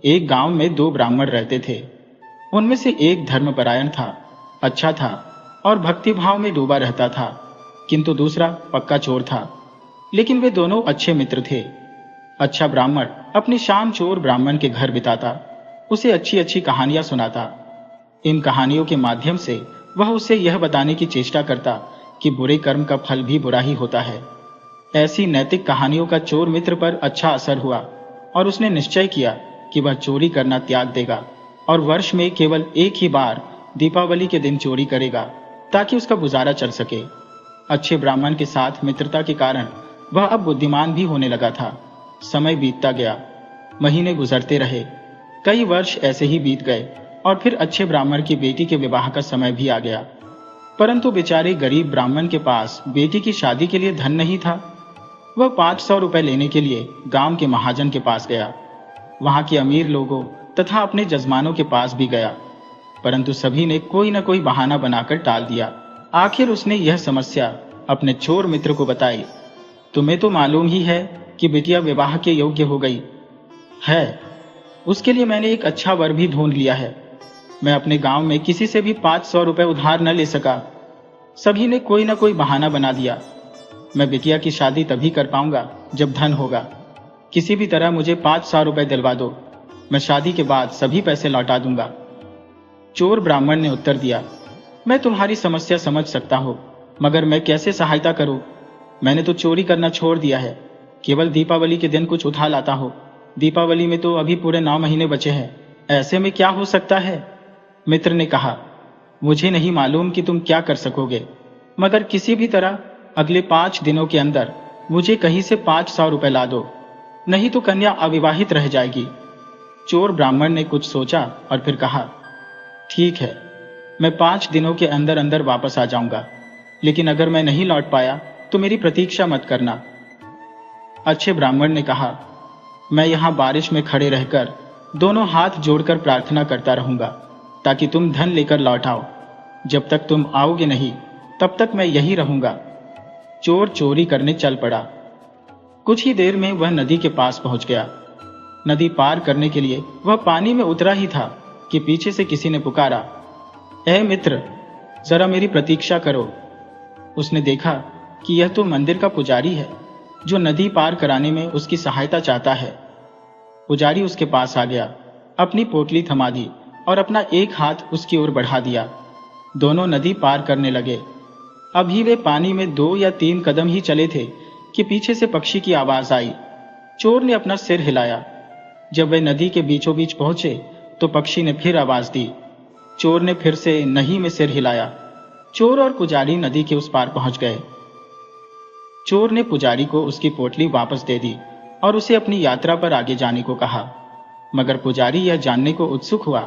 एक गांव में दो ब्राह्मण रहते थे। उनमें से एक धर्मपरायण था, अच्छा था और भक्तिभाव में डूबा रहता था, किंतु दूसरा पक्का चोर था। लेकिन वे दोनों अच्छे मित्र थे। अच्छा ब्राह्मण अपनी शाम चोर ब्राह्मण के घर बिताता, उसे अच्छी अच्छी कहानियां सुनाता। इन कहानियों के माध्यम से वह उसे यह बताने की चेष्टा करता कि बुरे कर्म का फल भी बुरा ही होता है। ऐसी नैतिक कहानियों का चोर मित्र पर अच्छा असर हुआ और उसने निश्चय किया कि वह चोरी करना त्याग देगा और वर्ष में केवल एक ही बार दीपावली के दिन चोरी करेगा, ताकि उसका गुजारा चल सके। अच्छे ब्राह्मण के साथ मित्रता के कारण वह अब बुद्धिमान भी होने लगा था। समय बीतता गया, महीने गुजरते रहे, कई वर्ष ऐसे ही बीत गए और फिर अच्छे ब्राह्मण की बेटी के विवाह का समय भी आ गया। परंतु बेचारे गरीब ब्राह्मण के पास बेटी की शादी के लिए धन नहीं था। वह 500 रुपए लेने के लिए गांव के महाजन के पास गया। वहां के अमीर लोगों तथा अपने जजमानों के पास भी गया, परंतु सभी ने कोई न कोई बहाना बनाकर टाल दिया। आखिर उसने यह समस्या अपने चोर मित्र को बताई। तुम्हें तो मालूम ही है कि बिटिया विवाह के योग्य हो गई है। उसके लिए मैंने एक अच्छा वर भी ढूंढ लिया है। मैं अपने गांव में किसी से भी 500 रुपए उधार न ले सका। सभी ने कोई न कोई बहाना बना दिया। मैं बिटिया की शादी तभी कर पाऊंगा जब धन होगा। किसी भी तरह मुझे 500 रुपए दिलवा दो, मैं शादी के बाद सभी पैसे लौटा दूंगा। चोर ब्राह्मण ने उत्तर दिया, मैं तुम्हारी समस्या समझ सकता हूं, मगर मैं कैसे सहायता करूं? मैंने तो चोरी करना छोड़ दिया है, केवल दीपावली के दिन कुछ उठा लाता हूं। दीपावली में तो अभी पूरे 9 महीने बचे हैं, ऐसे में क्या हो सकता है? मित्र ने कहा, मुझे नहीं मालूम कि तुम क्या कर सकोगे, मगर किसी भी तरह अगले 5 दिनों के अंदर मुझे कहीं से 500 रुपए ला दो, नहीं तो कन्या अविवाहित रह जाएगी। चोर ब्राह्मण ने कुछ सोचा और फिर कहा, ठीक है, मैं 5 दिनों के अंदर अंदर वापस आ जाऊंगा, लेकिन अगर मैं नहीं लौट पाया तो मेरी प्रतीक्षा मत करना। अच्छे ब्राह्मण ने कहा, मैं यहां बारिश में खड़े रहकर दोनों हाथ जोड़कर प्रार्थना करता रहूंगा ताकि तुम धन लेकर लौट आओ। जब तक तुम आओगे नहीं तब तक मैं यही रहूंगा। चोर चोरी करने चल पड़ा। कुछ ही देर में वह नदी के पास पहुंच गया। नदी पार करने के लिए वह पानी में उतरा ही था कि पीछे से किसी ने पुकारा, ए मित्र, जरा मेरी प्रतीक्षा करो। उसने देखा कि यह तो मंदिर का पुजारी है जो नदी पार कराने में उसकी सहायता चाहता है। पुजारी उसके पास आ गया, अपनी पोटली थमा दी और अपना एक हाथ उसकी ओर बढ़ा दिया। दोनों नदी पार करने लगे। अभी वे पानी में 2 या 3 कदम ही चले थे कि पीछे से पक्षी की आवाज आई। चोर ने अपना सिर हिलाया। जब वे नदी के बीचों बीच पहुंचे तो पक्षी ने फिर आवाज दी। चोर ने फिर से नहीं में सिर हिलाया। चोर और पुजारी नदी के उस पार पहुंच गए। चोर ने पुजारी को उसकी पोटली वापस दे दी और उसे अपनी यात्रा पर आगे जाने को कहा, मगर पुजारी यह जानने को उत्सुक हुआ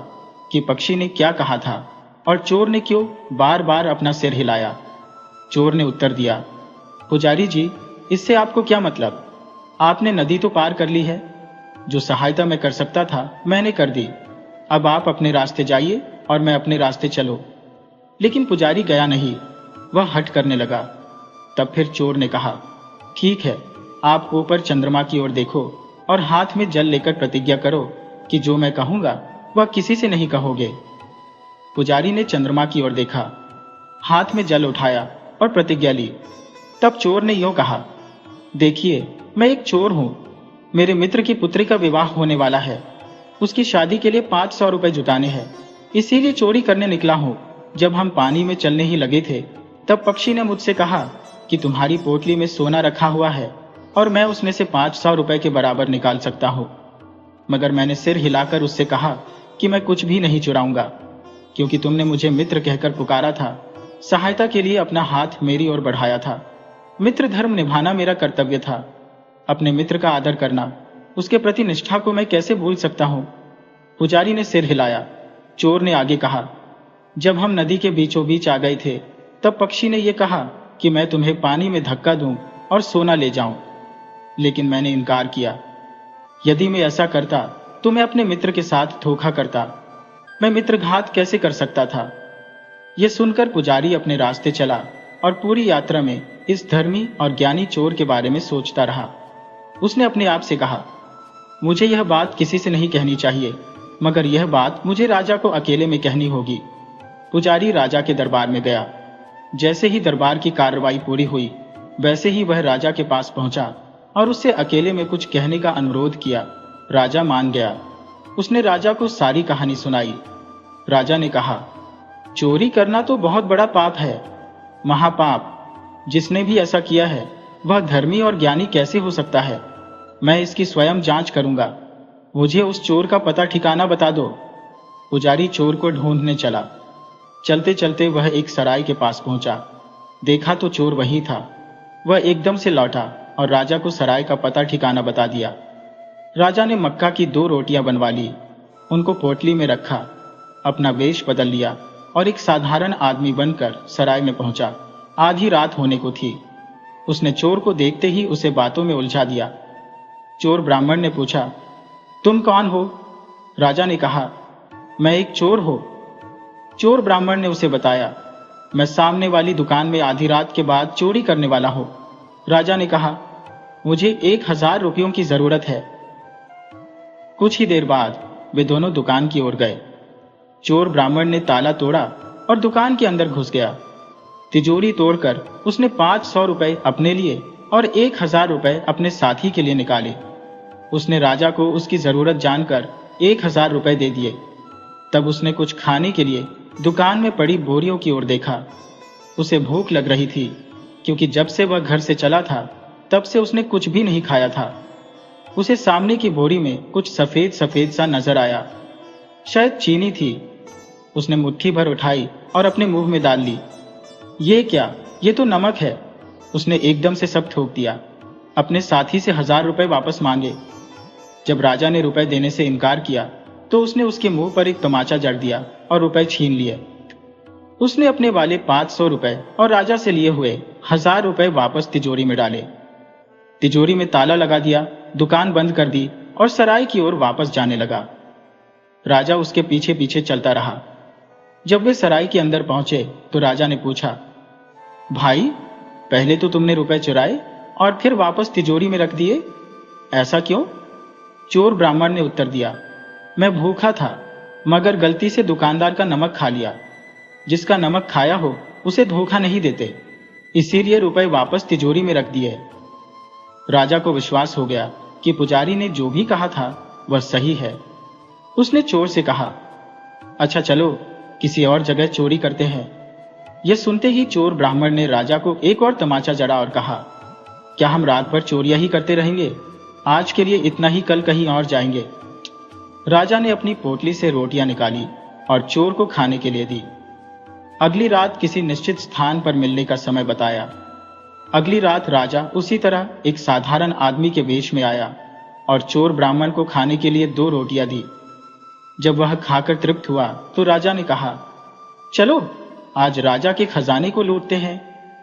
कि पक्षी ने क्या कहा था और चोर ने क्यों बार बार अपना सिर हिलाया। चोर ने उत्तर दिया, पुजारी जी, इससे आपको क्या मतलब? आपने नदी तो पार कर ली है। जो सहायता मैं कर सकता था मैंने कर दी। अब आप अपने रास्ते जाइए और मैं अपने रास्ते चलो। लेकिन पुजारी गया नहीं, वह हट करने लगा। तब फिर चोर ने कहा, ठीक है, आप ऊपर चंद्रमा की ओर देखो और हाथ में जल लेकर प्रतिज्ञा करो कि जो मैं कहूंगा वह किसी से नहीं कहोगे। पुजारी ने चंद्रमा की ओर देखा, हाथ में जल उठाया और प्रतिज्ञा ली। तब चोर ने यूं कहा, देखिए, मैं एक चोर हूं। मेरे मित्र की पुत्री का विवाह होने वाला है। उसकी शादी के लिए 500 रुपए जुटाने हैं, इसीलिए चोरी करने निकला हूं। जब हम पानी में चलने ही लगे थे तब पक्षी ने मुझसे कहा कि तुम्हारी पोटली में सोना रखा हुआ है और मैं उसमें से 500 रुपए के बराबर निकाल सकता हूं। मगर मैंने सिर हिलाकर उससे कहा कि मैं कुछ भी नहीं चुराऊंगा, क्योंकि तुमने मुझे मित्र कहकर पुकारा था, सहायता के लिए अपना हाथ मेरी ओर बढ़ाया था। मित्र धर्म निभाना मेरा कर्तव्य था। अपने मित्र का आदर करना, उसके प्रति निष्ठा को मैं कैसे भूल सकता हूं? पुजारी ने सिर हिलाया। चोर ने आगे कहा, जब हम नदी के बीचों बीच आ गए थे तब पक्षी ने यह कहा कि मैं तुम्हें पानी में धक्का दूं और सोना ले जाऊं, लेकिन मैंने इनकार किया। यदि मैं ऐसा करता तो मैं अपने मित्र के साथ धोखा करता। मैं मित्रघात कैसे कर सकता था? यह सुनकर पुजारी अपने रास्ते चला और पूरी यात्रा में इस धर्मी और ज्ञानी चोर के बारे में सोचता रहा। उसने अपने आप से कहा, मुझे यह बात किसी से नहीं कहनी चाहिए, मगर यह बात मुझे राजा को अकेले में कहनी होगी। पुजारी राजा के दरबार में गया। जैसे ही दरबार की कार्रवाई पूरी हुई, वैसे ही वह राजा के पास पहुंचा और उससे अकेले में कुछ कहने का अनुरोध किया। राजा मान गया। उसने राजा को सारी कहानी सुनाई। राजा ने कहा, चोरी करना तो बहुत बड़ा पाप है, महापाप। जिसने भी ऐसा किया है वह धर्मी और ज्ञानी कैसे हो सकता है? मैं इसकी स्वयं जांच करूंगा। मुझे उस चोर का पता ठिकाना बता दो। पुजारी चोर को ढूंढने चला। चलते चलते वह एक सराय के पास पहुंचा। देखा तो चोर वही था। वह एकदम से लौटा और राजा को सराय का पता ठिकाना बता दिया। राजा ने मक्का की 2 रोटियां बनवा ली, उनको पोटली में रखा, अपना वेश बदल लिया और एक साधारण आदमी बनकर सराय में पहुंचा। आधी रात होने को थी। उसने चोर को देखते ही उसे बातों में उलझा दिया। चोर ब्राह्मण ने पूछा, तुम कौन हो? राजा ने कहा, मैं एक चोर हूं। चोर ब्राह्मण ने उसे बताया, मैं सामने वाली दुकान में आधी रात के बाद चोरी करने वाला हूं। राजा ने कहा, मुझे 1000 रुपयों की जरूरत है। कुछ ही देर बाद वे दोनों दुकान की ओर गए। चोर ब्राह्मण ने ताला तोड़ा और दुकान के अंदर घुस गया। तिजोरी तोड़कर उसने 500 रुपए अपने लिए और 1000 रुपए अपने साथी के लिए निकाले। उसने राजा को उसकी जरूरत जानकर 1000 रुपए दे दिए। तब उसने कुछ खाने के लिए दुकान में पड़ी बोरियों की ओर देखा। उसे भूख लग रही थी, क्योंकि जब से वह घर से चला था तब से उसने कुछ भी नहीं खाया था। उसे सामने की बोरी में कुछ सफेद सफेद सा नजर आया, शायद चीनी थी। उसने मुट्ठी भर उठाई और अपने मुंह में डाल ली। ये क्या? ये तो नमक है। उसने एकदम से सब थूक दिया। अपने साथी से 1000 रुपए वापस मांगे। जब राजा ने रुपए देने से इनकार किया तो उसने उसके मुंह पर एक तमाचा जड़ दिया और रुपए छीन लिए। उसने अपने वाले 500 रुपए और राजा से लिए हुए 1000 रुपए वापस तिजोरी में डाले। तिजोरी में ताला लगा दिया, दुकान बंद कर दी और सराय की ओर वापस जाने लगा। राजा उसके पीछे पीछे चलता रहा। जब वे सराय के अंदर पहुंचे तो राजा ने पूछा, भाई, पहले तो तुमने रुपए चुराए और फिर वापस तिजोरी में रख दिए, ऐसा क्यों? चोर ब्राह्मण ने उत्तर दिया, मैं भूखा था, मगर गलती से दुकानदार का नमक खा लिया। जिसका नमक खाया हो उसे धोखा नहीं देते, इसीलिए रुपए वापस तिजोरी में रख दिए। राजा को विश्वास हो गया कि पुजारी ने जो भी कहा था वह सही है। उसने चोर से कहा, अच्छा चलो किसी और जगह चोरी करते हैं। यह सुनते ही चोर ब्राह्मण ने राजा को एक और तमाचा जड़ा और कहा, क्या हम रात भर चोरियां ही करते रहेंगे? आज के लिए इतना ही, कल कहीं और जाएंगे। राजा ने अपनी पोटली से रोटियां निकाली और चोर को खाने के लिए दी। अगली रात किसी निश्चित स्थान पर मिलने का समय बताया। अगली रात राजा उसी तरह एक साधारण आदमी के वेश में आया और चोर ब्राह्मण को खाने के लिए 2 रोटियां दी। जब वह खाकर तृप्त हुआ तो राजा ने कहा, चलो आज राजा के खजाने को लूटते हैं,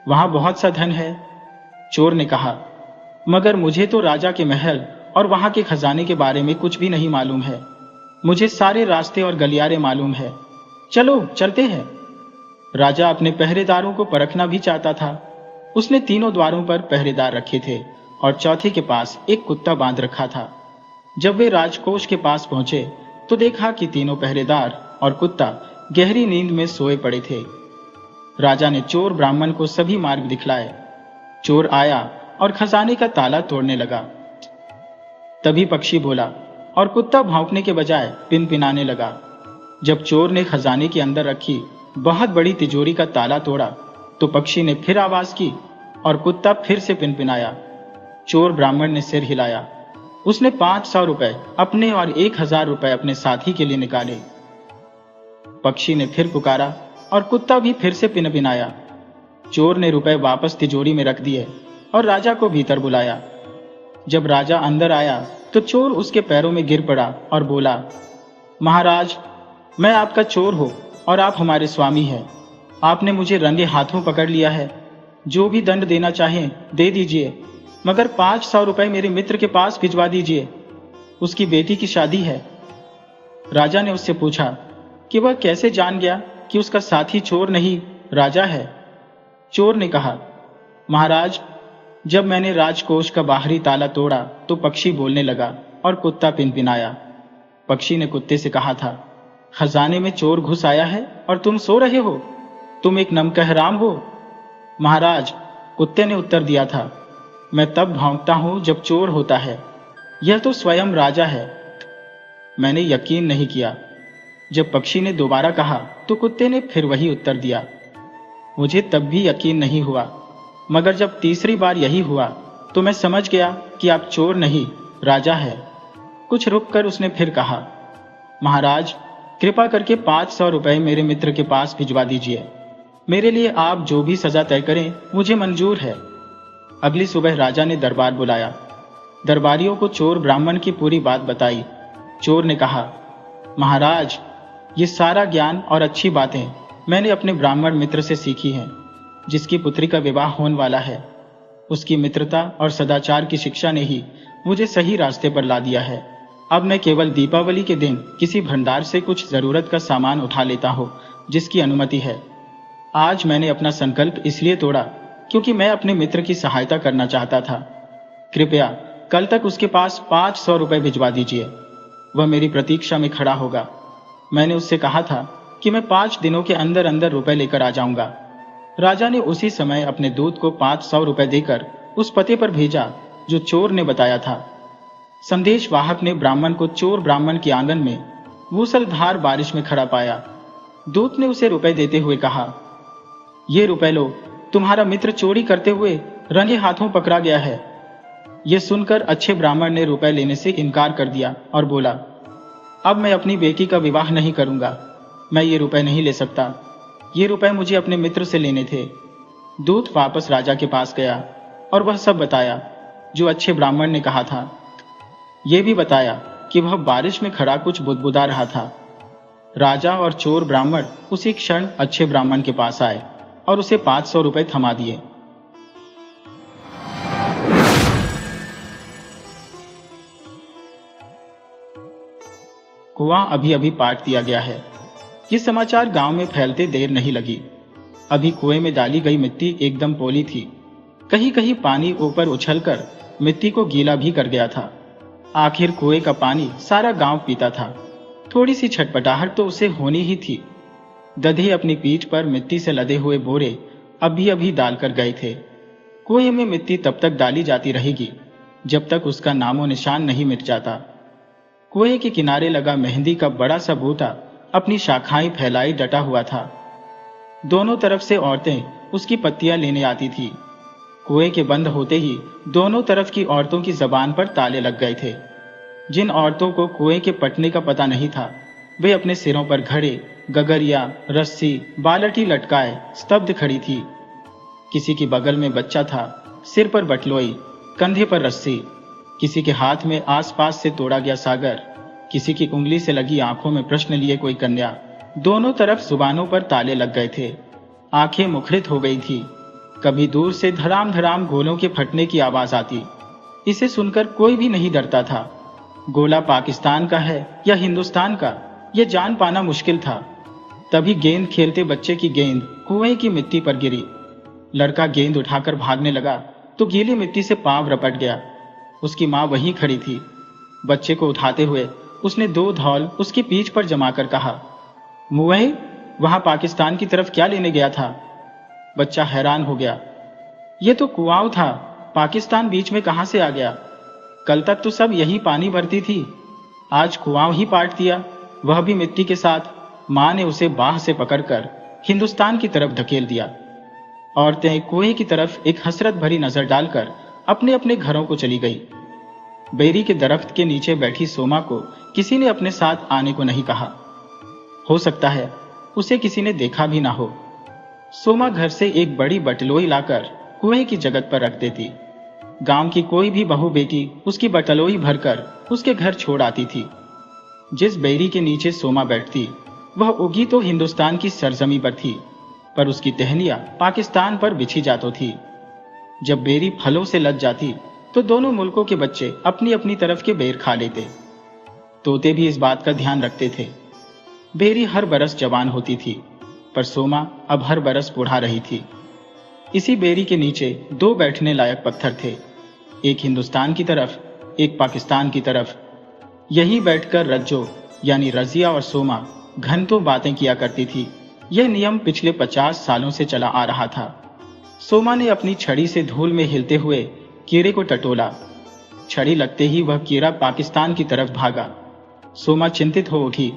वहां बहुत सा धन है। चोर ने कहा, मगर मुझे तो राजा के महल और वहां के खजाने के बारे में कुछ भी नहीं मालूम है। मुझे सारे रास्ते और गलियारे मालूम है, चलो चलते हैं। राजा अपने पहरेदारों को परखना भी चाहता था। उसने तीनों द्वारों पर पहरेदार रखे थे और चौथे के पास एक कुत्ता बांध रखा था। जब वे राजकोष के पास पहुंचे तो देखा कि तीनों पहरेदार और कुत्ता गहरी नींद में सोए पड़े थे। राजा ने चोर ब्राह्मण को सभी मार्ग दिखलाए। चोर आया और खजाने का ताला तोड़ने लगा। तभी पक्षी बोला और कुत्ता भौंकने के बजाय पिनपिनाने लगा। जब चोर ने खजाने के अंदर रखी बहुत बड़ी तिजोरी का ताला तोड़ा तो पक्षी ने फिर आवाज की और कुत्ता फिर से पिनपिनाया। चोर ब्राह्मण ने सिर हिलाया। उसने 500 रुपए अपने और 1000 रुपए अपने साथी के लिए निकाले। पक्षी ने फिर पुकारा और कुत्ता भी फिर से पिनपिनाया। चोर ने रुपए वापस तिजोरी में रख दिए और राजा को भीतर बुलाया। जब राजा अंदर आया तो चोर उसके पैरों में गिर पड़ा और बोला, महाराज, मैं आपका चोर हूं और आप हमारे स्वामी हैं। आपने मुझे रंगे हाथों पकड़ लिया है। जो भी दंड देना चाहें दे दीजिए, मगर 500 रुपए मेरे मित्र के पास भिजवा दीजिए, उसकी बेटी की शादी है। राजा ने उससे पूछा कि वह कैसे जान गया कि उसका साथी चोर नहीं राजा है। चोर ने कहा, महाराज, जब मैंने राजकोष का बाहरी ताला तोड़ा तो पक्षी बोलने लगा और कुत्ता पिनपिनाया। पक्षी ने कुत्ते से कहा था, खजाने में चोर घुस आया है और तुम सो रहे हो, तुम एक नमकहराम हो। महाराज, कुत्ते ने उत्तर दिया था, मैं तब भौंकता हूं जब चोर होता है, यह तो स्वयं राजा है। मैंने यकीन नहीं किया। जब पक्षी ने दोबारा कहा तो कुत्ते ने फिर वही उत्तर दिया। मुझे तब भी यकीन नहीं हुआ, मगर जब तीसरी बार यही हुआ तो मैं समझ गया कि आप चोर नहीं, राजा है। कुछ रुककर उसने फिर कहा, महाराज, कृपा करके 500 रुपए मेरे मित्र के पास भिजवा दीजिए। मेरे लिए आप जो भी सजा तय करें मुझे मंजूर है। अगली सुबह राजा ने दरबार बुलाया। दरबारियों को चोर ब्राह्मण की पूरी बात बताई। चोर ने कहा, महाराज, ये सारा ज्ञान और अच्छी बातें मैंने अपने ब्राह्मण मित्र से सीखी हैं, जिसकी पुत्री का विवाह होने वाला है। उसकी मित्रता और सदाचार की शिक्षा ने ही मुझे सही रास्ते पर ला दिया है। अब मैं केवल दीपावली के दिन किसी भंडार से कुछ जरूरत का सामान उठा लेता हूँ, जिसकी अनुमति है। आज मैंने अपना संकल्प इसलिए तोड़ा क्योंकि मैं अपने मित्र की सहायता करना चाहता था। कृपया कल तक उसके पास 500 रुपए भिजवा दीजिए। वह मेरी प्रतीक्षा में खड़ा होगा। मैंने उससे कहा था कि मैं 5 दिनों के अंदर अंदर रुपए लेकर आ जाऊंगा। राजा ने उसी समय अपने दूत को 500 रुपए देकर उस पते पर भेजा जो चोर ने बताया था। संदेश वाहक ने ब्राह्मण को चोर ब्राह्मण के आंगन में मूसलधार बारिश में खड़ा पाया। दूत ने उसे रुपए देते हुए कहा, ये रुपए लो, तुम्हारा मित्र चोरी करते हुए रंगे हाथों पकड़ा गया है। यह सुनकर अच्छे ब्राह्मण ने रुपए लेने से इनकार कर दिया और बोला, अब मैं अपनी बेटी का विवाह नहीं करूंगा, मैं ये रुपए नहीं ले सकता। ये रुपए मुझे अपने मित्र से लेने थे। दूत वापस राजा के पास गया और वह सब बताया जो अच्छे ब्राह्मण ने कहा था। यह भी बताया कि वह बारिश में खड़ा कुछ बुदबुदा रहा था। राजा और चोर ब्राह्मण उसी क्षण अच्छे ब्राह्मण के पास आए और उसे 500 रुपए थमा दिए। कुआं अभी अभी पाट दिया गया है। ये समाचार गांव में फैलते देर नहीं लगी। अभी कुएं में डाली गई मिट्टी एकदम पोली थी। कहीं कहीं पानी ऊपर उछलकर मिट्टी को गीला भी कर गया था। आखिर कुएं का पानी सारा गांव पीता था। थोड़ी सी छटपटाहट तो उसे होनी ही थी। गधे अपनी पीठ पर मिट्टी से लदे हुए बोरे अभी अभी डालकर गए थे। कुएं में मिट्टी तब तक डाली जाती रहेगी जब तक उसका नामो निशान नहीं मिट जाता। कुएं के किनारे लगा मेहंदी का बड़ा सा बूटा अपनी शाखाएं फैलाई डटा हुआ था। दोनों तरफ से औरतें उसकी पत्तियां लेने आती थी। कुएं के बंद होते ही दोनों तरफ की औरतों की जबान पर ताले लग गए थे। जिन औरतों को कुएं के पटने का पता नहीं था, वे अपने सिरों पर घड़े, गगरिया, रस्सी, बालटी लटकाए स्तब्ध खड़ी थी। किसी के बगल में बच्चा था, सिर पर बटलोई, कंधे पर रस्सी। किसी के हाथ में आसपास से तोड़ा गया सागर, किसी की उंगली से लगी आंखों में प्रश्न लिए कोई कन्या। दोनों तरफ जुबानों पर ताले लग गए थे। आंखें मुखरित हो गई थी। कभी दूर से धड़ाम धड़ाम गोलों के फटने की आवाज आती। इसे सुनकर कोई भी नहीं डरता था। गोला पाकिस्तान का है या हिंदुस्तान का, यह जान पाना मुश्किल था। तभी गेंद खेलते बच्चे की गेंद कुएं की मिट्टी पर गिरी। लड़का गेंद उठाकर भागने लगा तो गीली मिट्टी से पांव रपट गया। उसकी मां वहीं खड़ी थी। बच्चे को उठाते हुए उसने 2 धौल उसकी पीठ पर जमाकर कहा, मुए, वहां पाकिस्तान की तरफ क्या लेने गया था? बच्चा हैरान हो गया। ये तो कुआं था, पाकिस्तान बीच में कहां से आ गया? कल तक तो सब यही पानी भरती थी, आज कुआं ही पाट दिया, वह भी मिट्टी के साथ। मां ने उसे बाह से पकड़कर हिंदुस्तान की तरफ धकेल दिया। औरतें कुएं की तरफ एक हसरत भरी नजर डालकर अपने अपने घरों को चली गई। बेरी के दरख्त के नीचे बैठी सोमा को किसी ने अपने साथ आने को नहीं कहा। हो सकता है उसे किसी ने देखा भी ना हो। सोमा घर से एक बड़ी बटलोई लाकर कुएं की जगत पर रख देती। गांव की कोई भी बहू बेटी उसकी बटलोई भरकर उसके घर छोड़ आती थी। जिस बेरी के नीचे सोमा बैठती वह उगी तो हिंदुस्तान की सरजमी पर थी, पर उसकी टहनियां पाकिस्तान पर बिछी जाती थी। जब बेरी फलों से लद जाती तो दोनों मुल्कों के बच्चे अपनी अपनी तरफ के बेर खा लेते। तोते भी इस बात का ध्यान रखते थे। बेरी हर बरस जवान होती थी, पर सोमा अब हर बरस बूढ़ा रही थी। इसी बेरी के नीचे 2 बैठने लायक पत्थर थे, एक हिंदुस्तान की तरफ, एक पाकिस्तान की तरफ, यही बैठकर रज्जो यानी रजिया और सोमा घंटों बातें किया करती थी। यह नियम पिछले 50 सालों से चला आ रहा था। सोमा ने अपनी छड़ी से धूल में हिलते हुए कीड़े को टटोला। छड़ी लगते ही वह कीड़ा पाकिस्तान की तरफ भागा। सोमा चिंतित हो उठी,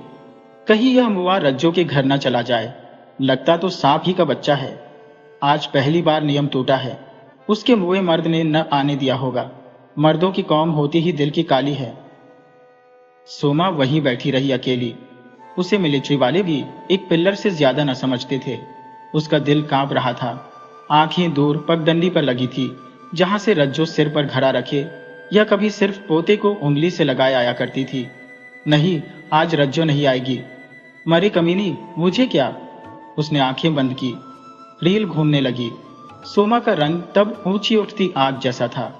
कहीं यह मुआ रज्जो के घर न चला जाए। लगता तो सांप ही का बच्चा है। आज पहली बार नियम टूटा है। उसके मुए मर्द ने न आने दिया होगा। मर्दों की कौम होती ही दिल की काली है। सोमा वहीं बैठी रही अकेली। उसे मिलिट्री वाले भी एक पिल्लर से ज्यादा न समझते थे। उसका दिल कांप रहा था। आंखें दूर पगडंडी पर लगी थी, जहां से रज्जो सिर पर घड़ा रखे या कभी सिर्फ पोते को उंगली से लगाए आया करती थी। नहीं, आज रज्जो नहीं आएगी। मरे कमीनी, मुझे क्या? उसने आंखें बंद की। रील घूमने लगी। सोमा का रंग तब ऊंची उठती आग जैसा था।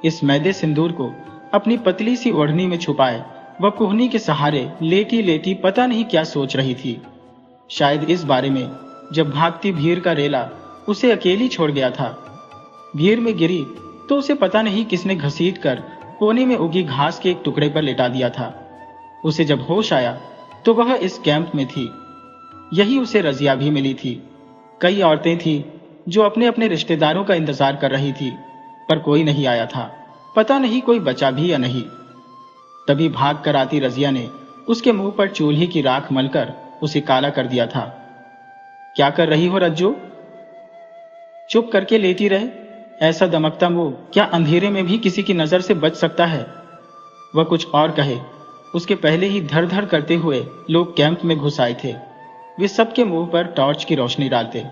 इस मैदे सिंदूर को अपनी पतली सी ओढ़नी में छुपाए वह कोहनी के सहारे लेटी लेटी पता नहीं क्या सोच रही थी। शायद इस बारे में, जब भागती भीड़ का रेला उसे अकेली छोड़ गया था। भीड़ में गिरी तो उसे पता नहीं किसने घसीट कर कोने में उगी घास के एक टुकड़े पर लेटा दिया था। उसे जब होश आया तो वह इस कैंप में थी। यही उसे रजिया भी मिली थी। कई औरतें थी जो अपने अपने रिश्तेदारों का इंतजार कर रही थी, पर कोई नहीं आया था। पता नहीं कोई बचा भी या नहीं। तभी भाग कर आती रजिया ने उसके मुंह पर चूल्हे की राख मलकर उसे काला कर दिया था। क्या कर रही हो रज्जो? चुप करके लेटी रहे। ऐसा दमकता मुंह क्या अंधेरे में भी किसी की नजर से बच सकता है? वह कुछ और कहे उसके पहले ही धड़ धड़ करते हुए लोग कैंप में घुस आए थे। वे सबके मुंह पर टॉर्च की रोशनी डालते।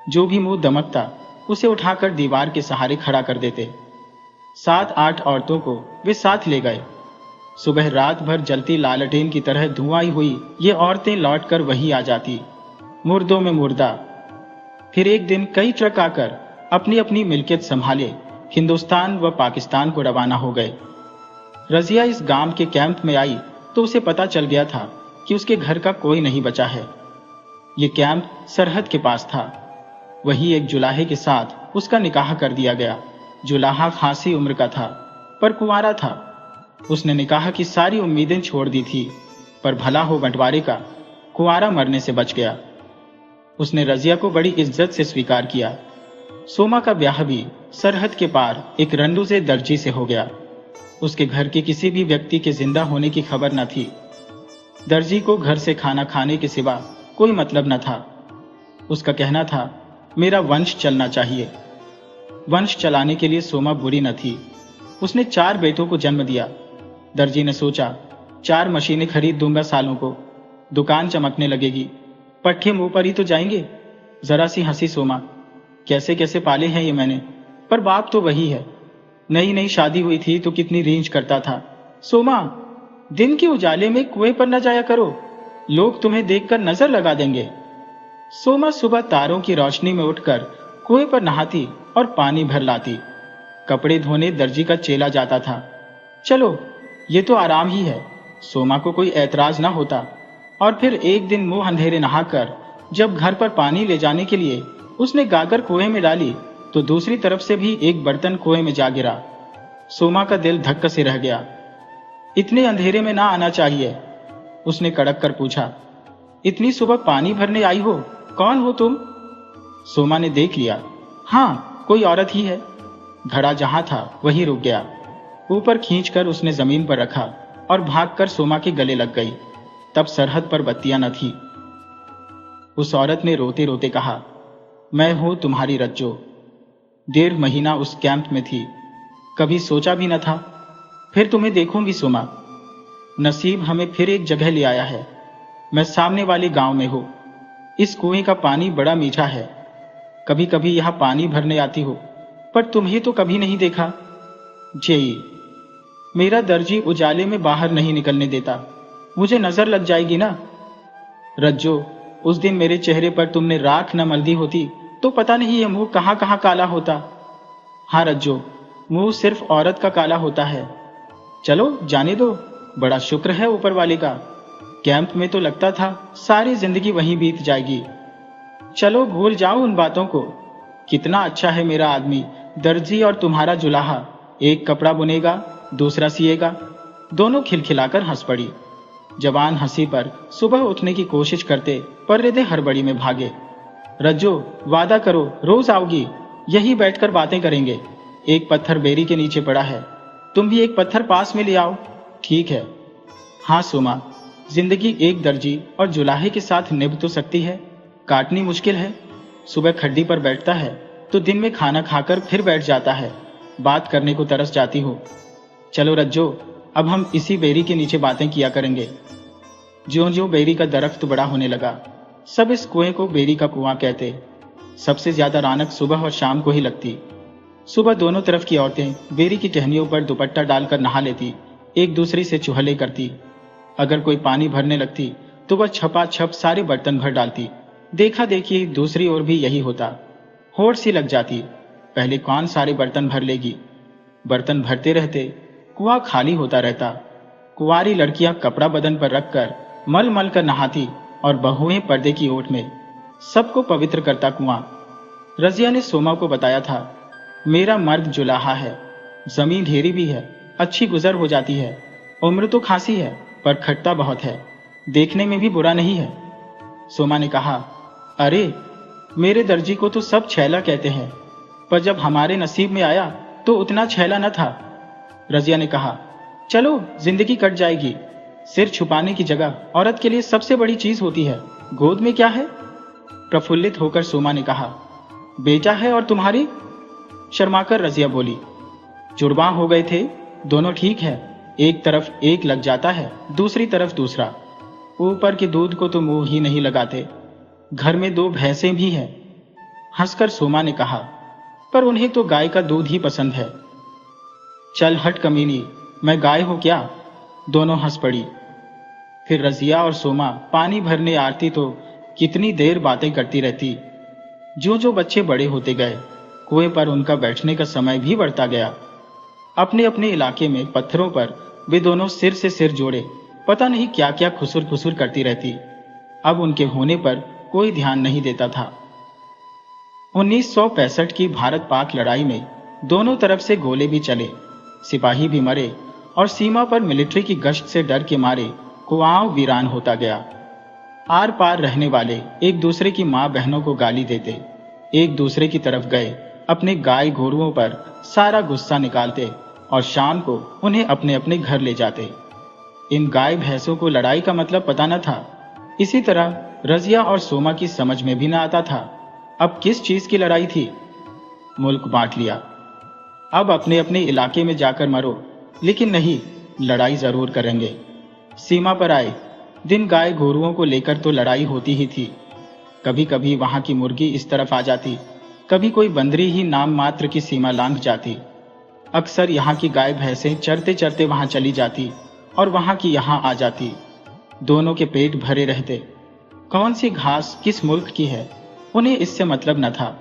जो भी मुंह दमकता उसे उठाकर दीवार के सहारे खड़ा कर देते। 7-8 औरतों को वे साथ ले गए। सुबह रात भर जलती लालटेन की तरह धुआं हुई ये औरतें लौटकर वहीं आ जाती, मुर्दों में मुर्दा। फिर एक दिन कई ट्रक आकर अपनी अपनी मिल्कियत संभाले हिंदुस्तान व पाकिस्तान को रवाना हो गए। रजिया इस गांव के कैंप में आई तो उसे पता चल गया था कि उसके घर का कोई नहीं बचा है। ये कैंप सरहद के पास था। वही एक जुलाहे के साथ उसका निकाह कर दिया गया। जुलाहा खासी उम्र का था, पर कुंवारा था। उसने निकाह की सारी उम्मीदें छोड़ दी थी, पर भला हो बंटवारे का, कुंवारा मरने से बच गया। उसने रजिया को बड़ी इज्जत से स्वीकार किया। सोमा का ब्याह भी सरहद के पार एक रंडूजे दर्जी से हो गया। उसके घर के किसी भी व्यक्ति के जिंदा होने की खबर न थी। दर्जी को घर से खाना खाने के सिवा कोई मतलब न था। उसका कहना था, मेरा वंश चलना चाहिए। वंश चलाने के लिए सोमा बुरी न थी। उसने 4 बेटों को जन्म दिया। दर्जी ने सोचा, 4 मशीनें खरीद दूंगा सालों को, दुकान चमकने लगेगी। पट्टे मुंह पर ही तो जाएंगे। जरा सी हंसी सोमा, कैसे कैसे पाले हैं ये मैंने, पर बाप तो वही है। नई नई शादी हुई थी तो कितनी रींच करता था। सोमा, दिन के उजाले में कुएं पर न जाया करो, लोग तुम्हें देखकर नजर लगा देंगे। सोमा सुबह तारों की रोशनी में उठकर कुएं पर नहाती और पानी भर लाती। कपड़े धोने दर्जी का चेला जाता था। चलो, ये तो आराम ही है। सोमा को कोई ऐतराज ना होता। और फिर एक दिन मुंह अंधेरे नहाकर जब घर पर पानी ले जाने के लिए उसने गागर कुएं में डाली तो दूसरी तरफ से भी एक बर्तन कुएं में जा गिरा। सोमा का दिल धक्का से रह गया। इतने अंधेरे में ना आना चाहिए, उसने कड़क कर पूछा। इतनी सुबह पानी भरने आई हो, कौन हो तुम? सोमा ने देख लिया, हाँ, कोई औरत ही है। घड़ा जहां था वहीं रुक गया। ऊपर खींचकर उसने जमीन पर रखा और भागकर सोमा के गले लग गई। तब सरहद पर बत्तियां न थी। उस औरत ने रोते रोते कहा, मैं हूं तुम्हारी रज्जो। 1.5 महीना उस कैंप में थी, कभी सोचा भी न था फिर तुम्हें देखूंगी सोमा। नसीब हमें फिर एक जगह ले आया है। मैं सामने वाले गांव में हूं। इस कुएं का पानी बड़ा मीठा है। कभी कभी यहां पानी भरने आती हो, पर तुम्हें तो कभी नहीं देखा। जेई, मेरा दर्जी उजाले में बाहर नहीं निकलने देता, मुझे नजर लग जाएगी ना। रज्जो, उस दिन मेरे चेहरे पर तुमने राख न मल दी होती तो पता नहीं ये मुंह कहां कहां काला होता। हाँ रज्जो, मुंह सिर्फ औरत का काला होता है। चलो जाने दो, बड़ा शुक्र है ऊपर वाले का। कैंप में तो लगता था सारी जिंदगी वहीं बीत जाएगी। चलो भूल जाओ उन बातों को। कितना अच्छा है मेरा आदमी दर्जी और तुम्हारा जुलाहा। एक कपड़ा बुनेगा, दूसरा सिएगा। दोनों खिलखिलाकर हंस पड़ी। जवान हंसी पर सुबह उठने की कोशिश करते पर रिदे हड़बड़ी में भागे। रज्जो, वादा करो रोज आओगी, यही बैठकर बातें करेंगे। एक पत्थर बेरी के नीचे पड़ा है, तुम भी एक पत्थर पास में ले आओ। ठीक है। हाँ सोमा, जिंदगी एक दर्जी और जुलाहे के साथ निभ तो सकती है, काटनी मुश्किल है। सुबह खड्डी पर बैठता है तो दिन में खाना खाकर फिर बैठ जाता है, बात करने को तरस जाती हो। चलो रज्जो, अब हम इसी बेरी के नीचे बातें किया करेंगे। ज्यों ज्यों बेरी का दरख्त बड़ा होने लगा, सब इस कुएं को बेरी का कुआं कहते। सबसे ज्यादा रौनक सुबह और शाम को ही लगती। सुबह दोनों तरफ की औरतें बेरी की टहनियों पर दुपट्टा डालकर नहा लेती, एक दूसरे से चुहले करती। अगर कोई पानी भरने लगती तो वह छपा छप सारे बर्तन भर डालती। देखा देखी दूसरी ओर भी यही होता। होड़ सी लग जाती, पहले कौन सारे बर्तन भर लेगी। बर्तन भरते रहते कुआं खाली होता रहता। कुंवारी लड़कियां कपड़ा बदन पर रखकर मल मल कर नहाती और बहुएं पर्दे की ओट में। सबको पवित्र करता कुआं। रजिया ने सोमा को बताया था, मेरा मर्द जुलाहा है, जमीन ढेरी भी है, अच्छी गुजर हो जाती है, उम्र तो खासी है पर खट्टा बहुत है, देखने में भी बुरा नहीं है। सोमा ने कहा, अरे मेरे दर्जी को तो सब छैला कहते हैं, पर जब हमारे नसीब में आया तो उतना छैला न था। रजिया ने कहा, चलो जिंदगी कट जाएगी। सिर छुपाने की जगह औरत के लिए सबसे बड़ी चीज होती है, गोद में क्या है? प्रफुल्लित होकर सोमा ने कहा, बेटा है। और तुम्हारी? शर्माकर रजिया बोली, जुड़वा हो गए थे, दोनों ठीक है, एक तरफ एक लग जाता है, दूसरी तरफ दूसरा। ऊपर के दूध को तो मुंह ही नहीं लगाते, घर में 2 भैंसें भी हैं। हंसकर सोमा ने कहा, पर उन्हें तो गाय का दूध ही पसंद है। चल हट कमीनी, मैं गाय हूं क्या? दोनों हंस पड़ी। फिर रजिया और सोमा पानी भरने आती तो कितनी देर बातें करती रहती। जो जो बच्चे बड़े होते गए, कुएं पर उनका बैठने का समय भी बढ़ता गया। अपने अपने इलाके में पत्थरों पर वे दोनों सिर से सिर जोड़े पता नहीं क्या क्या खुसुर खुसुर करती रहती। अब उनके होने पर कोई ध्यान नहीं देता था। 1965 की भारत पाक लड़ाई में दोनों तरफ से गोले भी चले, सिपाही भी मरे और सीमा पर मिलिट्री की गश्त से डर के मारे कुआं वीरान होता गया। आर पार रहने वाले एक दूसरे की मां बहनों को गाली देते, एक दूसरे की तरफ गए अपने गाय गोरुओं पर सारा गुस्सा निकालते और शाम को उन्हें अपने अपने घर ले जाते। इन गाय भैंसों को लड़ाई का मतलब पता न था। इसी तरह रजिया और सोमा की समझ में भी न आता था अब किस चीज की लड़ाई थी। मुल्क बांट लिया, अब अपने अपने इलाके में जाकर मरो, लेकिन नहीं, लड़ाई जरूर करेंगे। सीमा पर आए दिन गाय गोरुओं को लेकर तो लड़ाई होती ही थी। कभी कभी वहां की मुर्गी इस तरफ आ जाती, कभी कोई बंदरी ही नाम मात्र की सीमा लांघ जाती। अक्सर यहाँ की गाय भैंसें चरते चरते वहां चली जाती और वहां की यहाँ आ जाती। दोनों के पेट भरे रहते। कौन सी घास किस मुल्क की है उन्हें इससे मतलब न था।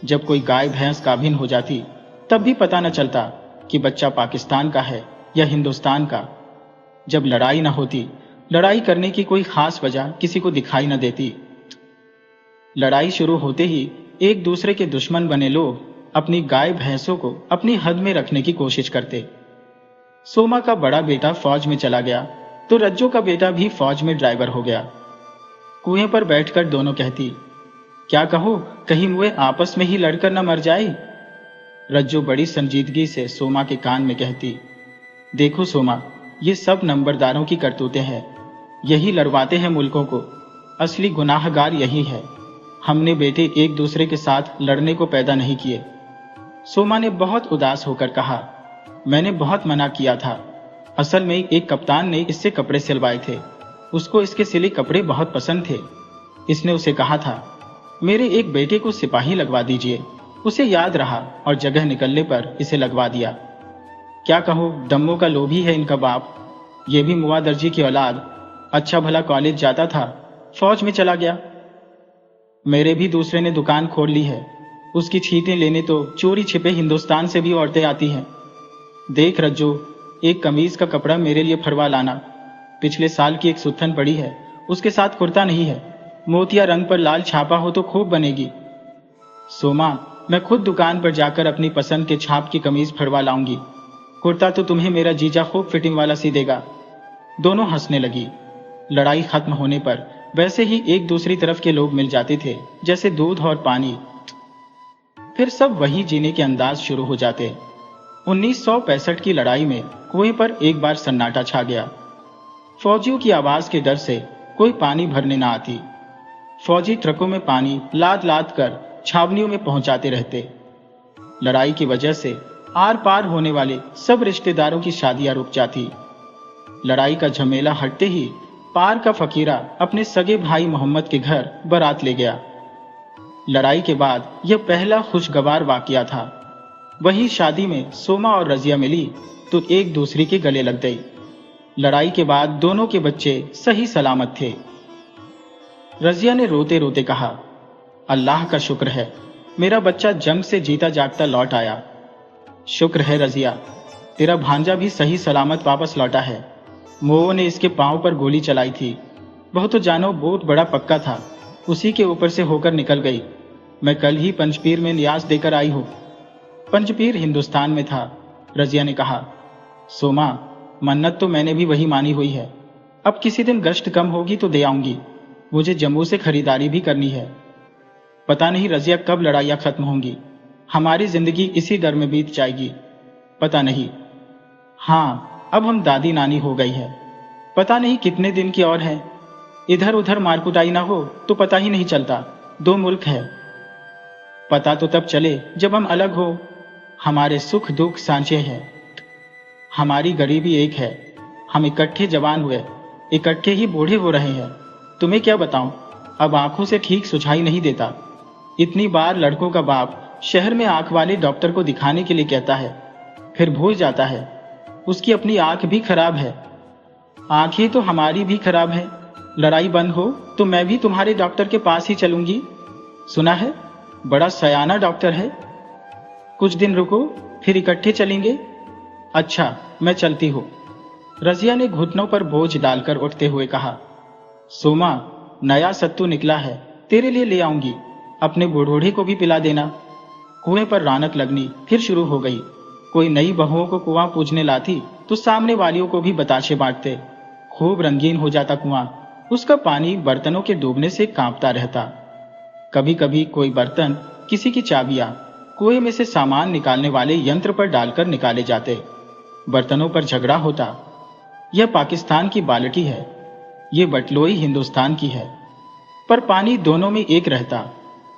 जब कोई गाय भैंस गाभिन हो जाती तब भी पता न चलता कि बच्चा पाकिस्तान का है या हिंदुस्तान का। जब लड़ाई न होती, लड़ाई करने की कोई खास वजह किसी को दिखाई न देती। लड़ाई शुरू होते ही एक दूसरे के दुश्मन बने लोग अपनी गाय भैंसों को अपनी हद में रखने की कोशिश करते। सोमा का बड़ा बेटा फौज में चला गया तो रज्जो का बेटा भी फौज में ड्राइवर हो गया। कुएं पर बैठकर दोनों कहती, क्या कहो, कहीं वे आपस में ही लड़कर न मर जाए। रज्जो बड़ी संजीदगी से सोमा के कान में कहती, देखो सोमा, ये सब नंबरदारों की करतूतें हैं, यही लड़वाते हैं मुल्कों को, असली गुनाहगार यही है। हमने बेटे एक दूसरे के साथ लड़ने को पैदा नहीं किए। सोमा ने बहुत उदास होकर कहा, मैंने बहुत मना किया था। असल में एक कप्तान ने इससे कपड़े सिलवाए थे, उसको इसके सिले कपड़े बहुत पसंद थे। इसने उसे कहा था, मेरे एक बेटे को सिपाही लगवा दीजिए। उसे याद रहा और जगह निकलने पर इसे लगवा दिया। क्या कहो, दम्मों का लोभी है इनका बाप। ये भी मुआ दर्जी की औलाद, अच्छा भला कॉलेज जाता था, फौज में चला गया। मेरे भी दूसरे ने दुकान खोल ली है, उसकी छींटें लेने तो चोरी छिपे हिंदुस्तान से भी औरतें आती हैं। देख रज्जो, एक कमीज का कपड़ा मेरे लिए फरवा लाना। पिछले साल की एक सुत्थन पड़ी है, उसके साथ कुर्ता नहीं है, मोतिया रंग पर लाल छापा हो तो खूब बनेगी। सोमा, मैं खुद दुकान पर जाकर अपनी पसंद के छाप की कमीज फरवा लाऊंगी। कुर्ता तो तुम्हें मेरा जीजा खूब फिटिंग वाला सी देगा। दोनों हंसने लगी। लड़ाई खत्म होने पर वैसे ही एक दूसरी तरफ के लोग मिल जाते थे, जैसे दूध और पानी। फिर सब वही जीने के अंदाज शुरू हो जाते। 1965 की लड़ाई में कुएं पर एक बार सन्नाटा छा गया। फौजियों की आवाज के डर से कोई पानी भरने ना आती। फौजी ट्रकों में पानी लाद लाद कर छावनियों में पहुंचाते रहते। लड़ाई की वजह से आर पार होने वाले सब रिश्तेदारों की शादियां रुक जाती। लड़ाई का झमेला हटते ही पार का फकीरा अपने सगे भाई मोहम्मद के घर बारात ले गया। लड़ाई के बाद यह पहला खुशगवार वाकया था। वही शादी में सोमा और रजिया मिली तो एक दूसरे के गले लग गई। लड़ाई के बाद दोनों के बच्चे सही सलामत थे। रजिया ने रोते रोते कहा, अल्लाह का शुक्र है, मेरा बच्चा जंग से जीता जागता लौट आया। शुक्र है रजिया, तेरा भांजा भी सही सलामत वापस लौटा है। मोओ ने इसके पांव पर गोली चलाई थी। वह तो जानो बहुत बड़ा पक्का था, उसी के ऊपर से होकर निकल गई। मैं कल ही पंजपीर में नियाज देकर आई हूं। पंजपीर हिंदुस्तान में था, रजिया ने कहा। सोमा, मन्नत तो मैंने भी वही मानी हुई है। अब किसी दिन गश्त कम होगी तो दे आऊंगी। मुझे जम्मू से खरीदारी भी करनी है। पता नहीं रजिया कब लड़ाइयां खत्म होंगी। हमारी जिंदगी इसी डर में बीत जाएगी। पता नहीं। हाँ, अब हम दादी नानी हो गई है। पता नहीं कितने दिन की और है। इधर उधर मारकुटाई ना हो तो पता ही नहीं चलता। 2 मुल्क है। पता तो तब चले जब हम अलग हो। हमारे सुख दुख सांचे हैं। हमारी गरीबी एक है। हम इकट्ठे जवान हुए, इकट्ठे ही बूढ़े हो रहे हैं। तुम्हें क्या बताऊं, अब आंखों से ठीक सुझाई नहीं देता। इतनी बार लड़कों का बाप शहर में आंख वाले डॉक्टर को दिखाने के लिए कहता है, फिर भूल जाता है उसकी अपनी आंख भी खराब है। आंखें तो हमारी भी खराब है। लड़ाई बंद हो तो मैं भी तुम्हारे डॉक्टर के पास ही चलूंगी। सुना है बड़ा सयाना डॉक्टर है। कुछ दिन रुको, फिर इकट्ठे चलेंगे। अच्छा, मैं चलती हूँ। रजिया ने घुटनों पर बोझ डालकर उठते हुए कहा, सोमा, नया सत्तू निकला है, तेरे लिए ले आऊंगी। अपने बूढ़ोढ़े को भी पिला देना। कुएं पर रौनक लगनी फिर शुरू हो गई। कोई नई बहुओं को कुआं पूजने लाती तो सामने वालियों को भी बताशे बांटते। खूब रंगीन हो जाता कुआं। उसका पानी बर्तनों के डूबने से कांपता रहता। कभी कभी कोई बर्तन, किसी की चाबियां कुएं में से सामान निकालने वाले यंत्र पर डालकर निकाले जाते। बर्तनों पर झगड़ा होता। यह पाकिस्तान की बाल्टी है, ये बटलोई हिंदुस्तान की है। पर पानी दोनों में एक रहता,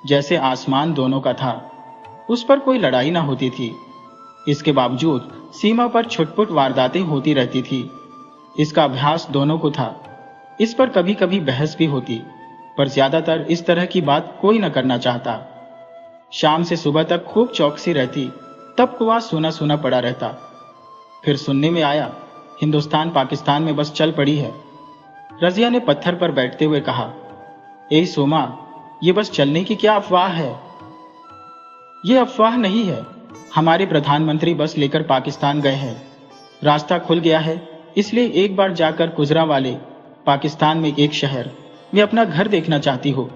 जैसे आसमान दोनों का था। उस पर कोई लड़ाई ना होती थी। इसके बावजूद सीमा पर छुटपुट वारदातें होती रहती थी। इसका अभ्यास दोनों को था। इस पर कभी कभी बहस भी होती, पर ज्यादातर इस तरह की बात कोई न करना चाहता। शाम से सुबह तक खूब चौकसी रहती, तब कुआं सूना सूना पड़ा रहता। फिर सुनने में आया हिंदुस्तान पाकिस्तान में बस चल पड़ी है। रजिया ने पत्थर पर बैठते हुए कहा, ए सोमा, ये बस चलने की क्या अफवाह है? ये अफवाह नहीं है। हमारे प्रधानमंत्री बस लेकर पाकिस्तान गए हैं। रास्ता खुल गया है, इसलिए एक बार जाकर गुजरांवाले पाकिस्तान में एक शहर में अपना घर देखना चाहती हो।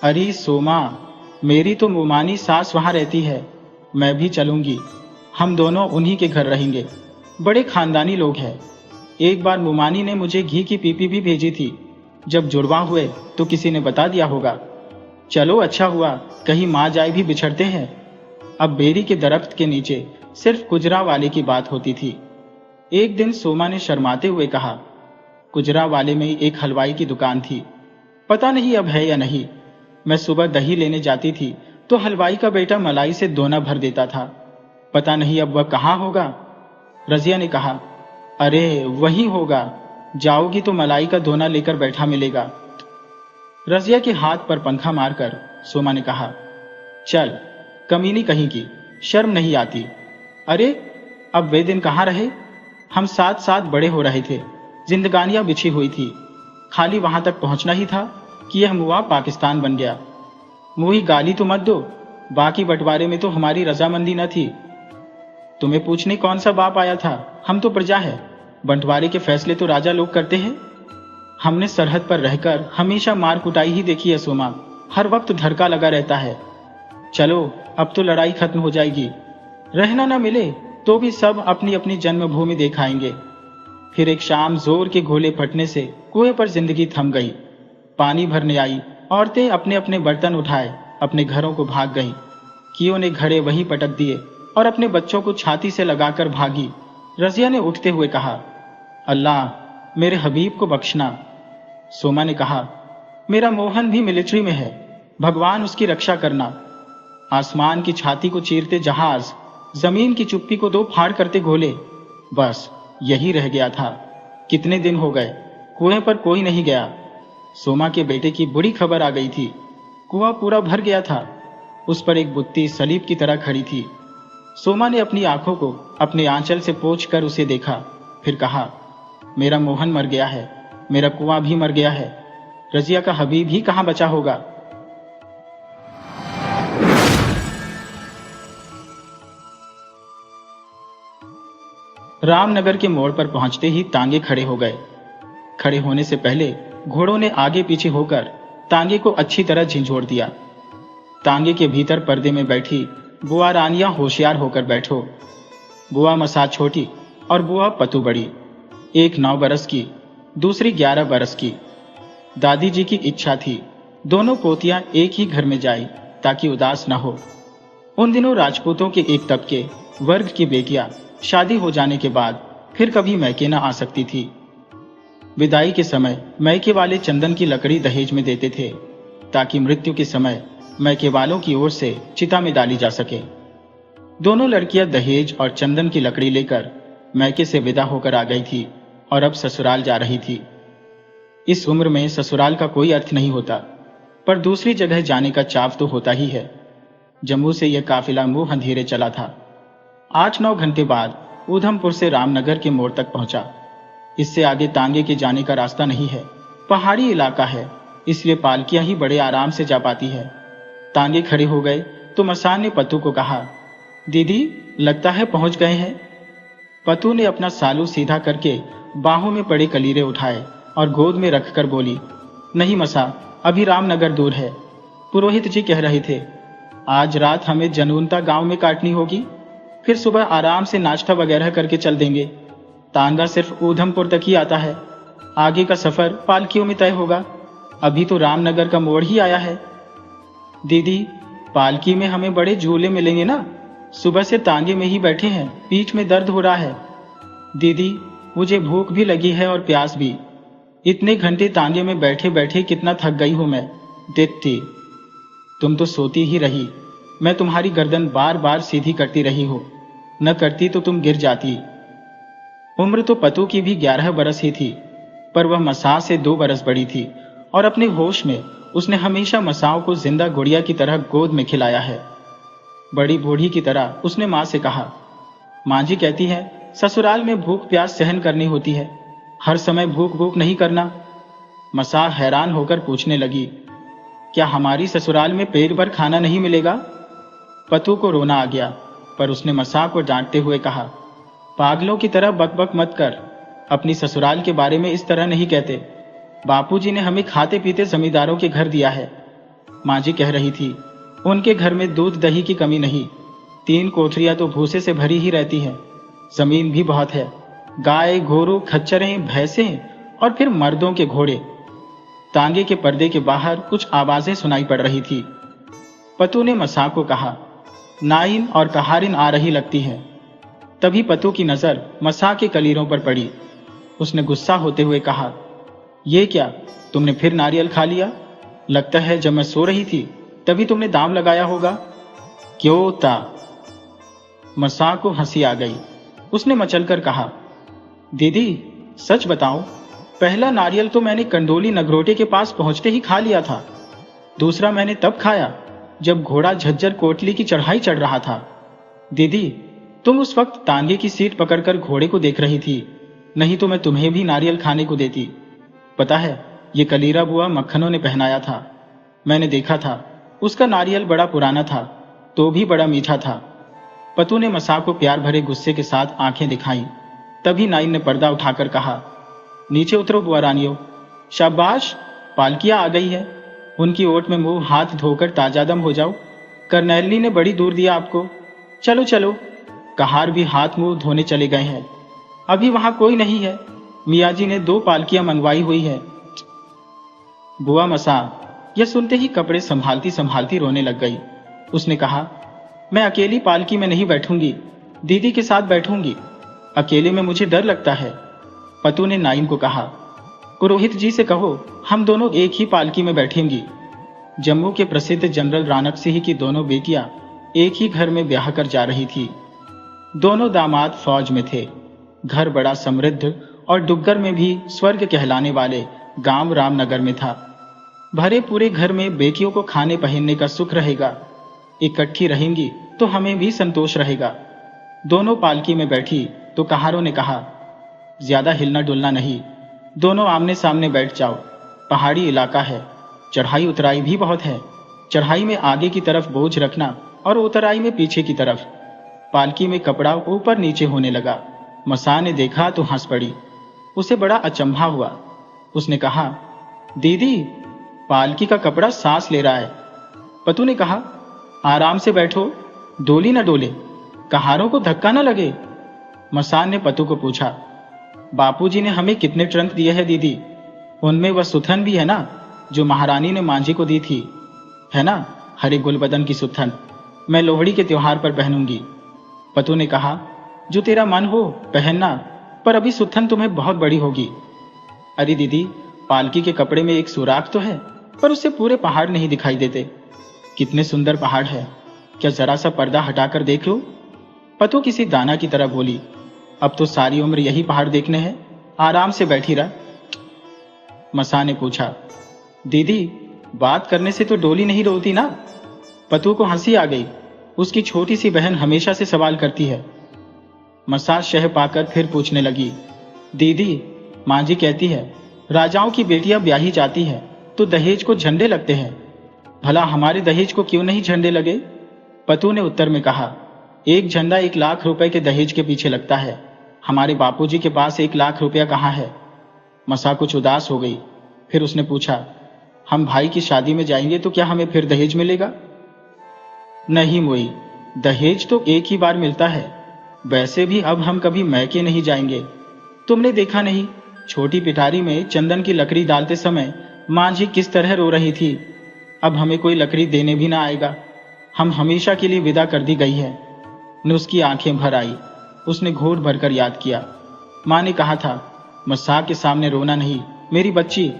अरे सोमा, मेरी तो मोमानी सास वहां रहती है। मैं भी चलूंगी। हम दोनों उन्हीं के घर रहेंगे। बड़े खानदानी लोग हैं। एक बार मोमानी ने मुझे घी की पीपी भी भेजी थी। जब जुड़वा हुए तो किसी ने बता दिया होगा। चलो, अच्छा हुआ, कहीं माँ जाए भी बिछड़ते हैं। अब बेरी के दरख्त के नीचे सिर्फ गुजरांवाले की बात होती थी। एक दिन सोमा ने शर्माते हुए कहा, गुजरांवाले में एक हलवाई की दुकान थी। पता नहीं अब है या नहीं। मैं सुबह दही लेने जाती थी तो हलवाई का बेटा मलाई से दोना भर देता था। पता नहीं अब वह कहाँ होगा। रजिया ने कहा, अरे वही होगा। जाओगी तो मलाई का दोना लेकर बैठा मिलेगा। रजिया के हाथ पर पंखा मारकर सोमा ने कहा, चल, कमीनी कहीं की, शर्म नहीं आती। अरे अब वे दिन कहाँ रहे। हम साथ साथ बड़े हो रहे थे, जिंदगानियां बिछी हुई थी। खाली वहां तक पहुंचना ही था कि यह मुआ पाकिस्तान बन गया। मुही गाली तो मत दो, बाकी बंटवारे में तो हमारी रजामंदी न थी। तुम्हें पूछने कौन सा बाप आया था, हम तो प्रजा है। बंटवारे के फैसले तो राजा लोग करते हैं। हमने सरहद पर रहकर हमेशा मार कुटाई ही देखी है सोमा। हर वक्त धड़का लगा रहता है। चलो, अब तो लड़ाई खत्म हो जाएगी। रहना ना मिले तो भी सब अपनी अपनी जन्मभूमि दिखाएंगे। फिर एक शाम जोर के गोले फटने से कुएं पर जिंदगी थम गई। पानी भरने आई औरतें अपने अपने बर्तन उठाए अपने घरों को भाग गईं। कियों ने घड़े वहीं पटक दिए और अपने बच्चों को छाती से लगाकर भागी। रजिया ने उठते हुए कहा, अल्लाह मेरे हबीब को बख्शना। सोमा ने कहा, मेरा मोहन भी मिलिट्री में है, भगवान उसकी रक्षा करना। आसमान की छाती को चीरते जहाज, जमीन की चुप्पी को दो फाड़ करते गोले, बस यही रह गया था। कितने दिन हो गए, कुएं पर कोई नहीं गया। सोमा के बेटे की बुरी खबर आ गई थी। कुआं पूरा भर गया था। उस पर एक बुत्ती सलीब की तरह खड़ी थी। सोमा ने अपनी आंखों को अपने आंचल से पोंछ कर उसे देखा, फिर कहा, मेरा मोहन मर गया है, मेरा कुआं भी मर गया है, रजिया का हबीब ही कहां बचा होगा। रामनगर के मोड़ पर पहुंचते ही तांगे खड़े हो गए। खड़े होने से पहले घोड़ों ने आगे पीछे होकर तांगे को अच्छी तरह झिंझोड़ दिया। तांगे के भीतर पर्दे में बैठी बुआ रानियां होशियार होकर बैठो। बुआ मसा छोटी और बुआ पतू बड़ी, एक 9 बरस की, दूसरी 11 बरस की। दादी जी की इच्छा थी दोनों पोतियां एक ही घर में जाए ताकि उदास न हो। उन दिनों राजपूतों के एक तबके वर्ग की बेटियां शादी हो जाने के बाद फिर कभी मैके न आ सकती थी। विदाई के समय मैके वाले चंदन की लकड़ी दहेज में देते थे ताकि मृत्यु के समय मैके वालों की ओर से चिता में डाली जा सके। दोनों लड़कियां दहेज और चंदन की लकड़ी लेकर मैके से विदा होकर आ गई थी और अब ससुराल जा रही थी। इस उम्र में ससुराल का कोई अर्थ नहीं होता, पर दूसरी जगह जाने का चाव तो होता ही है। जम्मू से यह काफिला मुंह अंधेरे चला था। 8-9 घंटे बाद ऊधमपुर से रामनगर के मोड़ तक पहुंचा। इससे आगे तांगे के जाने का रास्ता नहीं है, पहाड़ी इलाका है, इसलिए पालकियां ही बड़े आराम से जा पाती है। तांगे खड़े हो गए तो मसान ने पतू को कहा, दीदी लगता है पहुंच गए हैं। पतू ने अपना सालू सीधा करके बाहों में पड़े कलीरे उठाए और गोद में रखकर बोली, नहीं मसा, अभी रामनगर दूर है। पुरोहित जी कह रहे थे आज रात हमें जनूनता गांव में काटनी होगी, फिर सुबह आराम से नाश्ता वगैरह करके चल देंगे। तांगा सिर्फ ऊधमपुर तक ही आता है, आगे का सफर पालकियों में तय होगा। अभी तो रामनगर का मोड़ ही आया है। दीदी पालकी में हमें बड़े झूले मिलेंगे ना, सुबह से तांगे में ही बैठे हैं, पीठ में दर्द हो रहा है। दीदी मुझे भूख भी लगी है और प्यास भी, इतने घंटे तांगे में बैठे बैठे कितना थक गई हूं मैं। दित्ती तुम तो सोती ही रही, मैं तुम्हारी गर्दन बार बार सीधी करती रही हूं, न करती तो तुम गिर जाती। उम्र तो पतू की भी 11 बरस ही थी, पर वह मसा से 2 बरस बड़ी थी और अपने होश में उसने हमेशा मसाओं को जिंदा गुड़िया की तरह गोद में खिलाया है। बड़ी बूढ़ी की तरह उसने माँ से कहा, माँ जी कहती है ससुराल में भूख प्यास सहन करनी होती है, हर समय भूख भूख नहीं करना। मसा हैरान होकर पूछने लगी, क्या हमारी ससुराल में पेट भर खाना नहीं मिलेगा? पतू को रोना आ गया, पर उसने मसा को डांटते हुए कहा, पागलों की तरह बकबक मत कर, अपनी ससुराल के बारे में इस तरह नहीं कहते। बापूजी ने हमें खाते पीते जमींदारों के घर दिया है। माँ जी कह रही थी उनके घर में दूध दही की कमी नहीं, 3 कोठरियां तो भूसे से भरी ही रहती हैं, जमीन भी बहुत है, गाय घोड़ों खच्चरें भैंसें और फिर मर्दों के घोड़े। तांगे के पर्दे के बाहर कुछ आवाजें सुनाई पड़ रही थी। पतू ने मसा को कहा, नाइन और कहारिन आ रही लगती है। तभी पतू की नजर मसा के कलीरों पर पड़ी। उसने गुस्सा होते हुए कहा, ये क्या, तुमने फिर नारियल खा लिया? लगता है जब मैं सो रही थी तभी तुमने दाम लगाया होगा। क्यों ता? मसा को हंसी आ गई। उसने मचलकर कहा, दीदी सच बताऊं, पहला नारियल तो मैंने कंडोली नगरोटे के पास पहुंचते ही खा लिया था, दूसरा मैंने तब खाया जब घोड़ा झज्जर कोटली की चढ़ाई चढ़ रहा था। दीदी तुम उस वक्त तांगे की सीट पकड़कर घोड़े को देख रही थी, नहीं तो मैं तुम्हें भी नारियल खाने को देती। पता है ये कलीरा बुआ मक्खनों ने पहनाया था, मैंने देखा था, उसका नारियल बड़ा पुराना था तो भी बड़ा मीठा था। पतू ने मसा को प्यार भरे गुस्से के साथ आंखें दिखाई। तभी नाइन ने पर्दा उठाकर कहा, नीचे उतरो बुआ रानियों। शाबाश, पालकियां आ गई है, उनकी ओट में मुंह हाथ धोकर ताजादम हो जाओ। करनैली ने बड़ी दूर दिया आपको, चलो चलो। कहार भी हाथ मुंह धोने चले गए हैं। अभी वहां कोई नहीं है। मियाँ जी ने 2 पालकियां मंगवाई हुई है। बुआ मसा यह सुनते ही कपड़े संभालती संभालती रोने लग गई। उसने कहा, मैं अकेली पालकी में नहीं बैठूंगी, दीदी के साथ बैठूंगी। अकेले में मुझे डर लगता है। पतू ने नाइन को कहा, पुरोहित जी से कहो हम दोनों एक ही पालकी में बैठेंगी। जम्मू के प्रसिद्ध जनरल राणक सिंह की दोनों बेटियां एक ही घर में ब्याह कर जा रही थी। दोनों दामाद फौज में थे। घर बड़ा समृद्ध और डुग्गर में भी स्वर्ग कहलाने वाले गांव रामनगर में था। भरे पूरे घर में बेटियों को खाने पहनने का सुख रहेगा। इकट्ठी रहेंगी तो हमें भी संतोष रहेगा। दोनों पालकी में बैठी तो कहारों ने कहा, ज्यादा हिलना डुलना नहीं, दोनों आमने सामने बैठ जाओ। पहाड़ी इलाका है, चढ़ाई उतराई भी बहुत है। चढ़ाई में आगे की तरफ बोझ रखना और उतराई में पीछे की तरफ। पालकी में कपड़ा ऊपर नीचे होने लगा। मसा ने देखा तो हंस पड़ी। उसे बड़ा अचंभा हुआ। उसने कहा, दीदी पालकी का कपड़ा सांस ले रहा है। पतू ने कहा, आराम से बैठो, डोली न डोले, कहारों को धक्का न लगे। मसान ने पतू को पूछा, बापूजी ने हमें कितने ट्रंक दिए हैं दीदी? उनमें वह सुथन भी है ना जो महारानी ने मांझी को दी थी, है ना? हरे गुलबदन की सुथन मैं लोहड़ी के त्योहार पर पहनूंगी। पतू ने कहा, जो तेरा मन हो पहनना, पर अभी सुथन तुम्हें बहुत बड़ी होगी। अरे दीदी, पालकी के कपड़े में एक सुराख तो है, पर उससे पूरे पहाड़ नहीं दिखाई देते। कितने सुंदर पहाड़ है, क्या जरा सा पर्दा हटाकर देख लो। पतू किसी दाना की तरह बोली, अब तो सारी उम्र यही पहाड़ देखने हैं, आराम से बैठी रह। मसा ने पूछा, दीदी बात करने से तो डोली नहीं डोलती ना? पतू को हंसी आ गई। उसकी छोटी सी बहन हमेशा से सवाल करती है। मसा शह पाकर फिर पूछने लगी, दीदी मां जी कहती है राजाओं की बेटियां ब्याही जाती है तो दहेज को झंडे लगते हैं, भला हमारे दहेज को क्यों नहीं झंडे लगे? पतू ने उत्तर में कहा, एक झंडा 1 लाख रुपए के दहेज के पीछे लगता है। हमारे बापूजी के पास 1 लाख रुपया कहाँ है? मसा कुछ उदास हो गई। फिर उसने पूछा, हम भाई की शादी में जाएंगे तो क्या हमें फिर दहेज मिलेगा? नहीं मोई, दहेज तो एक ही बार मिलता है। वैसे भी अब हम कभी मैके नहीं जाएंगे। तुमने देखा नहीं, छोटी पिटारी में चंदन की लकड़ी डालते समय मां जी किस तरह रो रही थी। अब हमें कोई लकड़ी देने भी ना आएगा। हम हमेशा के लिए विदा कर दी गई है। न उसकी आंखें भर आई। उसने घोट भरकर याद किया। मां ने कहा था, मसा के सामने रोना नहीं मेरी बच्ची।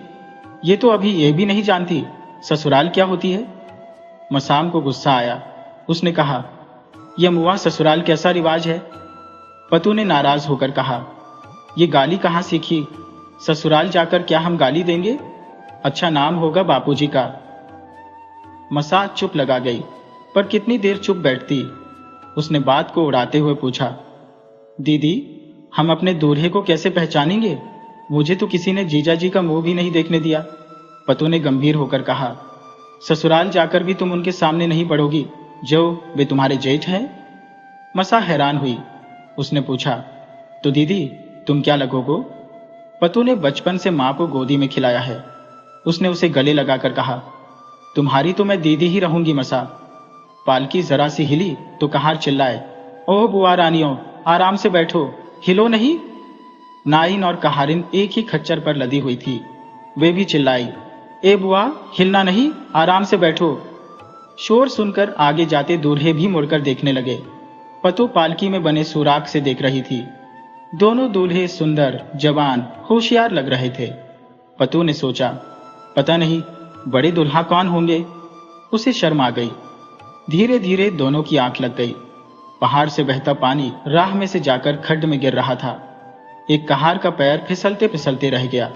ये तो अभी ये भी नहीं जानती ससुराल क्या होती है। मसाम को गुस्सा आया। उसने कहा, यह मुआ ससुराल कैसा रिवाज है? पतू ने नाराज होकर कहा, ये गाली कहाँ सीखी? ससुराल जाकर क्या हम गाली देंगे? अच्छा नाम होगा बापूजी का। मसा चुप लगा गई, पर कितनी देर चुप बैठती। उसने बात को उड़ाते हुए पूछा, दीदी हम अपने दूल्हे को कैसे पहचानेंगे? मुझे तो किसी ने जीजा जी का मुंह भी नहीं देखने दिया। पतू ने गंभीर होकर कहा, ससुराल जाकर भी तुम उनके सामने नहीं पड़ोगी जो वे तुम्हारे जेठ हैं? मसा हैरान हुई। उसने पूछा, तो दीदी तुम क्या लगोगो? पतू ने बचपन से मां को गोदी में खिलाया है। उसने उसे गले लगाकर कहा, तुम्हारी तो मैं दीदी ही रहूंगी मसा। पालकी जरा सी हिली तो कहार चिल्लाए, ओह बुआ रानियों, आराम से बैठो, हिलो नहीं। नाइन और कहारिन एक ही खच्चर पर लदी हुई थी। वे भी चिल्लाई, ए बुआ हिलना नहीं, आराम से बैठो। शोर सुनकर आगे जाते दूल्हे भी मुड़कर देखने लगे। पतू पालकी में बने सुराख से देख रही थी। दोनों दूल्हे सुंदर, जवान, होशियार लग रहे थे। पतू ने सोचा, पता नहीं बड़े दुल्हा कौन होंगे। उसे शर्म आ गई। धीरे धीरे दोनों की आंख लग गई। पहाड़ से बहता पानी राह में से जाकर खड्ड में गिर रहा था। एक कहार का पैर फिसलते फिसलते रह गया।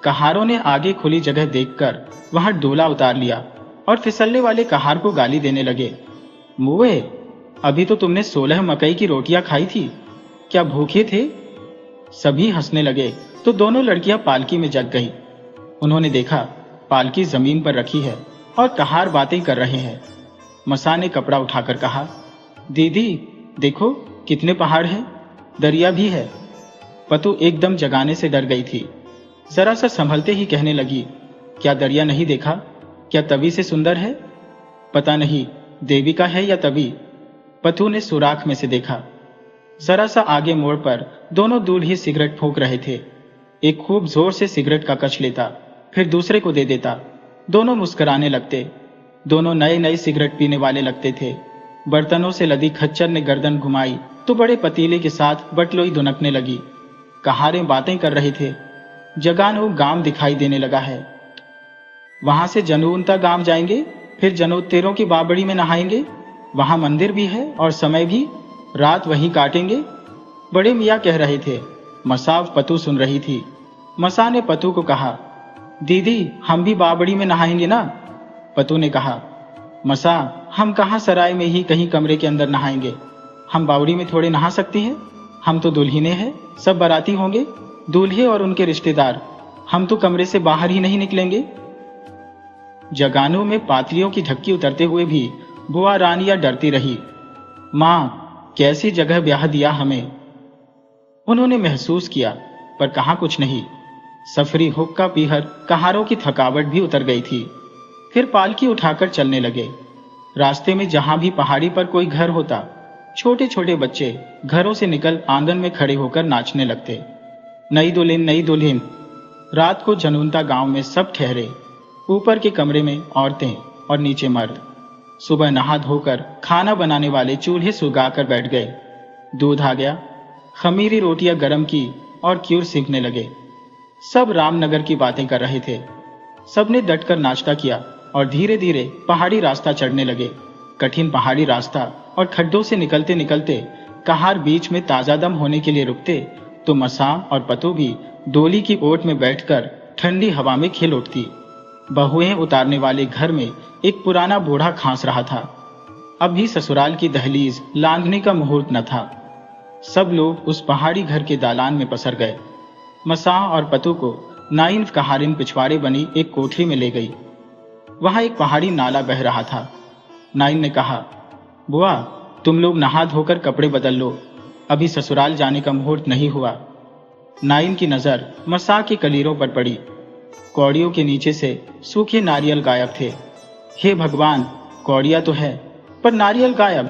कहारों ने आगे खुली जगह देखकर वहां डोला उतार लिया और फिसलने वाले कहार को गाली देने लगे। मुए, अभी तो तुमने 16 मकई की रोटियां खाई थी, क्या भूखे थे? सभी हंसने लगे तो दोनों लड़कियां पालकी में जग गई। उन्होंने देखा पालकी जमीन पर रखी है और कहार बातें कर रहे हैं। मसा ने कपड़ा उठाकर कहा, दीदी देखो कितने पहाड़ हैं, दरिया भी है। पतू एकदम जगाने से डर गई थी। जरा सा संभलते ही कहने लगी, क्या दरिया नहीं देखा? क्या तवी से सुंदर है? पता नहीं देवी का है या तवी। पतू ने सुराख में से देखा। जरा सा आगे मोड़ पर दोनों दूल्हे सिगरेट फूंक रहे थे। एक खूब जोर से सिगरेट का कच लेता, फिर दूसरे को दे देता। दोनों मुस्कुराने लगते। दोनों नए नए सिगरेट पीने वाले लगते थे। बर्तनों से लदी खच्चर ने गर्दन घुमाई तो बड़े पतीले के साथ बटलोई दुनकने लगी। कहारे बातें कर रहे थे। जगानू गांव दिखाई देने लगा है। वहां से जनूनता गांव जाएंगे, फिर जनोत्तेरों की बाबड़ी में नहाएंगे। वहां मंदिर भी है और समय भी, रात वहीं काटेंगे। बड़े मियाँ कह रहे थे। मसाव पतू सुन रही थी। मसा ने पतू को कहा, दीदी हम भी बाबड़ी में नहाएंगे ना? पतू ने कहा, मसा हम कहाँ सराय में ही कहीं कमरे के अंदर नहाएंगे। हम बावड़ी में थोड़े नहा सकते हैं। हम तो दुल्हने हैं, सब बाराती होंगे, दूल्हे और उनके रिश्तेदार। हम तो कमरे से बाहर ही नहीं निकलेंगे। जगानू में पातलियों की ढक्की उतरते हुए भी बुआ रानिया डरती रही। माँ कैसी जगह ब्याह दिया हमें। उन्होंने महसूस किया, पर कहा कुछ नहीं। सफरी हुक्का पीहर कहारों की थकावट भी उतर गई थी। फिर पालकी उठाकर चलने लगे। रास्ते में जहां भी पहाड़ी पर कोई घर होता, छोटे छोटे बच्चे घरों से निकल आंगन में खड़े होकर नाचने लगते। नई दुल्हन नई दुल्हन। रात को जनूनता गांव में सब ठहरे। ऊपर के कमरे में औरतें और नीचे मर्द। सुबह नहा धोकर खाना बनाने वाले चूल्हे सुलगाकर बैठ गए। दूध आ गया। खमीरी रोटियां गरम की और क्यूर सीखने लगे। सब रामनगर की बातें कर रहे थे। सबने डटकर नाश्ता किया और धीरे धीरे पहाड़ी रास्ता चढ़ने लगे। कठिन पहाड़ी रास्ता और खड्डों से निकलते निकलते कहार बीच में ताजा दम होने के लिए रुकते तो मसा और पतू भी डोली की ओट में बैठकर ठंडी हवा में खिल उठती। बहुएं उतारने वाले घर में एक पुराना बूढ़ा खांस रहा था। अब भी ससुराल की दहलीज लांघने का मुहूर्त न था। सब लोग उस पहाड़ी घर के दालान में पसर गए। मसा और पतू को नाइन कहारिन पिछवाड़े बनी एक कोठरी में ले गई। वहां एक पहाड़ी नाला बह रहा था। नाइन ने कहा, बुआ तुम लोग नहा धोकर कपड़े बदल लो, अभी ससुराल जाने का मुहूर्त नहीं हुआ। नाइन की नजर मसा के कलीरों पर पड़ी। कौड़ियों के नीचे से सूखे नारियल गायब थे। हे भगवान, कौड़िया तो है पर नारियल गायब।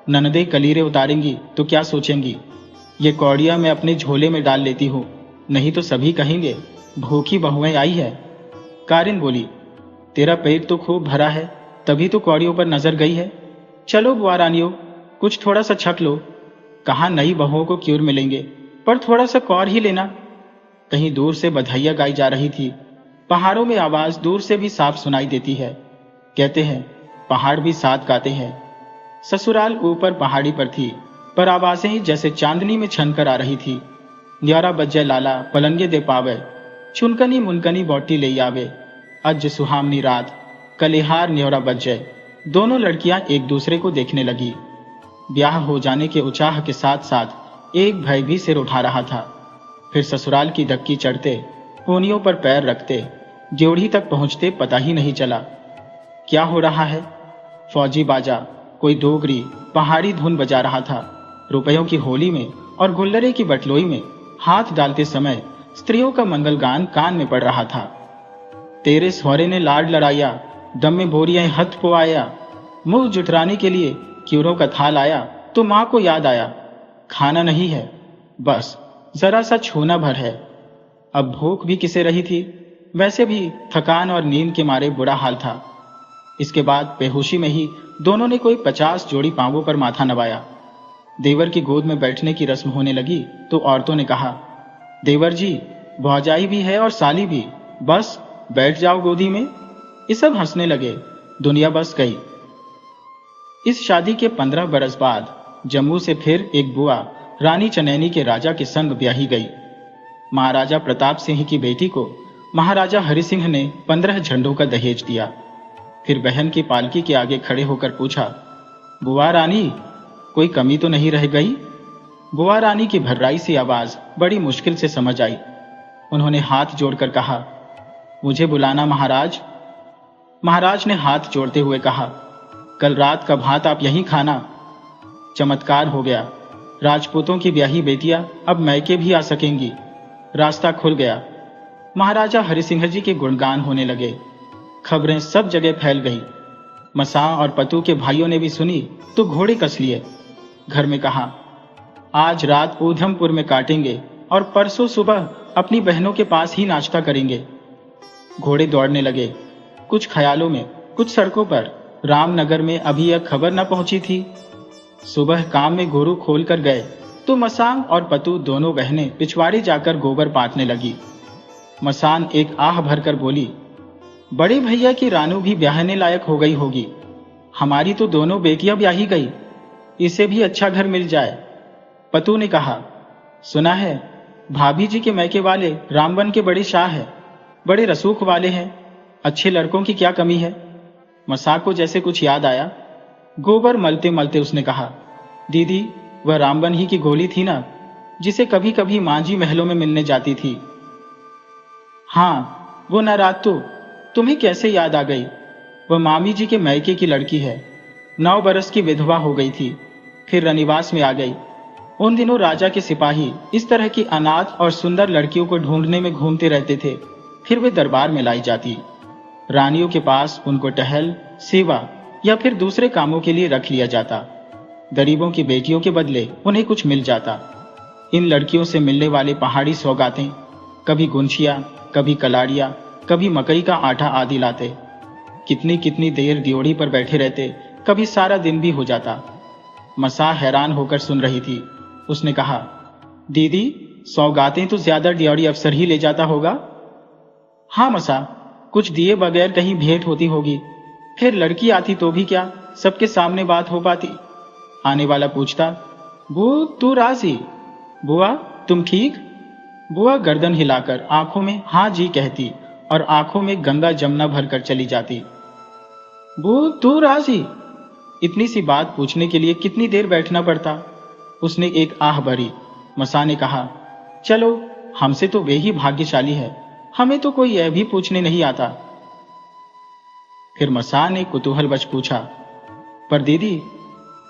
ननदे कलीरे उतारेंगी तो क्या सोचेंगी। ये कौड़िया मैं अपने झोले में डाल लेती हूँ, नहीं तो सभी कहेंगे भूखी बहुएं आई है। कारिन बोली, तेरा पेट तो खूब भरा है, तभी तो कौड़ियों पर नजर गई है। चलो बुआ रानियों, कुछ थोड़ा सा छक लो। कहाँ नई बहुओं को क्यूर मिलेंगे, पर थोड़ा सा कौर ही लेना। कहीं दूर से बधाइया गाई जा रही थी। पहाड़ों में आवाज दूर से भी साफ सुनाई देती है। कहते हैं पहाड़ भी साथ गाते हैं। ससुराल ऊपर पहाड़ी पर थी, पर आवाजें ही जैसे चांदनी में छनकर आ रही थी। न्यारा बज्जय लाला पलंगे दे पावे, चुनकनी मुनकनी बौटी ले आवे, अज सुहामनी रात कलेहार न्योरा बज्जय। दोनों लड़कियां एक दूसरे को देखने लगी। ब्याह हो जाने के उचाह के साथ साथ एक भय भी सिर उठा रहा था। फिर ससुराल की धक्की चढ़ते, कोनियों पर पैर रखते, ज्योढ़ी तक पहुंचते पता ही नहीं चला क्या हो रहा है। फौजी बाजा कोई डोगरी पहाड़ी धुन बजा रहा था। रुपयों की होली में और गुल्लरे की बटलोई में हाथ डालते समय स्त्रियों का मंगल गान कान में पड़ रहा था। तेरे सौरे ने लाड लड़ाया, दम में बोरियां हथ को आया, मुंह जुटराने के लिए क्यूरों का थाल आया तो माँ को याद आया, खाना नहीं है, बस जरा सा छूना भर है। अब भूख भी किसे रही थी, वैसे भी थकान और नींद के मारे बुरा हाल था। इसके बाद बेहोशी में ही दोनों ने कोई 50 जोड़ी पांवों पर माथा नवाया। देवर की गोद में बैठने की रस्म होने लगी तो औरतों ने कहा, देवर जी भौजाई भी है और साली भी, बस बैठ जाओ गोदी में। ये सब हंसने लगे। दुनिया बस गई। इस शादी के 15 बरस बाद जम्मू से फिर एक बुआ रानी चनैनी के राजा के संग ब्याही गई। महाराजा प्रताप सिंह की बेटी को महाराजा हरि सिंह ने 15 झंडों का दहेज दिया। फिर बहन की पालकी के आगे खड़े होकर पूछा, बुआ रानी कोई कमी तो नहीं रह गई। बुआ रानी की भर्राई सी आवाज बड़ी मुश्किल से समझ आई। उन्होंने हाथ जोड़कर कहा, मुझे बुलाना महाराज। महाराज ने हाथ जोड़ते हुए कहा, कल रात का भात आप यहीं खाना। चमत्कार हो गया। राजपूतों की ब्याही बेटियां अब मैके भी आ सकेंगी। रास्ता खुल गया। महाराजा हरिसिंह जी के गुणगान होने लगे। खबरें सब जगह फैल गई। मसा और पतू के भाइयों ने भी सुनी तो घोड़े कस लिए। घर में कहा, आज रात ऊधमपुर में काटेंगे और परसों सुबह अपनी बहनों के पास ही नाश्ता करेंगे। घोड़े दौड़ने लगे, कुछ ख्यालों में, कुछ सड़कों पर। रामनगर में अभी यह खबर न पहुंची थी। सुबह काम में गोरू खोल कर गए तो मसान और पतू दोनों बहनें पिछवाड़े जाकर गोबर पाटने लगी। मसान एक आह भरकर बोली, बड़े भैया की रानू भी ब्याहने लायक हो गई होगी। हमारी तो दोनों बेटियां ब्याही गई, इसे भी अच्छा घर मिल जाए। पतू ने कहा, सुना है भाभी जी के मैके वाले रामबन के बड़े शाह है, बड़े रसूख वाले हैं, अच्छे लड़कों की क्या कमी है। मसा को जैसे कुछ याद आया। गोबर मलते मलते उसने कहा, दीदी वह रामबन ही की गोली थी ना, जिसे कभी कभी मांझी महलों में मिलने जाती थी। हाँ वो न रात तो तुम्हें कैसे याद आ गई। वह मामी जी के मैके की लड़की है, 9 बरस की विधवा हो गई थी, फिर रनिवास में आ गई। उन दिनों राजा के सिपाही इस तरह की अनाथ और सुंदर लड़कियों को ढूंढने में घूमते रहते थे, फिर वे दरबार में लाई जाती। रानियों के पास उनको टहल, सेवा या फिर दूसरे कामों के लिए रख लिया जाता। गरीबों की बेटियों के बदले उन्हें कुछ मिल जाता। इन लड़कियों से मिलने वाले पहाड़ी सौगातें, कभी गुंछिया, कभी कलाड़िया, कभी मकई का आटा आदि लाते। कितनी कितनी देर दियोड़ी पर बैठे रहते, कभी सारा दिन भी हो जाता। मसा हैरान होकर सुन रही थी। उसने कहा, दीदी सौगातें तो ज्यादा दियोड़ी अफसर ही ले जाता होगा। हाँ मसा, कुछ दिए बगैर कहीं भेंट होती होगी, फिर लड़की आती तो भी क्या सबके सामने बात हो पाती। आने वाला पूछता, बू तू राजी, बुआ तुम ठीक। बुआ गर्दन हिलाकर आंखों में हाँ जी कहती और आंखों में गंगा जमुना भरकर चली जाती। बू तू राजी। इतनी सी बात पूछने के लिए कितनी देर बैठना पड़ता। उसने एक आह भरी। मसा ने कहा, चलो हमसे तो वे ही भाग्यशाली है, हमें तो कोई यह भी पूछने नहीं आता। फिर मसा ने कुतूहलवश पूछा, पर दीदी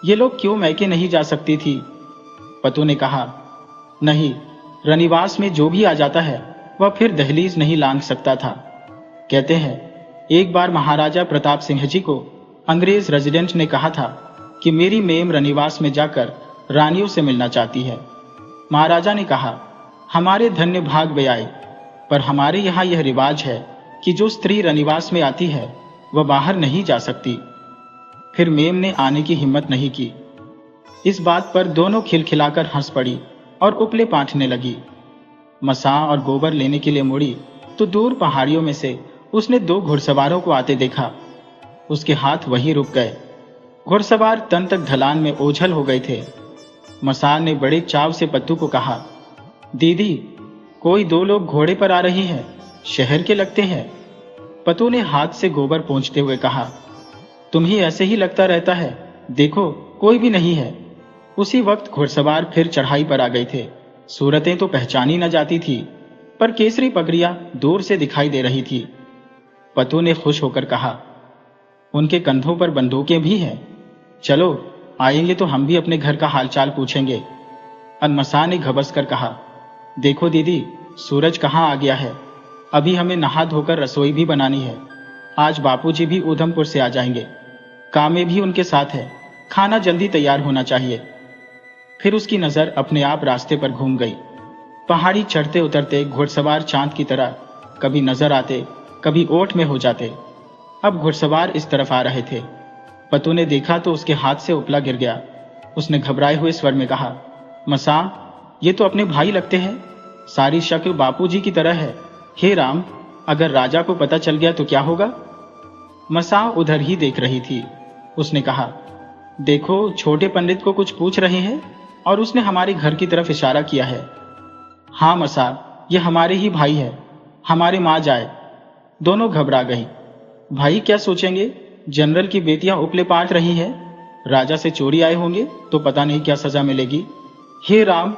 ये लोग क्यों मैके नहीं जा सकती थी। पतू ने कहा, नहीं, रनिवास में जो भी आ जाता है वह फिर दहलीज नहीं लांघ सकता था। कहते हैं एक बार महाराजा प्रताप सिंह जी को अंग्रेज रेजिडेंट ने कहा था कि मेरी मेम रनिवास में जाकर रानियों से मिलना चाहती है। महाराजा ने कहा, हमारे धन्य भाग वे आए, पर हमारे यहाँ यह रिवाज है कि जो स्त्री रनिवास में आती है वह बाहर नहीं जा सकती। फिर मेम ने आने की हिम्मत नहीं की। इस बात पर दोनों खिलखिलाकर हंस पड़ी और उपले पाटने लगी। मसा और गोबर लेने के लिए मुड़ी तो दूर पहाड़ियों में से उसने 2 घुड़सवारों को आते देखा। उसके हाथ वहीं रुक गए। घुड़सवार तन तक ढलान में ओझल हो गए थे। मसा ने बड़े चाव से पत्तू को कहा, दीदी कोई 2 लोग घोड़े पर आ रहे हैं, शहर के लगते हैं। पत्तू ने हाथ से गोबर पोंछते हुए कहा, तुम्हें ऐसे ही लगता रहता है, देखो कोई भी नहीं है। उसी वक्त घुड़सवार फिर चढ़ाई पर आ गए थे। सूरतें तो पहचानी न जाती थी, पर केसरी पगड़ियां दूर से दिखाई दे रही थी। पत्तू ने खुश होकर कहा, उनके कंधों पर बंदूकें भी हैं, चलो आएंगे तो हम भी अपने घर का हालचाल पूछेंगे। अनमसा ने घबस कर कहा, देखो दीदी सूरज कहाँ आ गया है, अभी हमें नहा धोकर रसोई भी बनानी है। आज बापूजी भी ऊधमपुर से आ जाएंगे, कामे भी उनके साथ है, खाना जल्दी तैयार होना चाहिए। फिर उसकी नजर अपने आप रास्ते पर घूम गई। पहाड़ी चढ़ते उतरते घुड़सवार चांद की तरह कभी नजर आते, कभी ओट में हो जाते। अब घुड़सवार इस तरफ आ रहे थे। पत्तू ने देखा तो उसके हाथ से उपला गिर गया। उसने घबराए हुए स्वर में कहा, मसा ये तो अपने भाई लगते हैं, सारी शक्ल बापूजी की तरह है। हे राम, अगर राजा को पता चल गया तो क्या होगा। मसा उधर ही देख रही थी। उसने कहा, देखो छोटे पंडित को कुछ पूछ रहे हैं, और उसने हमारे घर की तरफ इशारा किया है। हाँ मसा, ये हमारे ही भाई है, हमारे माँ जाए। दोनों घबरा गई। भाई क्या सोचेंगे, जनरल की बेटियां उपले पाट रही हैं, राजा से चोरी आए होंगे तो पता नहीं क्या सजा मिलेगी। हे राम।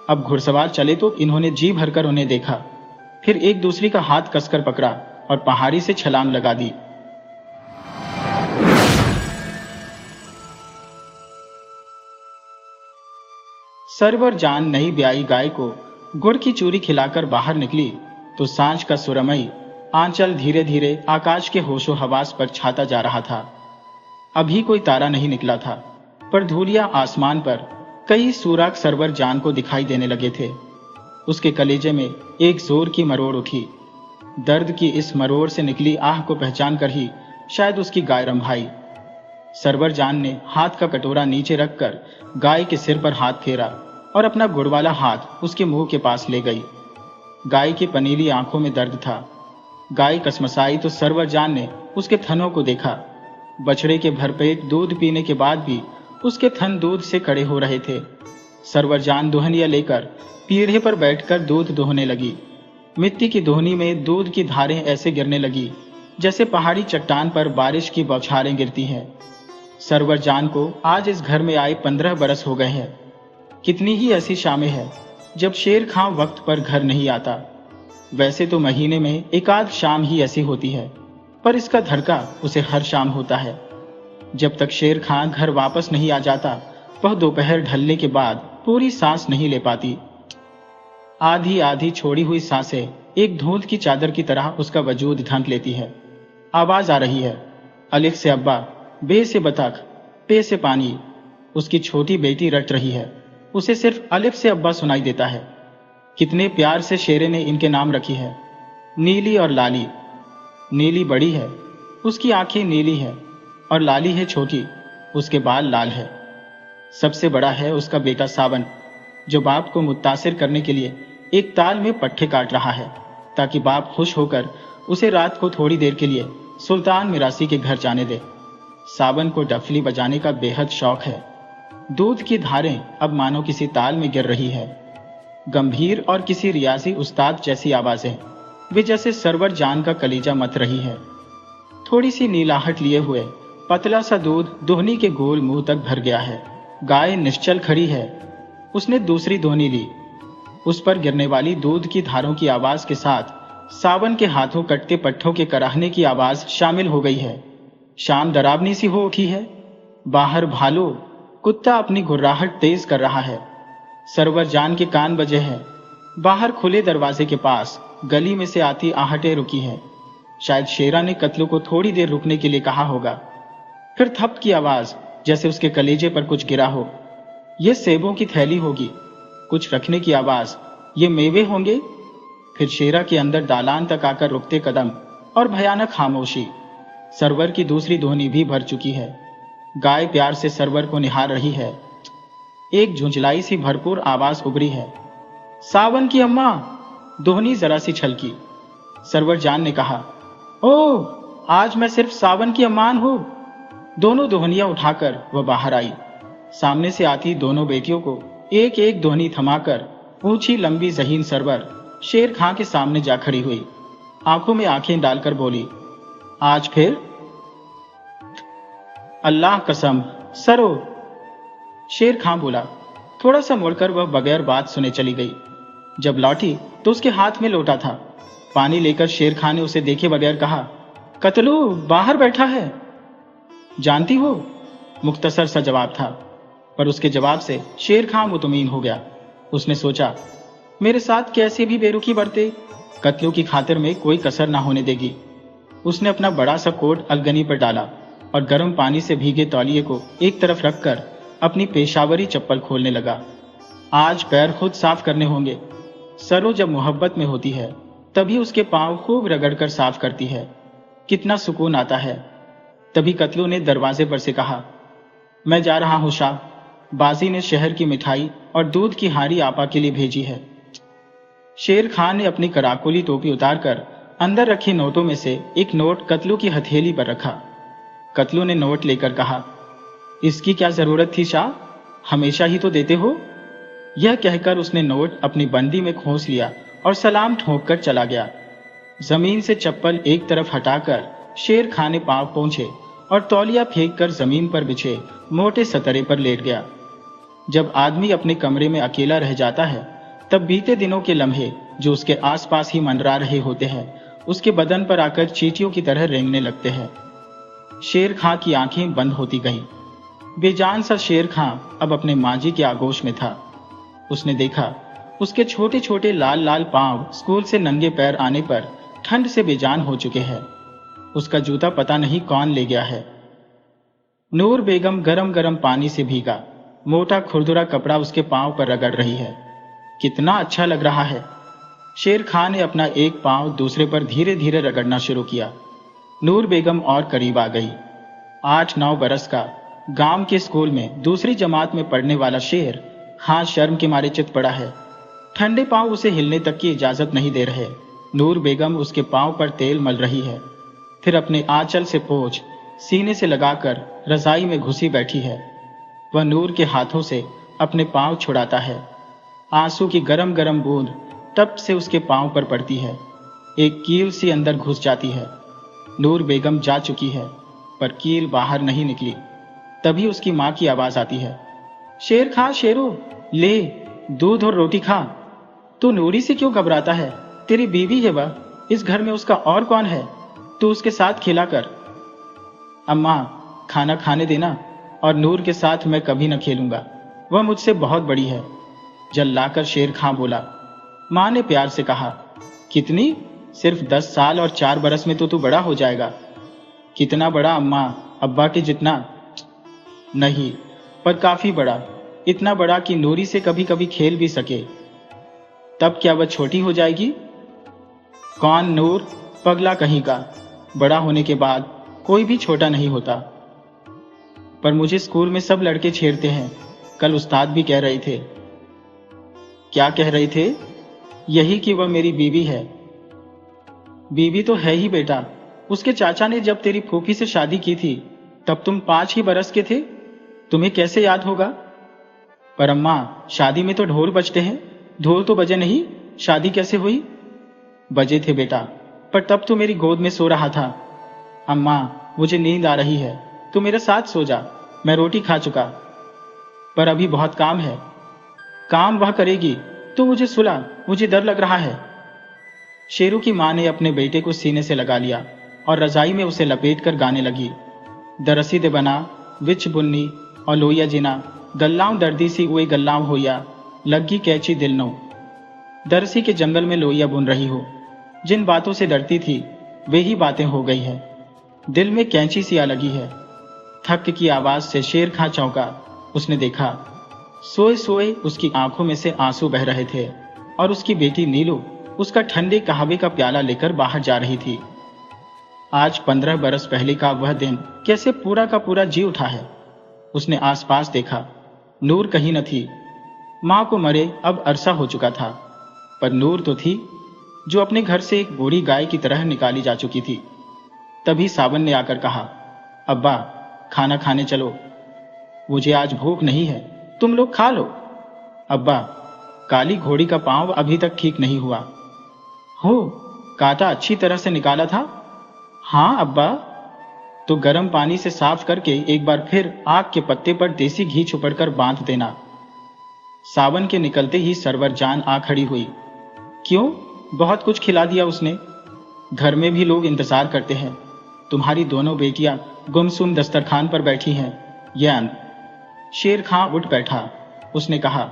अब घुड़सवार चले तो इन्होंने जी भरकर उन्हें देखा, फिर एक दूसरी का हाथ कसकर पकड़ा और पहाड़ी से छलांग लगा दी। सरवर जान नई ब्याई गाय को गुड़ की चूरी खिलाकर बाहर निकली तो सांझ का सुरमई आंचल धीरे धीरे आकाश के होशो हवास पर छाता जा रहा था। अभी कोई तारा नहीं निकला था, पर धूलिया आसमान पर कई सुराग सरवर जान को दिखाई देने लगे थे। उसके कलेजे में एक जोर की मरोड़ उठी। दर्द की इस मरोड़ से निकली आह को पहचान कर ही शायद उसकी गाय रंभाई। सरवर जान ने हाथ का कटोरा नीचे रखकर गाय के सिर पर हाथ फेरा और अपना गुड़वाला हाथ उसके मुंह के पास ले गई। गाय की पनीली आंखों में दर्द था। गाय कसमसाई तो सरवर जान ने उसके थनों को देखा। बछड़े के भरपेट दूध पीने के बाद भी उसके थन दूध से कड़े हो रहे थे। सरवर जान दोहनिया लेकर पीढ़े पर बैठकर दूध दोहने लगी। मिट्टी की दोहनी में दूध की धारें ऐसे गिरने लगी जैसे पहाड़ी चट्टान पर बारिश की बौछारें गिरती हैं। सरवर जान को आज इस घर में आए 15 बरस हो गए हैं। कितनी ही ऐसी शामें हैं जब शेर खां वक्त पर घर नहीं आता। वैसे तो महीने में एक आध शाम ही ऐसी होती है, पर इसका धड़का उसे हर शाम होता है। जब तक शेर खां घर वापस नहीं आ जाता, वह दोपहर ढलने के बाद पूरी सांस नहीं ले पाती। आधी आधी छोड़ी हुई सांसें एक धुंध की चादर की तरह उसका वजूद ढंक लेती है। आवाज आ रही है, अलिफ से अब्बा, बे से बतख, पे से पानी। उसकी छोटी बेटी रट रही है। उसे सिर्फ अलिफ से अब्बा सुनाई देता है। कितने प्यार से शेरे ने इनके नाम रखी है, नीली और लाली। नीली बड़ी है, उसकी आंखें नीली है, और लाली है छोटी, उसके बाल लाल है। सबसे बड़ा है उसका बेटा सावन, जो बाप को मुत्तासिर करने के लिए एक ताल में पट्टे काट रहा है, ताकि बाप खुश होकर उसे रात को थोड़ी देर के लिए सुल्तान मिरासी के घर जाने दे। सावन को डफली बजाने का बेहद शौक है। दूध की धारें अब मानो किसी ताल में गिर रही है। गंभीर और किसी रियाजी उस्ताद जैसी आवाजें वे जैसे सरवर जान का कलीजा मत रही है। थोड़ी सी नीलाहट लिए हुए पतला सा दूध दोहनी के गोल मुंह तक भर गया है। गाय निश्चल खड़ी है। उसने दूसरी दोहनी ली। उस पर गिरने वाली दूध की धारों की आवाज के साथ सावन के हाथों कटते पट्टों के कराहने की आवाज शामिल हो गई है। शाम डरावनी सी हो उठी है। बाहर भालू कुत्ता अपनी घुर्राहट तेज कर रहा है। सरवर जान के कान बजे हैं। बाहर खुले दरवाजे के पास गली में से आती आहटें रुकी हैं। शायद शेरा ने कत्लू को थोड़ी देर रुकने के लिए कहा होगा। फिर थप की आवाज, जैसे उसके कलेजे पर कुछ गिरा हो। ये सेबों की थैली होगी। कुछ रखने की आवाज, ये मेवे होंगे। फिर शेरा के अंदर दालान तक आकर रुकते कदम और भयानक खामोशी। सरवर की दूसरी दोहनी भी भर चुकी है। गाय प्यार से सरवर को निहार रही है। एक झुंझलाई सी भरपूर आवाज उभरी है, सावन की अम्मा। दोहनी जरा सी छलकी। सरवर जान ने कहा, ओह, आज मैं सिर्फ सावन की अम्मान हूं। दोनों दोहनियां उठाकर वह बाहर आई। सामने से आती दोनों बेटियों को एक एक दोहनी थमाकर ऊंची लंबी जहीन सरवर शेर खां के सामने जा खड़ी हुई। आंखों में आंखें डालकर बोली, आज फिर? अल्लाह कसम, सरो। शेर खां बोला। थोड़ा सा मुड़कर वह बगैर बात सुने चली गई। जब लौटी तो उसके हाथ में लोटा था। पानी लेकर शेर खां ने उसे देखे बगैर कहा, कतलू बाहर बैठा है, जानती हो? मुख्तसर सा जवाब था, पर उसके जवाब से शेर खां मुतमीन हो गया। उसने सोचा, मेरे साथ कैसे भी बेरुखी बरते, कतलू की खातिर में कोई कसर ना होने देगी। उसने अपना बड़ा सा कोट अलगनी पर डाला और गर्म पानी से भीगे तौलिए को एक तरफ रखकर अपनी पेशावरी चप्पल खोलने लगा। आज पैर खुद साफ करने होंगे। सरो जब मोहब्बत में होती है तभी उसके पांव खूब रगड़कर साफ करती है। कितना सुकून आता है। तभी कतलू ने दरवाजे पर से कहा, मैं जा रहा हूं शाह। बाजी ने शहर की मिठाई और दूध की हारी आपा के लिए भेजी है। शेर खां ने अपनी कराकोली टोपी उतारकर अंदर रखी नोटों में से एक नोट कतलू की हथेली पर रखा। कतलू ने नोट लेकर कहा, इसकी क्या जरूरत थी शाह, हमेशा ही तो देते हो। यह कहकर उसने नोट अपनी बंदी में खोस लिया और सलाम ठोंककर चला गया। जमीन से चप्पल एक तरफ हटाकर शेर खां ने पांव पोंछे और तौलिया फेंककर जमीन पर बिछे मोटे सतरे पर लेट गया। जब आदमी अपने कमरे में अकेला रह जाता है तब बीते दिनों के लम्हे जो उसके आसपास ही मंडरा रहे होते हैं उसके बदन पर आकर चींटियों की तरह रेंगने लगते हैं। शेर खां की आंखें बंद होती गईं। बेजान सा शेर खां अब अपने मांझी के आगोश में था। उसने देखा उसके छोटे छोटे लाल लाल पांव स्कूल से नंगे पैर आने पर ठंड से बेजान हो चुके हैं। उसका जूता पता नहीं कौन ले गया है। नूर बेगम गरम गरम पानी से भीगा मोटा खुरदुरा कपड़ा उसके पांव पर रगड़ रही है। कितना अच्छा लग रहा है। शेर खां ने अपना एक पांव दूसरे पर धीरे धीरे रगड़ना शुरू किया। नूर बेगम और करीब आ गई। 8-9 बरस का, गांव के स्कूल में दूसरी जमात में पढ़ने वाला शेर खां शर्म के मारे चित पड़ा है। ठंडे पांव उसे हिलने तक की इजाजत नहीं दे रहे। नूर बेगम उसके पांव पर तेल मल रही है, फिर अपने आंचल से पोंछ सीने से लगाकर रजाई में घुसी बैठी है। वह नूर के हाथों से अपने पांव छुड़ाता है। आंसू की गरम गरम बूंद टप से उसके पांव पर पड़ती है। एक कील सी अंदर घुस जाती है। नूर बेगम जा चुकी है, पर कील बाहर नहीं निकली। तभी उसकी मां की आवाज आती है, शेर खा शेरो, ले दूध और रोटी खा। तू नूरी से क्यों घबराता है? तेरी बीवी है वह, इस घर में उसका और कौन है? तू उसके साथ खेला कर। अम्मा, खाना खाने देना, और नूर के साथ मैं कभी न खेलूंगा, वह मुझसे बहुत बड़ी है। जल लाकर शेर खां बोला। मां ने प्यार से कहा, कितनी? सिर्फ 10 साल और 4 बरस में तो तू बड़ा हो जाएगा। कितना बड़ा अम्मा? अब्बा के जितना? नहीं, पर काफी बड़ा, इतना बड़ा कि नूरी से कभी कभी खेल भी सके। तब क्या वह छोटी हो जाएगी? कौन नूर? पगला कहीं का। बड़ा होने के बाद कोई भी छोटा नहीं होता। पर मुझे स्कूल में सब लड़के छेड़ते हैं, कल उस्ताद भी कह रहे थे। क्या कह रहे थे? यही कि वह मेरी बीवी है। बीवी तो है ही बेटा। उसके चाचा ने जब तेरी फूफी से शादी की थी तब तुम 5 ही बरस के थे। तुम्हें कैसे याद होगा? पर अम्मा, शादी में तो ढोल बजते हैं। ढोल तो बजे नहीं, शादी कैसे हुई? बजे थे बेटा, पर तब तो मेरी गोद में सो रहा था। अम्मा, मुझे नींद आ रही है, तू मेरे साथ सो जा, मैं रोटी खा चुका। पर अभी बहुत काम है। काम वह करेगी, तू मुझे सुला, मुझे डर लग रहा है। शेरू की मां ने अपने बेटे को सीने से लगा लिया और रजाई में उसे लपेटकर गाने लगी। दरसी दे बना विच बुन्नी और लोइया जिना, गल्लाव दर्दी सी उए गल्लाव होया, लग्गी कैची दिल नो। दरसी के जंगल में लोइया बुन रही हो। जिन बातों से डरती थी वे ही बातें हो गई है। दिल में कैंची सी आ लगी है। थक की आवाज से शेर खां चौंका। उसने देखा, सोए सोए उसकी आंखों में से आंसू बह रहे थे और उसकी बेटी नीलू उसका ठंडे कहवे का प्याला लेकर बाहर जा रही थी। आज 15 बरस पहले का वह दिन कैसे पूरा का पूरा जी उठा है। उसने आसपास देखा, नूर कहीं न थी। मां को मरे अब अरसा हो चुका था, पर नूर तो थी, जो अपने घर से एक बूढ़ी गाय की तरह निकाली जा चुकी थी। तभी सावन ने आकर कहा, अब्बा, खाना खाने चलो। मुझे आज भूख नहीं है, तुम लोग खा लो। अब्बा, काली घोड़ी का पांव अभी तक ठीक नहीं हुआ। हो, कांटा अच्छी तरह से निकाला था? हाँ अब्बा। तो गर्म पानी से साफ करके एक बार फिर आग के पत्ते पर देसी घी छुपड़कर बांध देना। सावन के निकलते ही सरवर जान आ खड़ी हुई। क्यों? बहुत कुछ खिला दिया उसने। घर में भी लोग इंतजार करते हैं। तुम्हारी दोनों बेटियां गुमसुम दस्तरखान पर बैठी हैं। यह शेर खां उठ बैठा। उसने कहा,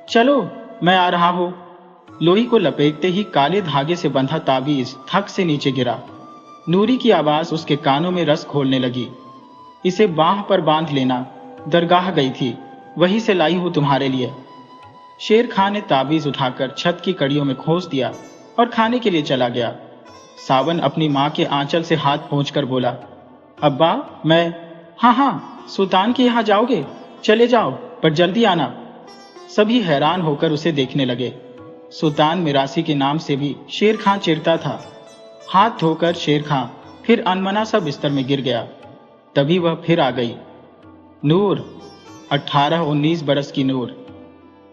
चलो मैं आ रहा हूं। लोही को लपेटते ही काले धागे से बंधा ताबीज थक से नीचे गिरा। नूरी की आवाज उसके कानों में रस घोलने लगी। इसे बाह पर बांध लेना, दरगाह गई थी, वहीं से लाई हूं तुम्हारे लिए। शेर खां ने ताबीज उठाकर छत की कड़ियों में खोस दिया और खाने के लिए चला गया। सावन अपनी मां के आंचल से हाथ पोंछकर बोला, अब्बा मैं। हाँ, सुल्तान के यहां जाओगे? चले जाओ, पर जल्दी आना। सभी हैरान होकर उसे देखने लगे। सुल्तान मिरासी के नाम से भी शेर खां चिढ़ता था। हाथ धोकर शेर खां फिर अनमना सा बिस्तर में गिर गया। तभी वह फिर आ गई। नूर, 18-19 बरस की नूर।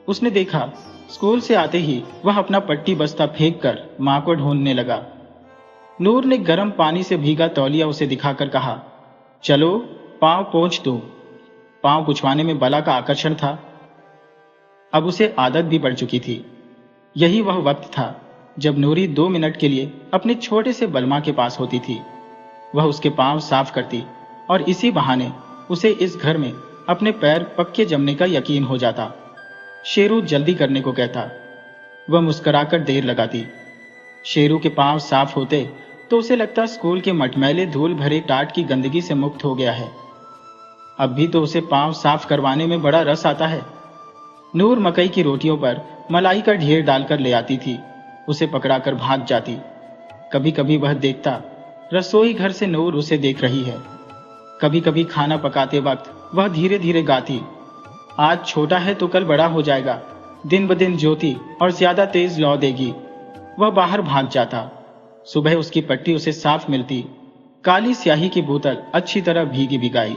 उसने देखा, स्कूल से आते ही वह अपना पट्टी बस्ता फेंक कर मां को ढूंढने लगा। नूर ने गर्म पानी से भीगा तौलिया उसे दिखाकर कहा, चलो पांव पोंछ दो। पांव पुछवाने में बला का आकर्षण था। अब उसे आदत भी पड़ चुकी थी। यही वह वक्त था जब नूरी 2 मिनट के लिए अपने छोटे से बलमा के पास होती थी। वह उसके पांव साफ करती और इसी बहाने उसे इस घर में अपने पैर पक्के जमने का यकीन हो जाता। शेरू जल्दी करने को कहता, वह मुस्कुराकर देर लगाती। शेरू के पांव साफ होते तो उसे लगता स्कूल के मटमैले धूल भरे टाट की गंदगी से मुक्त हो गया है। अब भी तो उसे पांव साफ करवाने में बड़ा रस आता है। नूर मकई की रोटियों पर मलाई का ढेर डालकर ले आती थी, उसे पकड़ाकर भाग जाती। कभी कभी वह देखता रसोई घर से नूर उसे देख रही है। कभी कभी खाना पकाते वक्त वह धीरे धीरे गाती, आज छोटा है तो कल बड़ा हो जाएगा, दिन ब दिन ज्योति और ज्यादा तेज लौ देगी। वह बाहर भाग जाता। सुबह उसकी पट्टी उसे साफ मिलती, काली स्याही की बोतल अच्छी तरह भीगी भिगाई,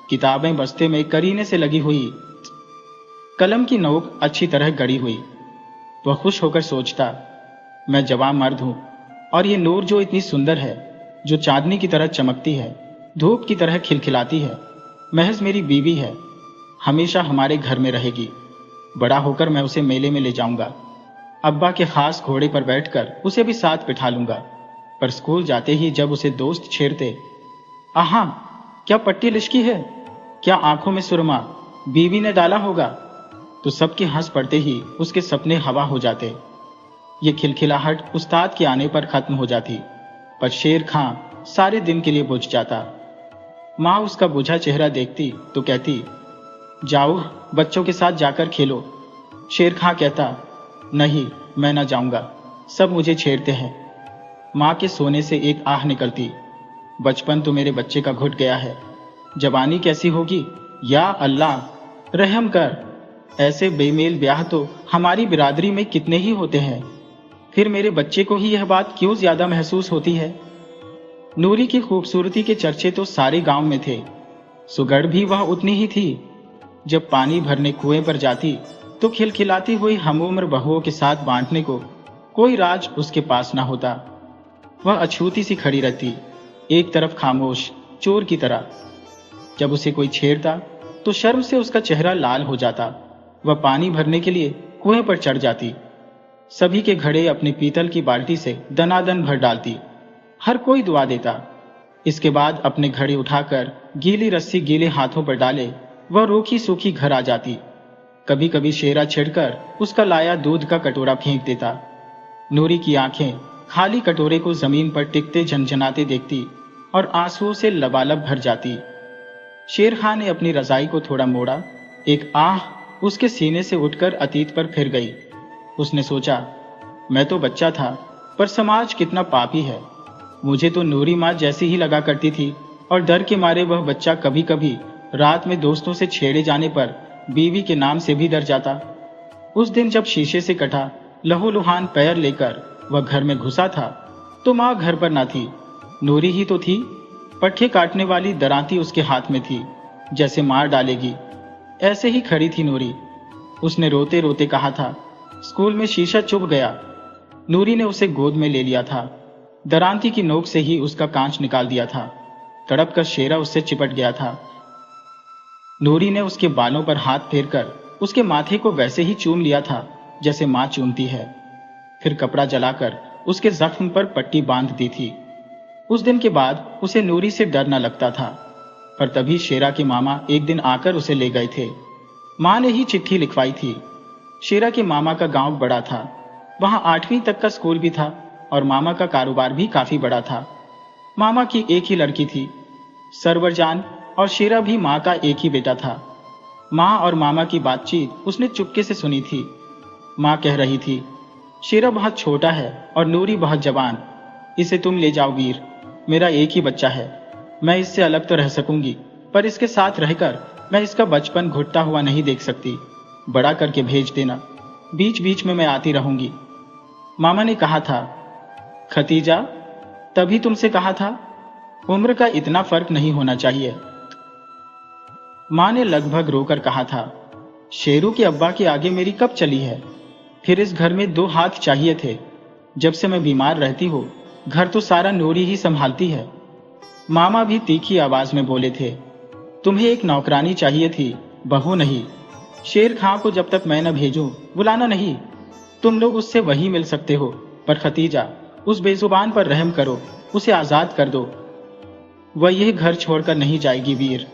किताबें बस्ते में करीने से लगी हुई, कलम की नोक अच्छी तरह गड़ी हुई। वह खुश होकर सोचता, मैं जवान मर्द हूं और ये नूर जो इतनी सुंदर है, जो चांदनी की तरह चमकती है, धूप की तरह खिलखिलाती है, महज मेरी बीवी है, हमेशा हमारे घर में रहेगी। बड़ा होकर मैं उसे मेले में ले जाऊंगा, अब्बा के खास घोड़े पर बैठकर उसे भी साथ बिठा लूंगा। पर स्कूल जाते ही जब उसे दोस्त छेड़ते, आहा क्या पट्टी लिशकी है, क्या आंखों में सुरमा, बीवी ने डाला होगा, तो सबके हंस पड़ते ही उसके सपने हवा हो जाते। ये खिलखिलाहट उस्ताद के आने पर खत्म हो जाती, पर शेर खां सारे दिन के लिए बुझ जाता। माँ उसका बुझा चेहरा देखती तो कहती, जाओ बच्चों के साथ जाकर खेलो। शेर खां कहता, नहीं मैं ना जाऊंगा, सब मुझे छेड़ते हैं। माँ के सोने से एक आह निकलती, बचपन तो मेरे बच्चे का घुट गया है, जवानी कैसी होगी, या अल्लाह रहम कर। ऐसे बेमेल ब्याह तो हमारी बिरादरी में कितने ही होते हैं, फिर मेरे बच्चे को ही यह बात क्यों ज्यादा महसूस होती है। नूरी की खूबसूरती के चर्चे तो सारे गांव में थे, सुगढ़ भी वह उतनी ही थी। जब पानी भरने कुएं पर जाती तो खिलखिलाती हुई हमउम्र बहुओं के साथ बांटने को कोई राज उसके पास ना होता। वह अछूती सी खड़ी रहती, एक तरफ खामोश चोर की तरह। जब उसे कोई छेड़ता तो शर्म से उसका चेहरा लाल हो जाता। वह पानी भरने के लिए कुएं पर चढ़ जाती, सभी के घड़े अपने पीतल की बाल्टी से दनादन भर डालती, हर कोई दुआ देता। इसके बाद अपने घड़े उठाकर गीली रस्सी गीले हाथों पर डाले वह रूखी सूखी घर आ जाती। कभी कभी शेरा छिड़कर उसका लाया दूध का कटोरा फेंक देता। नूरी की आंखें खाली कटोरे को जमीन पर टिकते झनझनाते देखती और आंसुओं से लबालब भर जाती। शेर खां ने अपनी रजाई को थोड़ा मोड़ा, एक आह उसके सीने से उठकर अतीत पर फिर गई। उसने सोचा, मैं तो बच्चा था, पर समाज कितना पापी है। मुझे तो नूरी माँ जैसी ही लगा करती थी, और डर के मारे वह बच्चा कभी कभी रात में दोस्तों से छेड़े जाने पर बीवी के नाम से भी डर जाता। उस दिन जब शीशे से कटा लहूलुहान पैर लेकर वह घर में घुसा था, तो माँ घर पर ना थी, नूरी ही तो थी। पट्टे काटने वाली दरांती उसके हाथ में थी, जैसे मार डालेगी, ऐसे ही खड़ी थी नूरी। उसने रोते रोते कहा था, स्कूल में शीशा चुभ गया। नूरी ने उसे गोद में ले लिया था, दरांती की नोक से ही उसका कांच निकाल दिया था। तड़प कर शेरा उससे चिपट गया था। नूरी ने उसके बालों पर हाथ फेरकर उसके माथे को वैसे ही चूम लिया था जैसे माँ चूमती है। फिर कपड़ा जलाकर उसके जख्म पर पट्टी बांध दी थी। उस दिन के बाद उसे नूरी से डर न लगता था, पर तभी शेरा के मामा एक दिन आकर उसे ले गए थे। माँ ने ही चिट्ठी लिखवाई थी। शेरा के मामा का गांव बड़ा था, वहां 8वीं तक का स्कूल भी था और मामा का कारोबार भी काफी बड़ा था। मामा की एक ही लड़की थी, सरवरजान, और शेरा भी माँ का एक ही बेटा था। माँ और मामा की बातचीत उसने चुपके से सुनी थी। माँ कह रही थी, शेरा बहुत छोटा है और नूरी बहुत जवान, इसे तुम ले जाओ वीर, मेरा एक ही बच्चा है, मैं इससे अलग तो रह सकूंगी, पर इसके साथ रहकर मैं इसका बचपन घुटता हुआ नहीं देख सकती, बड़ा करके भेज देना, बीच बीच में मैं आती रहूंगी। मामा ने कहा था, खतीजा तभी तुमसे कहा था, उम्र का इतना फर्क नहीं होना चाहिए। माँ ने लगभग रोकर कहा था, शेरू के अब्बा के आगे मेरी कब चली है, फिर इस घर में 2 हाथ चाहिए थे, जब से मैं बीमार रहती हूँ घर तो सारा नूरी ही संभालती है। मामा भी तीखी आवाज में बोले थे, तुम्हें एक नौकरानी चाहिए थी, बहू नहीं। शेर खां को जब तक मैं न भेजूं बुलाना नहीं, तुम लोग उससे वही मिल सकते हो, पर खतीजा उस बेजुबान पर रहम करो, उसे आजाद कर दो, वह यह घर छोड़कर नहीं जाएगी वीर।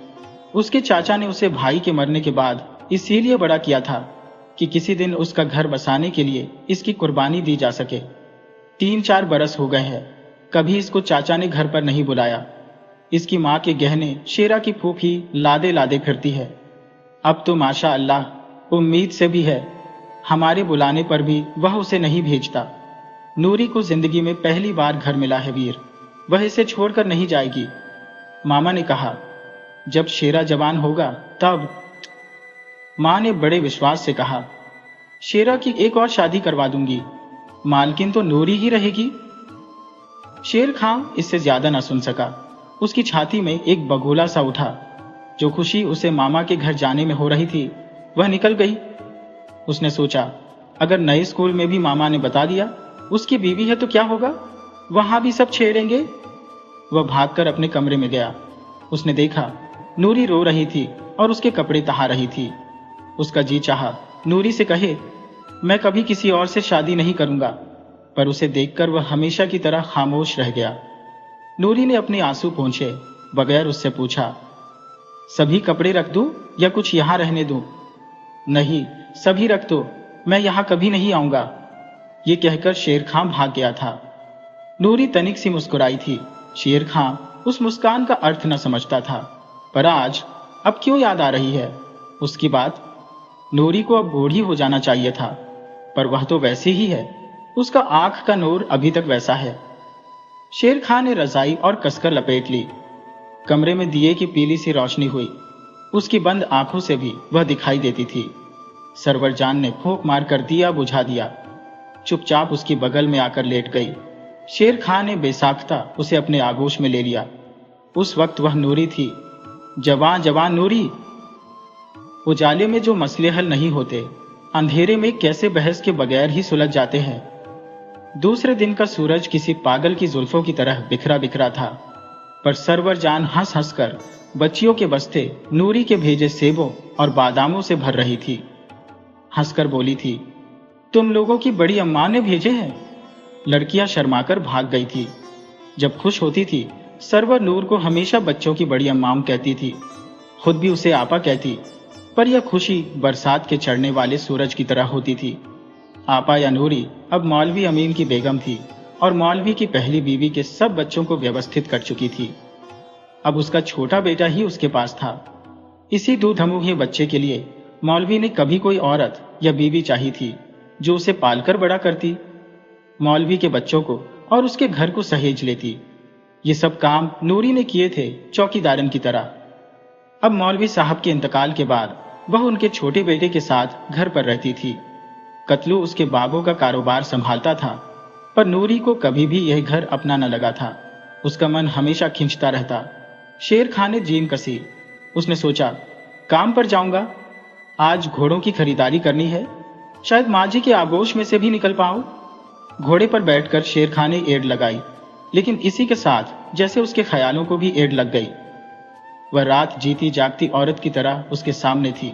उसके चाचा ने उसे भाई के मरने के बाद इसीलिए बड़ा किया था कि किसी दिन उसका घर बसाने के लिए इसकी कुर्बानी दी जा सके। 3-4 बरस हो गए हैं, कभी इसको चाचा ने घर पर नहीं बुलाया। इसकी माँ के गहने शेरा की फूफी लादे लादे फिरती है। अब तो माशा अल्लाह उम्मीद से भी है, हमारे बुलाने पर भी वह उसे नहीं भेजता। नूरी को जिंदगी में पहली बार घर मिला है वीर, वह इसे छोड़कर नहीं जाएगी। मामा ने कहा, जब शेरा जवान होगा तब। माँ ने बड़े विश्वास से कहा, शेरा की एक और शादी करवा दूंगी, मालकिन तो नूरी ही रहेगी। शेर खां इससे ज्यादा न सुन सका। उसकी छाती में एक बगोला सा उठा। जो खुशी उसे मामा के घर जाने में हो रही थी वह निकल गई। उसने सोचा, अगर नए स्कूल में भी मामा ने बता दिया उसकी बीवी है तो क्या होगा, वहां भी सब छेड़ेंगे। वह भागकर अपने कमरे में गया। उसने देखा नूरी रो रही थी और उसके कपड़े तहा रही थी। उसका जी चाहा नूरी से कहे, मैं कभी किसी और से शादी नहीं करूंगा, पर उसे देखकर वह हमेशा की तरह खामोश रह गया। नूरी ने अपने आंसू पोंछे बगैर उससे पूछा, सभी कपड़े रख दूं या कुछ यहां रहने दूं? नहीं, सभी रख दो, मैं यहां कभी नहीं आऊंगा। ये कहकर शेर खां भाग गया था। नूरी तनिक सी मुस्कुराई थी। शेर खां उस मुस्कान का अर्थ न समझता था, पर आज अब क्यों याद आ रही है उसकी बात। नूरी को अब बूढ़ी हो जाना चाहिए था, पर वह तो वैसी ही है। उसका आंख का नूर अभी तक वैसा है। शेर खां ने रजाई और कसकर लपेट ली। कमरे में दिए की पीली सी रोशनी हुई। उसकी बंद आंखों से भी वह दिखाई देती थी। सरवर जान ने फूंक मारकर दिया बुझा दिया। चुपचाप उसकी बगल में आकर लेट गई। शेर खां ने बेसाख्ता उसे अपने आगोश में ले लिया। उस वक्त वह नूरी थी, जवान जवान नूरी। उजाले में जो मसले हल नहीं होते, अंधेरे में कैसे बहस के बगैर ही सुलझ जाते हैं। दूसरे दिन का सूरज किसी पागल की जुल्फों की तरह बिखरा बिखरा था, पर सरवर जान हंस हंस कर बच्चियों के बस्ते नूरी के भेजे सेबों और बादामों से भर रही थी। हंसकर बोली थी, तुम लोगों की बड़ी अम्मा ने भेजे हैं। लड़कियां शर्माकर भाग गई थी। जब खुश होती थी सरवर नूर को हमेशा बच्चों की बड़ी अम्माम कहती थी, खुद भी उसे आपा कहती, पर यह खुशी बरसात के चढ़ने वाले सूरज की तरह होती थी। आपा या नूरी अब मौलवी अमीन की बेगम थी और मौलवी की पहली बीवी के सब बच्चों को व्यवस्थित कर चुकी थी। अब उसका छोटा बेटा ही उसके पास था। इसी दूधमुहे बच्चे के लिए मौलवी ने कभी कोई औरत या बीवी चाहिए थी जो उसे पालकर बड़ा करती, मौलवी के बच्चों को और उसके घर को सहेज लेती। ये सब काम नूरी ने किए थे चौकीदारन की तरह। अब मौलवी साहब के इंतकाल के बाद वह उनके छोटे बेटे के साथ घर पर रहती थी। कतलू उसके बाबों का कारोबार संभालता था, पर नूरी को कभी भी यह घर अपना न लगा था। उसका मन हमेशा खिंचता रहता। शेर खां ने जीन कसी। उसने सोचा, काम पर जाऊंगा, आज घोड़ों की खरीदारी करनी है, शायद माझी के आगोश में से भी निकल पाऊं। घोड़े पर बैठकर शेर खां ने एड़ लगाई, लेकिन इसी के साथ जैसे उसके ख्यालों को भी एड़ लग गई। वह रात जीती जागती औरत की तरह उसके सामने थी।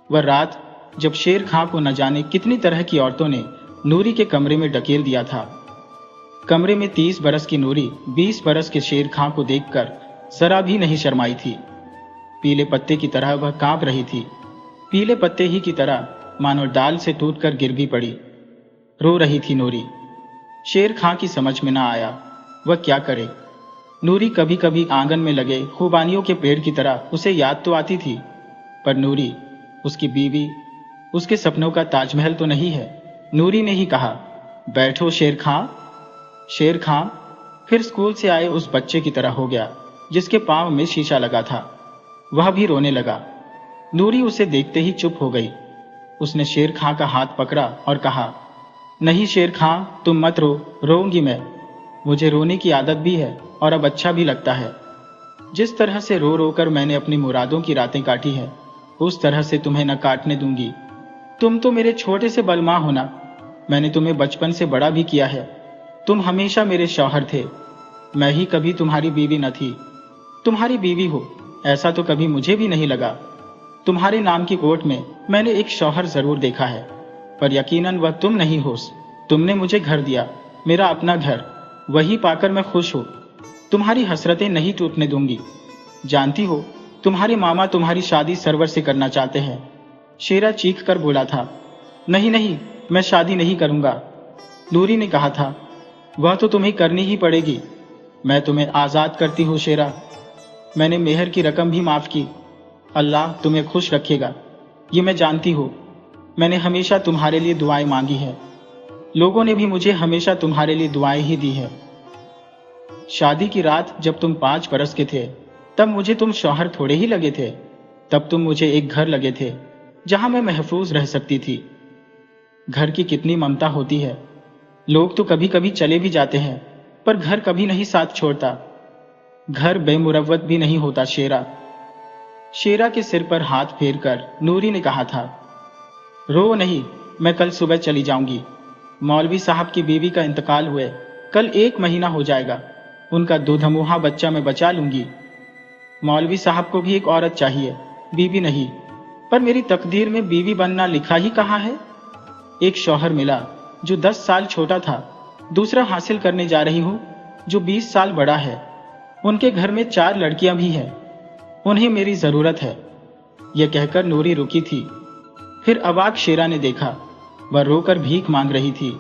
वह रात जब शेर खां को न जाने कितनी तरह की औरतों ने नूरी के कमरे में ढकेल दिया था। कमरे में 30 बरस की नूरी 20 बरस के शेर खां को देखकर जरा भी नहीं शर्माई थी। पीले पत्ते की तरह वह कांप रही थी, पीले पत्ते ही की तरह मानो डाल से टूटकर गिर भी पड़ी। रो रही थी नूरी। शेर खां की समझ में ना आया वह क्या करे। नूरी कभी कभी आंगन में लगे खुबानियों के पेड़ की तरह उसे याद तो आती थी, पर नूरी उसकी बीवी, उसके सपनों का ताजमहल तो नहीं है। नूरी ने ही कहा, बैठो शेर खां। शेर खां फिर स्कूल से आए उस बच्चे की तरह हो गया जिसके पांव में शीशा लगा था। वह भी रोने लगा। नूरी उसे देखते ही चुप हो गई। उसने शेर खां का हाथ पकड़ा और कहा, नहीं शेर खां, तुम मत रो, रोऊंगी मैं। मुझे रोने की आदत भी है और अब अच्छा भी लगता है। जिस तरह से रो रो कर मैंने अपनी मुरादों की रातें काटी है, उस तरह से तुम्हें न काटने दूंगी। तुम तो मेरे छोटे से बलमां हो ना। मैंने तुम्हें बचपन से बड़ा भी किया है। तुम हमेशा मेरे शौहर थे, मैं ही कभी तुम्हारी बीवी न थी। तुम्हारी बीवी हो ऐसा तो कभी मुझे भी नहीं लगा। तुम्हारे नाम की कोर्ट में मैंने एक शौहर जरूर देखा है, पर यकीनन वह तुम नहीं हो। तुमने मुझे घर दिया, मेरा अपना घर, वही पाकर मैं खुश हूं। तुम्हारी हसरतें नहीं टूटने दूंगी। जानती हो तुम्हारे मामा तुम्हारी शादी सरवर से करना चाहते हैं। शेरा चीख कर बोला था, नहीं नहीं, मैं शादी नहीं करूंगा। नूरी ने कहा था, वह तो तुम्हें करनी ही पड़ेगी। मैं तुम्हें आज़ाद करती हूँ शेरा। मैंने मेहर की रकम भी माफ़ की। अल्लाह तुम्हें खुश रखेगा, ये मैं जानती हूँ। मैंने हमेशा तुम्हारे लिए दुआएं मांगी है। लोगों ने भी मुझे हमेशा तुम्हारे लिए दुआएं ही दी है। शादी की रात जब तुम 5 बरस के थे, तब मुझे तुम शौहर थोड़े ही लगे थे। तब तुम मुझे एक घर लगे थे जहां मैं महफूज रह सकती थी। घर की कितनी ममता होती है। लोग तो कभी कभी चले भी जाते हैं, पर घर कभी नहीं साथ छोड़ता। घर बेमुरव्वत भी नहीं होता शेरा। शेरा के सिर पर हाथ फेरकर नूरी ने कहा था, रो नहीं, मैं कल सुबह चली जाऊंगी। मौलवी साहब की बीवी का इंतकाल हुए कल 1 महीना हो जाएगा। उनका दूधमुहा बच्चा मैं बचा लूंगी। मौलवी साहब को भी एक औरत चाहिए, बीवी नहीं। पर मेरी तकदीर में बीवी बनना लिखा ही कहाँ है। एक शौहर मिला जो 10 साल छोटा था, दूसरा हासिल करने जा रही हूं जो 20 साल बड़ा है। उनके घर में 4 लड़कियां भी हैं। उन्हें मेरी जरूरत है। यह कहकर नूरी रुकी थी। फिर अवाक शेरा ने देखा, वह रोकर भीख मांग रही थी।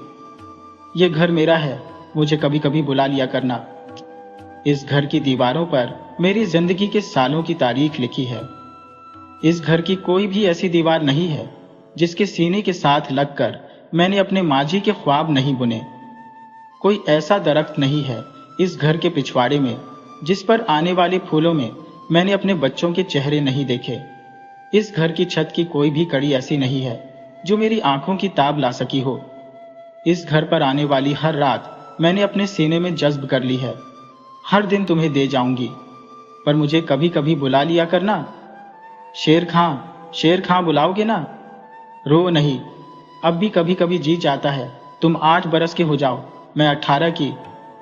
यह घर मेरा है, मुझे कभी कभी बुला लिया करना। इस घर की दीवारों पर मेरी जिंदगी के सालों की तारीख लिखी है। इस घर की कोई भी ऐसी दीवार नहीं है जिसके सीने के साथ लगकर मैंने अपने माजी के ख्वाब नहीं बुने। कोई ऐसा दरख्त नहीं है इस घर के पिछवाड़े में जिस पर आने वाले फूलों में मैंने अपने बच्चों के चेहरे नहीं देखे। इस घर की छत की कोई भी कड़ी ऐसी नहीं है जो मेरी आंखों की ताब ला सकी हो। इस घर पर आने वाली हर रात मैंने अपने सीने में जज्ब कर ली है। हर दिन तुम्हें दे जाऊंगी, पर मुझे कभी कभी बुला लिया करना। शेर खां बुलाओगे ना? रो नहीं, अब भी कभी कभी जी जाता है तुम 8 बरस के हो जाओ, मैं 18 की,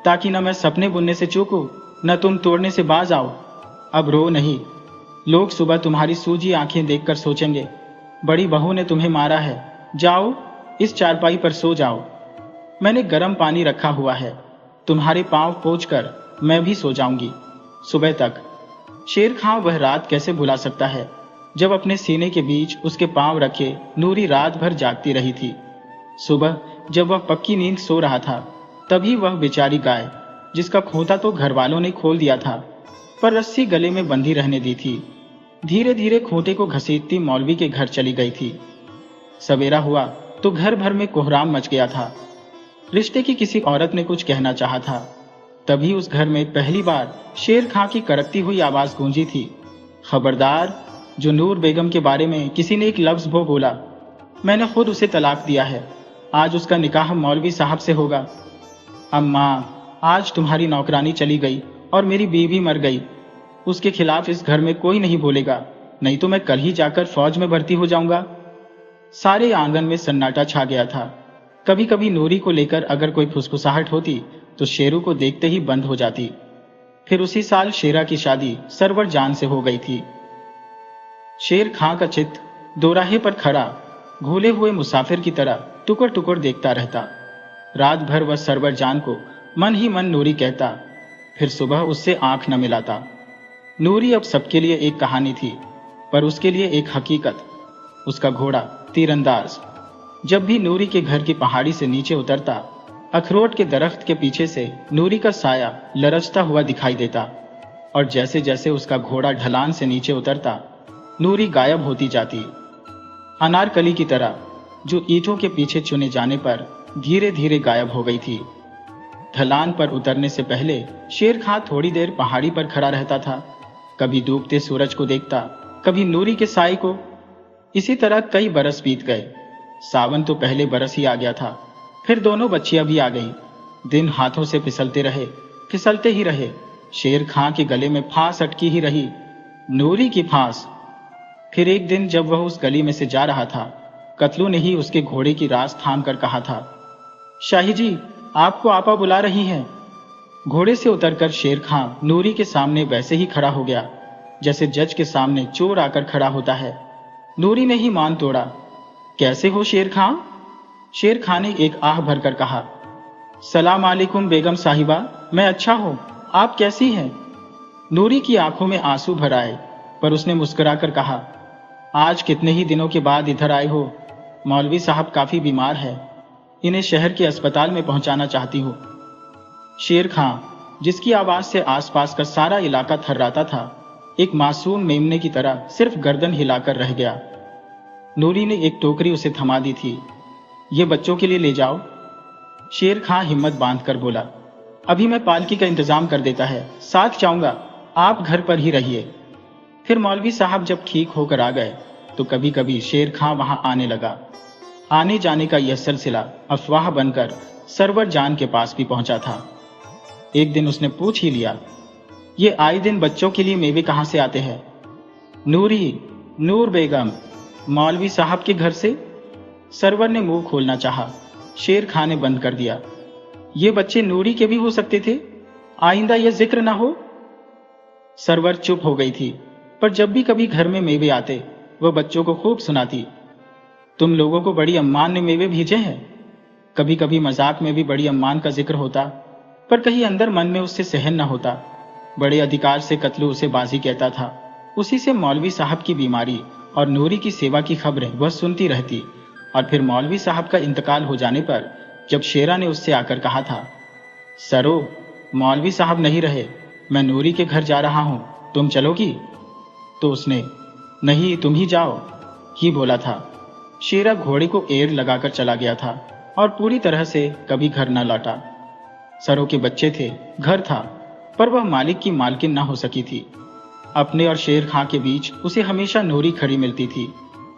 ताकि न मैं सपने बुनने से चूकूं, न तुम तोड़ने से बाज आओ। अब रो नहीं। लोग सुबह तुम्हारी सूजी आंखें देखकर सोचेंगे, बड़ी बहू ने तुम्हें मारा है। जाओ, इस चारपाई पर सो जाओ। मैंने गर्म पानी रखा हुआ है, तुम्हारे पांव पोंछकर मैं भी सो जाऊंगी सुबह तक। शेर खां वह रात कैसे भुला सकता है जब अपने सीने के बीच उसके पांव रखे नूरी रात भर जागती रही थी। सुबह जब वह पक्की नींद सो रहा था, तभी वह बेचारी गाय, जिसका खोता तो घर वालों ने खोल दिया था, पर रस्सी गले में बंधी रहने दी थी, धीरे धीरे खोटे को घसीटती मौलवी के घर चली गई थी। सवेरा हुआ तो घर भर में कोहराम मच गया था। रिश्ते की किसी औरत ने कुछ कहना चाहा था। तभी उस घर में पहली बार शेर खां की करकती हुई आवाज गूंजी थी, खबरदार, जो नूर बेगम के बारे में किसी ने एक लफ्ज बोला, मैंने खुद उसे तलाक दिया है। आज उसका निकाह मौलवी साहब से होगा। अम्मा, आज तुम्हारी नौकरानी चली गई और मेरी बीवी मर गई। उसके खिलाफ इस घर में कोई नहीं बोलेगा, नहीं तो मैं कल ही जाकर फौज में भर्ती हो जाऊंगा। सारे आंगन में सन्नाटा छा गया था। कभी कभी नूरी को लेकर अगर कोई फुसफुसाहट होती तो शेरू को देखते ही बंद हो जाती। फिर उसी साल शेरा की शादी सरवर जान से हो गई थी। शेर खां का चित्त दोराहे पर खड़ा घोले हुए मुसाफिर की तरह टुकड़ टुकड़ देखता रहता। रात भर वह सरवर जान को मन ही मन नूरी कहता, फिर सुबह उससे आंख न मिलाता। नूरी अब सबके लिए एक कहानी थी, पर उसके लिए एक हकीकत। उसका घोड़ा तीरंदाज जब भी नूरी के घर की पहाड़ी से नीचे उतरता, अखरोट के दरख्त के पीछे से नूरी का साया लरचता हुआ दिखाई देता, और जैसे जैसे उसका घोड़ा ढलान से नीचे उतरता, नूरी गायब होती जाती, अनारकली की तरह, जो ईंटों के पीछे चुने जाने पर धीरे धीरे गायब हो गई थी। ढलान पर उतरने से पहले शेर खां थोड़ी देर पहाड़ी पर खड़ा रहता था, कभी डूबते सूरज को देखता, कभी नूरी के साए को। इसी तरह कई बरस बीत गए। सावन तो पहले बरस ही आ गया था, फिर दोनों बच्चियां भी आ गईं। दिन हाथों से फिसलते ही रहे। शेर खां के गले में फांस अटकी ही रही, नूरी की फांस। फिर एक दिन जब वह उस गली में से जा रहा था, कतलू ने ही उसके घोड़े की रास थाम कर कहा था, शाही जी, आपको आपा बुला रही हैं। घोड़े से उतरकर शेर खां नूरी के सामने वैसे ही खड़ा हो गया जैसे जज के सामने चोर आकर खड़ा होता है। नूरी ने ही मान तोड़ा, कैसे हो शेर खां? शेर खां ने एक आह भरकर कहा, सलाम अलैकुम बेगम साहिबा, मैं अच्छा हूं, आप कैसी हैं? नूरी की आंखों में आंसू भर आए, पर उसने मुस्कुराकर कहा, आज कितने ही दिनों के बाद इधर आए हो? मौलवी साहब काफी बीमार है, इन्हें शहर के अस्पताल में पहुंचाना चाहती हूँ। शेर खां, जिसकी आवाज से आसपास का सारा इलाका थर्राता था, एक मासूम मेमने की तरह सिर्फ गर्दन हिलाकर रह गया। नूरी ने एक टोकरी उसे थमा दी थी। ये बच्चों के लिए ले जाओ। शेर खां हिम्मत बांधकर बोला, अभी मैं पालकी का इंतजाम कर देता है, साथ जाऊंगा, आप घर पर ही रहिए। फिर मौलवी साहब जब ठीक होकर आ गए तो कभी कभी शेर खां वहां आने लगा। आने जाने का यह सिलसिला अफवाह बनकर सरवर जान के पास भी पहुंचा था। एक दिन उसने पूछ ही लिया, ये आए दिन बच्चों के लिए मेवे कहां से आते हैं? नूर बेगम, मौलवी साहब के घर से। सरवर ने मुंह खोलना चाहा, शेर खां ने बंद कर दिया। ये बच्चे नूरी के भी हो सकते थे, आइंदा यह जिक्र ना हो। सरवर चुप हो गई थी, पर जब भी कभी घर में मेवे आते वह बच्चों को खूब सुनाती। तुम लोगों को बड़ी अम्मान ने मेवे भेजे हैं। कभी कभी मजाक में भी बड़ी अम्मान का जिक्र होता, पर कहीं अंदर मन में उससे सहन न होता। बड़े अधिकार से कतलू उसे बाजी कहता था। उसी से मौलवी साहब की बीमारी और नूरी की सेवा की खबरें वह सुनती रहती। और फिर मौलवी साहब का इंतकाल हो जाने पर जब शेरा ने उससे आकर कहा था, सरो, मौलवी साहब नहीं रहे, मैं नूरी के घर जा रहा हूं, तुम चलोगी? तो उसने नहीं, तुम ही जाओ ही बोला था। शेरा घोड़े को एड़ लगाकर चला गया था और पूरी तरह से कभी घर न लौटा। सरो के बच्चे थे, घर था, पर वह मालिक की मालकिन न हो सकी थी। अपने और शेर खां के बीच उसे हमेशा नूरी खड़ी मिलती थी।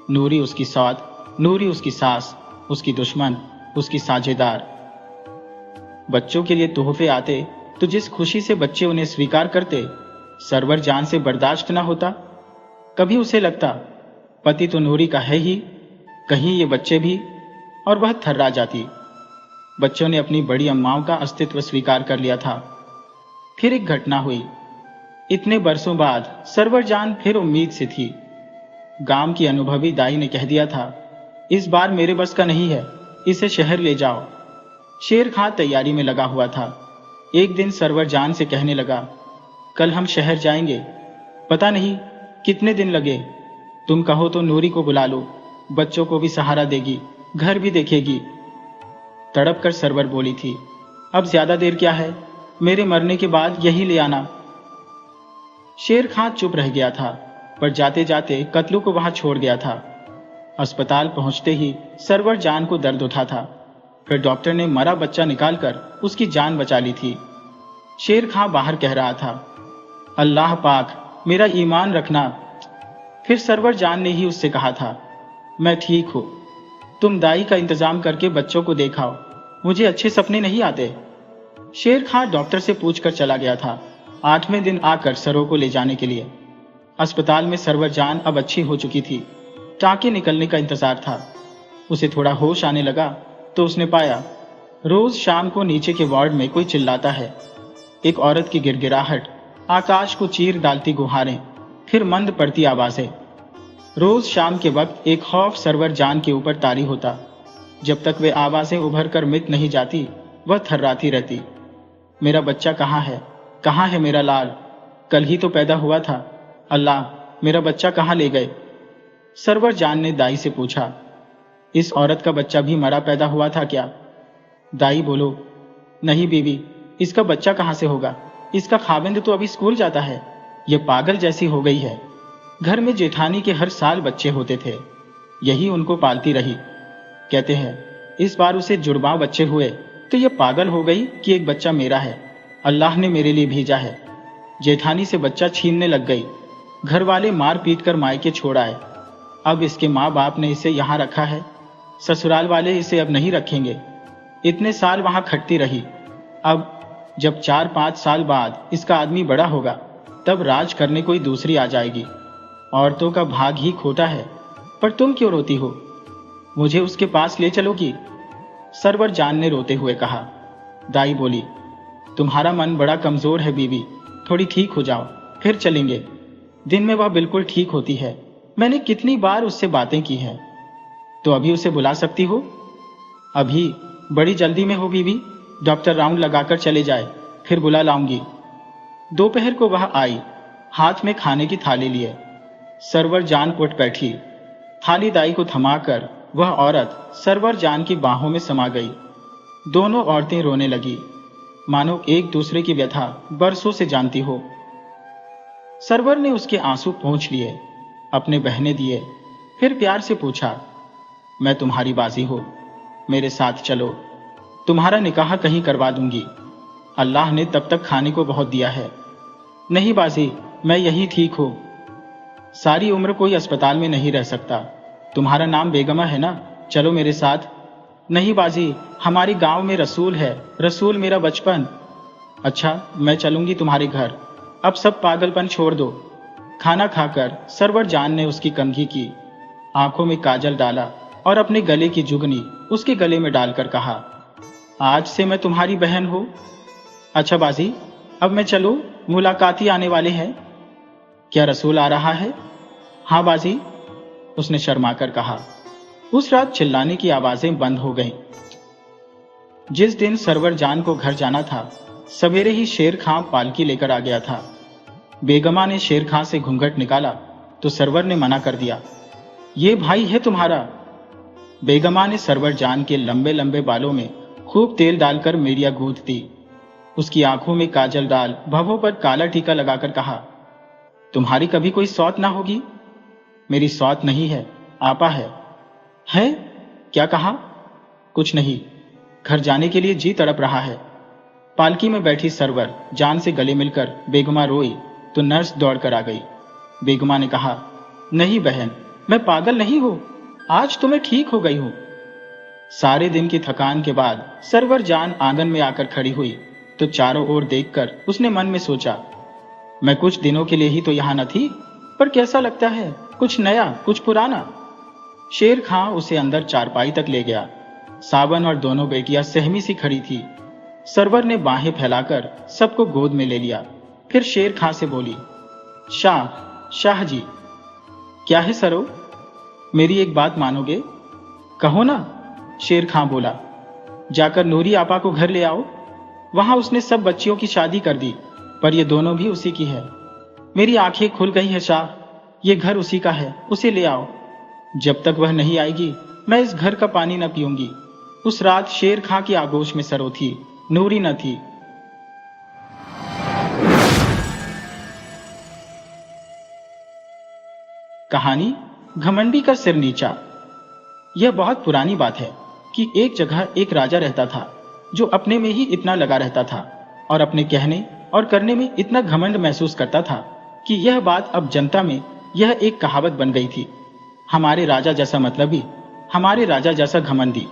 नूरी उसकी सौत, नूरी उसकी सास, उसकी दुश्मन, उसकी साझेदार। बच्चों के लिए तोहफे आते तो जिस खुशी से बच्चे उन्हें स्वीकार करते, सरवर जान से बर्दाश्त न होता। कभी उसे लगता, पति तो नूरी का है ही, कहीं ये बच्चे भी, और वह थर्रा जाती। बच्चों ने अपनी बड़ी अम्माओं का अस्तित्व स्वीकार कर लिया था। फिर एक घटना हुई। इतने बरसों बाद सरवर जान फिर उम्मीद से थी। गांव की अनुभवी दाई ने कह दिया था, इस बार मेरे बस का नहीं है, इसे शहर ले जाओ। शेर खां तैयारी में लगा हुआ था। एक दिन सरवर जान से कहने लगा, कल हम शहर जाएंगे, पता नहीं कितने दिन लगे, तुम कहो तो नूरी को बुला लो, बच्चों को भी सहारा देगी, घर भी देखेगी। तड़प कर सरवर बोली थी, अब ज्यादा देर क्या है, मेरे मरने के बाद यही ले आना। शेर खां चुप रह गया था, पर जाते जाते कतलू को वहां छोड़ गया था। अस्पताल पहुंचते ही सरवर जान को दर्द उठा था। फिर डॉक्टर ने मरा बच्चा निकालकर उसकी जान बचा ली थी। शेर खां बाहर कह रहा था, अल्लाह पाक मेरा ईमान रखना। फिर सरवर जान ने ही उससे कहा था, मैं ठीक हूं, तुम दाई का इंतजाम करके बच्चों को देखाओ, मुझे अच्छे सपने नहीं आते। शेर खां डॉक्टर से पूछकर चला गया था 8वें दिन आकर सरो को ले जाने के लिए। अस्पताल में सरवर जान अब अच्छी हो चुकी थी। टांके निकलने का इंतजार था। उसे थोड़ा होश आने लगा तो उसने पाया रोज शाम को नीचे के वार्ड में कोई चिल्लाता है। एक औरत की गिड़गिड़ाहट, आकाश को चीर डालती गुहारें, फिर मंद पड़ती आवाजें। रोज शाम के वक्त एक खौफ सरवर जान के ऊपर तारी होता। जब तक वे आवाजें उभर कर मिट नहीं जाती, वह थर्राती रहती। मेरा बच्चा कहाँ है, कहाँ है मेरा लाल? कल ही तो पैदा हुआ था, अल्लाह मेरा बच्चा कहाँ ले गए? सरवर जान ने दाई से पूछा, इस औरत का बच्चा भी मरा पैदा हुआ था क्या? दाई बोलो, नहीं बीवी, इसका बच्चा कहाँ से होगा, इसका खाविंद तो अभी स्कूल जाता है, ये पागल जैसी हो गई है। घर में जेठानी के हर साल बच्चे होते थे, यही उनको पालती रही। कहते हैं इस बार उसे जुड़वा बच्चे हुए तो ये पागल हो गई कि एक बच्चा मेरा है, अल्लाह ने मेरे लिए भेजा है। जेठानी से बच्चा छीनने लग गई, घर वाले मार पीट कर मायके छोड़ आए। अब इसके माँ बाप ने इसे यहाँ रखा है, ससुराल वाले इसे अब नहीं रखेंगे। इतने साल वहां खटती रही। अब जब 4-5 साल बाद इसका आदमी बड़ा होगा, तब राज करने कोई दूसरी आ जाएगी। औरतों का भाग ही खोटा है। पर तुम क्यों रोती हो, मुझे उसके पास ले चलोगी? सरवर जान ने रोते हुए कहा। दाई बोली, तुम्हारा मन बड़ा कमजोर है बीवी, थोड़ी ठीक हो जाओ, फिर चलेंगे। दिन में वह बिल्कुल ठीक होती है, मैंने कितनी बार उससे बातें की हैं। तो अभी उसे बुला सकती हो? अभी? बड़ी जल्दी में हो बीवी, डॉक्टर राउंड लगाकर चले जाए, फिर बुला लाऊंगी। दोपहर को वह आई, हाथ में खाने की थाली लिए। सरवर जान उठ बैठी। थाली दाई को थमाकर वह औरत सरवर जान की बाहों में समा गई। दोनों औरतें रोने लगी। मानो एक दूसरे की व्यथा बरसों से जानती हो। सरवर ने उसके आंसू पोंछ लिए, अपने बहने दिए, फिर प्यार से पूछा, मैं तुम्हारी बाजी हूं, मेरे साथ चलो, तुम्हारा निकाह कहीं करवा दूंगी। अल्लाह ने तब तक खाने को बहुत दिया है। नहीं बाजी, मैं यही ठीक हूं, सारी उम्र कोई अस्पताल में नहीं रह सकता। तुम्हारा नाम बेगमा है ना, चलो मेरे साथ। नहीं बाजी, हमारी गांव में रसूल है, रसूल मेरा बचपन। अच्छा, मैं चलूंगी तुम्हारे घर, अब सब पागलपन छोड़ दो। खाना खाकर सरवर जान ने उसकी कंघी की, आंखों में काजल डाला और अपने गले की जुगनी उसके गले में डालकर कहा, आज से मैं तुम्हारी बहन हूं। अच्छा बाजी, अब मैं चलूं, मुलाकाती आने वाले हैं। क्या रसूल आ रहा है? हाँ बाजी, उसने शर्माकर कहा। उस रात चिल्लाने की आवाजें बंद हो गईं। जिस दिन सरवर जान को घर जाना था, सवेरे ही शेर खां पालकी लेकर आ गया था। बेगमा ने शेर खां से घूंघट निकाला तो सरवर ने मना कर दिया। ये भाई है तुम्हारा? बेगमा ने सरवर जान के लंबे लंबे बालों में खूब तेल डालकर मेरिया गूंथ दी। उसकी आंखों में काजल डाल, भवों पर काला टीका लगाकर कहा, तुम्हारी कभी कोई सौत ना होगी? मेरी सौत नहीं है, आपा है। है? क्या कहा? कुछ नहीं, घर जाने के लिए जी तड़प रहा है। पालकी में बैठी सरवर जान से गले मिलकर बेगमा रोई तो नर्स दौड़कर आ गई। बेगमा ने कहा, नहीं बहन, मैं पागल नहीं हूं, आज तो मैं ठीक हो गई हूं। सारे दिन की थकान के बाद सरवर जान आंगन में आकर खड़ी हुई तो चारों ओर देखकर उसने मन में सोचा, मैं कुछ दिनों के लिए ही तो यहां न थी, पर कैसा लगता है, कुछ नया, कुछ पुराना। शेर खां उसे अंदर चारपाई तक ले गया। सावन और दोनों बेटियां सहमी सी खड़ी थी। सरवर ने बाहें फैलाकर सबको गोद में ले लिया। फिर शेर खां से बोली, शाह जी। क्या है सरो? मेरी एक बात मानोगे? कहो ना। शेर खां बोला, जाकर नूरी आपा को घर ले आओ। वहां उसने सब बच्चियों की शादी कर दी, पर ये दोनों भी उसी की है। मेरी आंखें खुल गई है शाह, ये घर उसी का है, उसे ले आओ। जब तक वह नहीं आएगी मैं इस घर का पानी न पीऊंगी। उस रात शेर खां की आगोश में सरो थी, नूरी न थी। कहानी घमंडी का सिर नीचा। यह बहुत पुरानी बात है कि एक जगह एक राजा रहता था जो अपने में ही इतना लगा रहता था और अपने कहने और करने में इतना घमंड महसूस करता था कि यह बात अब जनता में यह एक कहावत बन गई थी, हमारे राजा जैसा मतलबी, हमारे राजा जैसा घमंडी।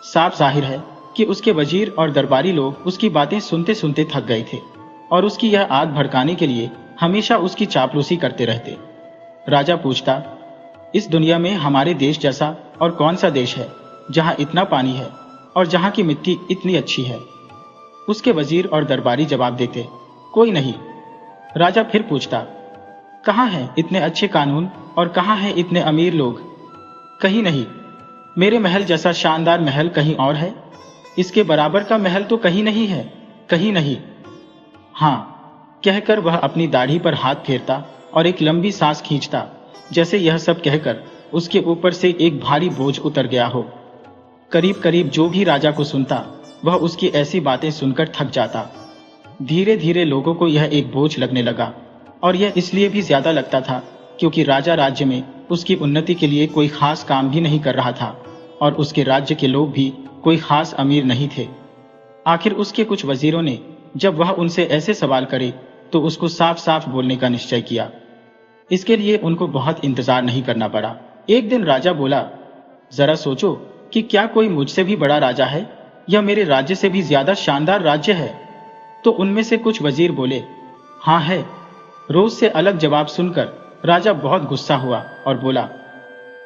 साफ जाहिर है कि उसके वजीर और दरबारी लोग उसकी बातें सुनते सुनते थक गए थे और उसकी यह आग भड़काने के लिए हमेशा उसकी चापलूसी करते रहते। राजा पूछता, इस दुनिया में हमारे देश जैसा और कौन सा देश है जहां इतना पानी है और जहां की मिट्टी इतनी अच्छी है? उसके वजीर और दरबारी जवाब देते, कोई नहीं। राजा फिर पूछता, कहां हैं इतने अच्छे कानून और कहां हैं इतने अमीर लोग? कहीं नहीं। मेरे महल जैसा शानदार महल कहीं और है, इसके बराबर का महल तो कहीं नहीं है, कहीं नहीं। हां, कहकर वह अपनी दाढ़ी पर हाथ फेरता और एक लंबी सांस खींचता, जैसे यह सब कहकर उसके ऊपर से एक भारी बोझ उतर गया हो। करीब करीब जो भी राजा को सुनता वह उसकी ऐसी बातें सुनकर थक जाता। धीरे धीरे लोगों को यह एक बोझ लगने लगा और यह इसलिए भी ज्यादा लगता था क्योंकि राजा राज्य में उसकी उन्नति के लिए कोई खास काम भी नहीं कर रहा था और उसके राज्य के लोग भी कोई खास अमीर नहीं थे। आखिर उसके कुछ वजीरों ने जब वह उनसे ऐसे सवाल करे तो उसको साफ साफ बोलने का निश्चय किया। इसके लिए उनको बहुत इंतजार नहीं करना पड़ा। एक दिन राजा बोला, जरा सोचो कि क्या कोई मुझसे भी बड़ा राजा है या मेरे राज्य से भी ज्यादा शानदार राज्य है? तो उनमें से कुछ वजीर बोले, हाँ है। रोज से अलग जवाब सुनकर राजा बहुत गुस्सा हुआ और बोला,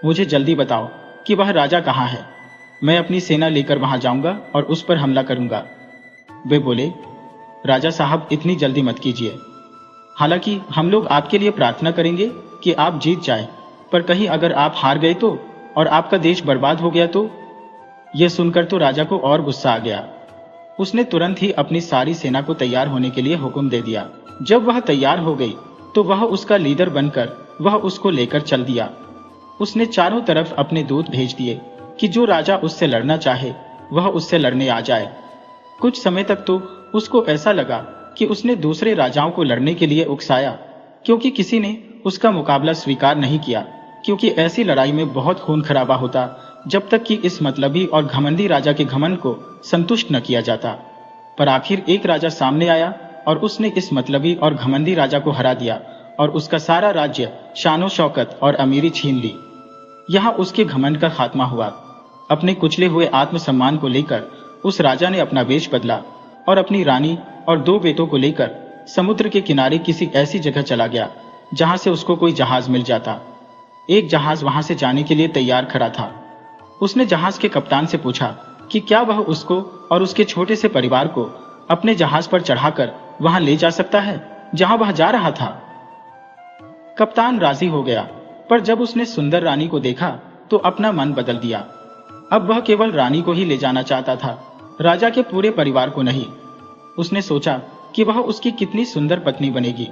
मुझे जल्दी बताओ कि वह राजा कहाँ है, मैं अपनी सेना लेकर वहां जाऊंगा और उस पर हमला करूंगा। वे बोले, राजा साहब इतनी जल्दी मत कीजिए, हालांकि हम लोग आपके लिए प्रार्थना करेंगे कि आप जीत जाए, पर कहीं अगर आप हार गए तो और आपका देश बर्बाद हो गया तो? यह सुनकर तो राजा को और गुस्सा आ गया। उसने तुरंत ही अपनी सारी सेना को तैयार होने के लिए हुक्म दे दिया। जब वह तैयार हो गई तो वह उसका लीडर बनकर वह उसको लेकर चल दिया। उसने चारों तरफ अपने दूत भेज दिए कि जो राजा उससे लड़ना चाहे वह उससे लड़ने आ जाए। कुछ समय तक तो उसको ऐसा लगा कि उसने दूसरे राजाओं को लड़ने के लिए उकसाया, क्योंकि किसी ने उसका मुकाबला स्वीकार नहीं किया, क्योंकि ऐसी लड़ाई में बहुत खून खराबा होता जब तक कि इस मतलबी और घमंडी राजा के घमंड को संतुष्ट न किया जाता। पर आखिर एक राजा सामने आया और उसने इस मतलबी और घमंडी राजा को हरा दिया और उसका सारा राज्य, शानो शौकत और अमीरी छीन ली। यहाँ उसके घमंड का खात्मा हुआ। अपने कुचले हुए आत्मसम्मान को लेकर उस राजा ने अपना वेश बदला और अपनी रानी और 2 बेटों को लेकर समुद्र के किनारे किसी ऐसी जगह चला गया जहां से उसको कोई जहाज मिल जाता। एक जहाज वहां से जाने के लिए तैयार खड़ा था। उसने जहाज के कप्तान से पूछा कि क्या वह उसको और उसके छोटे से परिवार को अपने जहाज पर चढ़ाकर वहां ले जा सकता है जहां वह जा रहा था। कप्तान राजी हो गया, पर जब उसने सुंदर रानी को देखा तो अपना मन बदल दिया। अब वह केवल रानी को ही ले जाना चाहता था, राजा के पूरे परिवार को नहीं। उसने सोचा कि वह उसकी कितनी सुंदर पत्नी बनेगी,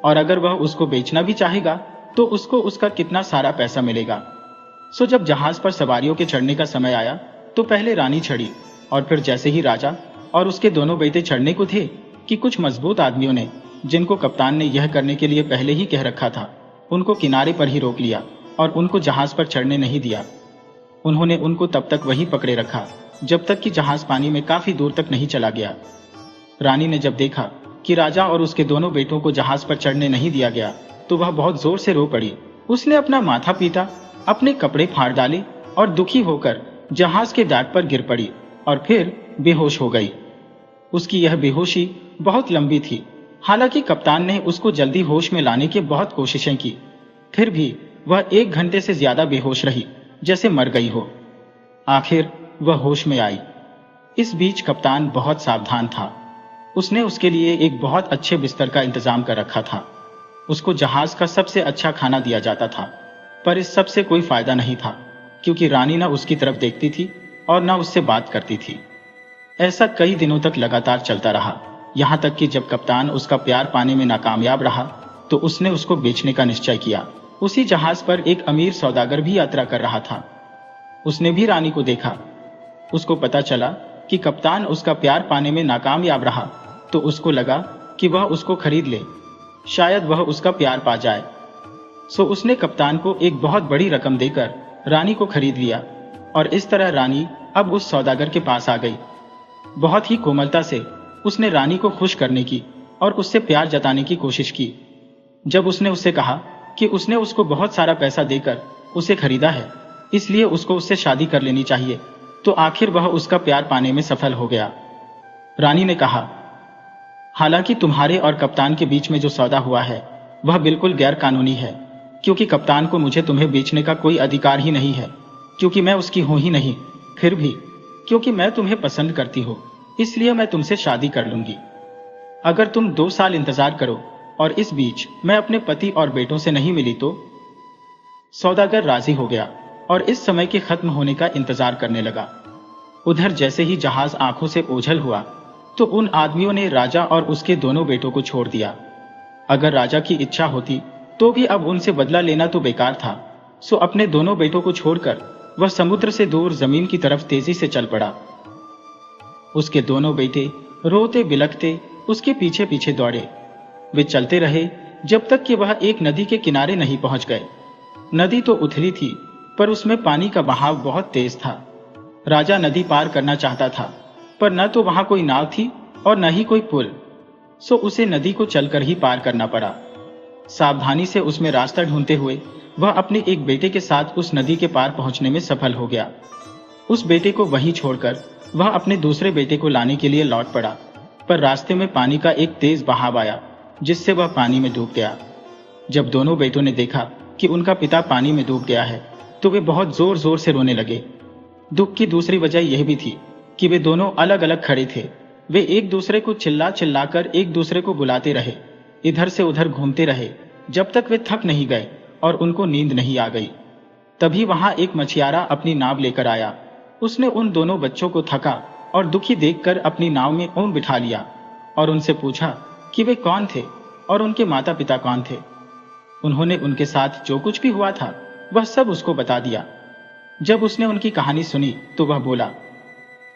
और अगर वह उसको बेचना भी चाहेगा तो उसको उसका कितना सारा पैसा मिलेगा। सो जब जहाज पर सवारियों के चढ़ने का समय आया तो पहले रानी चढ़ी, और फिर जैसे ही राजा और उसके दोनों बेटे चढ़ने को थे कि कुछ मजबूत आदमियों ने, जिनको कप्तान ने यह करने के लिए पहले ही कह रखा था, उनको किनारे पर ही रोक लिया और उनको जहाज पर चढ़ने नहीं दिया। उन्होंने उनको तब तक वहीं पकड़े रखा जब तक कि जहाज पानी में काफी दूर तक नहीं चला गया। रानी ने जब देखा कि राजा और उसके दोनों बेटों को जहाज पर चढ़ने नहीं दिया गया तो वह बहुत जोर से रो पड़ी। उसने अपना माथा पीटा, अपने कपड़े फाड़ डाले और दुखी होकर जहाज के डाक पर गिर पड़ी और फिर बेहोश हो गई। उसकी यह बेहोशी बहुत लंबी थी। हालांकि कप्तान ने उसको जल्दी होश में लाने की बहुत कोशिशें की, फिर भी वह 1 घंटे से ज्यादा बेहोश रही, जैसे मर गई हो। आखिर वह होश में आई। इस बीच कप्तान बहुत सावधान था। उसने उसके लिए एक बहुत अच्छे बिस्तर का इंतजाम कर रखा था। उसको जहाज का सबसे अच्छा खाना दिया जाता था, पर इस सब से कोई फायदा नहीं था, क्योंकि रानी न उसकी तरफ देखती थी और न उससे बात करती थी। ऐसा कई दिनों तक लगातार चलता रहा, यहाँ तक कि जब कप्तान उसका प्यार पाने में नाकामयाब रहा तो उसने उसको बेचने का निश्चय किया। उसी जहाज पर एक अमीर सौदागर भी यात्रा कर रहा था। उसने भी रानी को देखा। उसको पता चला कि कप्तान उसका प्यार पाने में नाकामयाब रहा तो उसको लगा कि वह उसको खरीद ले, शायद वह उसका प्यार पा जाए। सो उसने कप्तान को एक बहुत बड़ी रकम देकर रानी को खरीद लिया, और इस तरह रानी अब उस सौदागर के पास आ गई। बहुत ही कोमलता से उसने रानी को खुश करने की और उससे प्यार जताने की कोशिश की। जब उसने उससे कहा कि उसने उसको बहुत सारा पैसा देकर उसे खरीदा है, इसलिए उसको उससे शादी कर लेनी चाहिए, तो आखिर वह उसका प्यार पाने में सफल हो गया। रानी ने कहा, हालांकि तुम्हारे और कप्तान के बीच में जो सौदा हुआ है वह बिल्कुल गैर कानूनी है, क्योंकि कप्तान को मुझे तुम्हें बेचने का कोई अधिकार ही नहीं है, क्योंकि मैं उसकी हूं ही नहीं। फिर भी क्योंकि मैं तुम्हें पसंद करती हूँ, इसलिए मैं तुमसे शादी कर लूंगी। अगर तुम 2 साल इंतजार करो और इस बीच मैं अपने पति और बेटों से नहीं मिली तो। सौदागर राजी हो गया और इस समय के खत्म होने का इंतजार करने लगा। उधर जैसे ही जहाज आंखों से ओझल हुआ तो उन आदमियों ने राजा और उसके दोनों बेटों को छोड़ दिया। अगर राजा की इच्छा होती तो भी अब उनसे बदला लेना तो बेकार था। सो अपने दोनों बेटों को छोड़कर वह समुद्र से दूर जमीन की तरफ तेजी से चल पड़ा। उसके दोनों बेटे रोते बिलखते उसके पीछे पीछे दौड़े। वे चलते रहे जब तक कि वह एक नदी के किनारे नहीं पहुंच गए। नदी तो उथली थी, पर उसमें पानी का बहाव बहुत तेज था। राजा नदी पार करना चाहता था, पर न तो वहां कोई नाव थी और न ही कोई पुल। सो उसे नदी को चलकर ही पार करना पड़ा। सावधानी से उसमें रास्ता ढूंढते हुए वह अपने एक बेटे के साथ उस नदी के पार पहुंचने में सफल हो गया। उस बेटे को वहीं छोड़कर वह अपने दूसरे बेटे को लाने के लिए लौट पड़ा, पर रास्ते में पानी का एक तेज बहाव आया जिससे वह पानी में डूब गया। जब दोनों बेटों ने देखा कि उनका पिता पानी में डूब गया है तो वे बहुत जोर जोर से रोने लगे। दुख की दूसरी वजह यह भी थी कि वे दोनों अलग अलग खड़े थे। वे एक दूसरे को चिल्ला चिल्लाकर एक दूसरे को बुलाते रहे, इधर से उधर घूमते रहे जब तक वे थक नहीं गए और उनको नींद नहीं आ गई। तभी वहां एक मछियारा अपनी नाव लेकर आया। उसने उन दोनों बच्चों को थका और दुखी देखकर अपनी नाव में ऊन बिठा लिया और उनसे पूछा कि वे कौन थे और उनके माता पिता कौन थे। उन्होंने उनके साथ जो कुछ भी हुआ था वह सब उसको बता दिया। जब उसने उनकी कहानी सुनी तो वह बोला,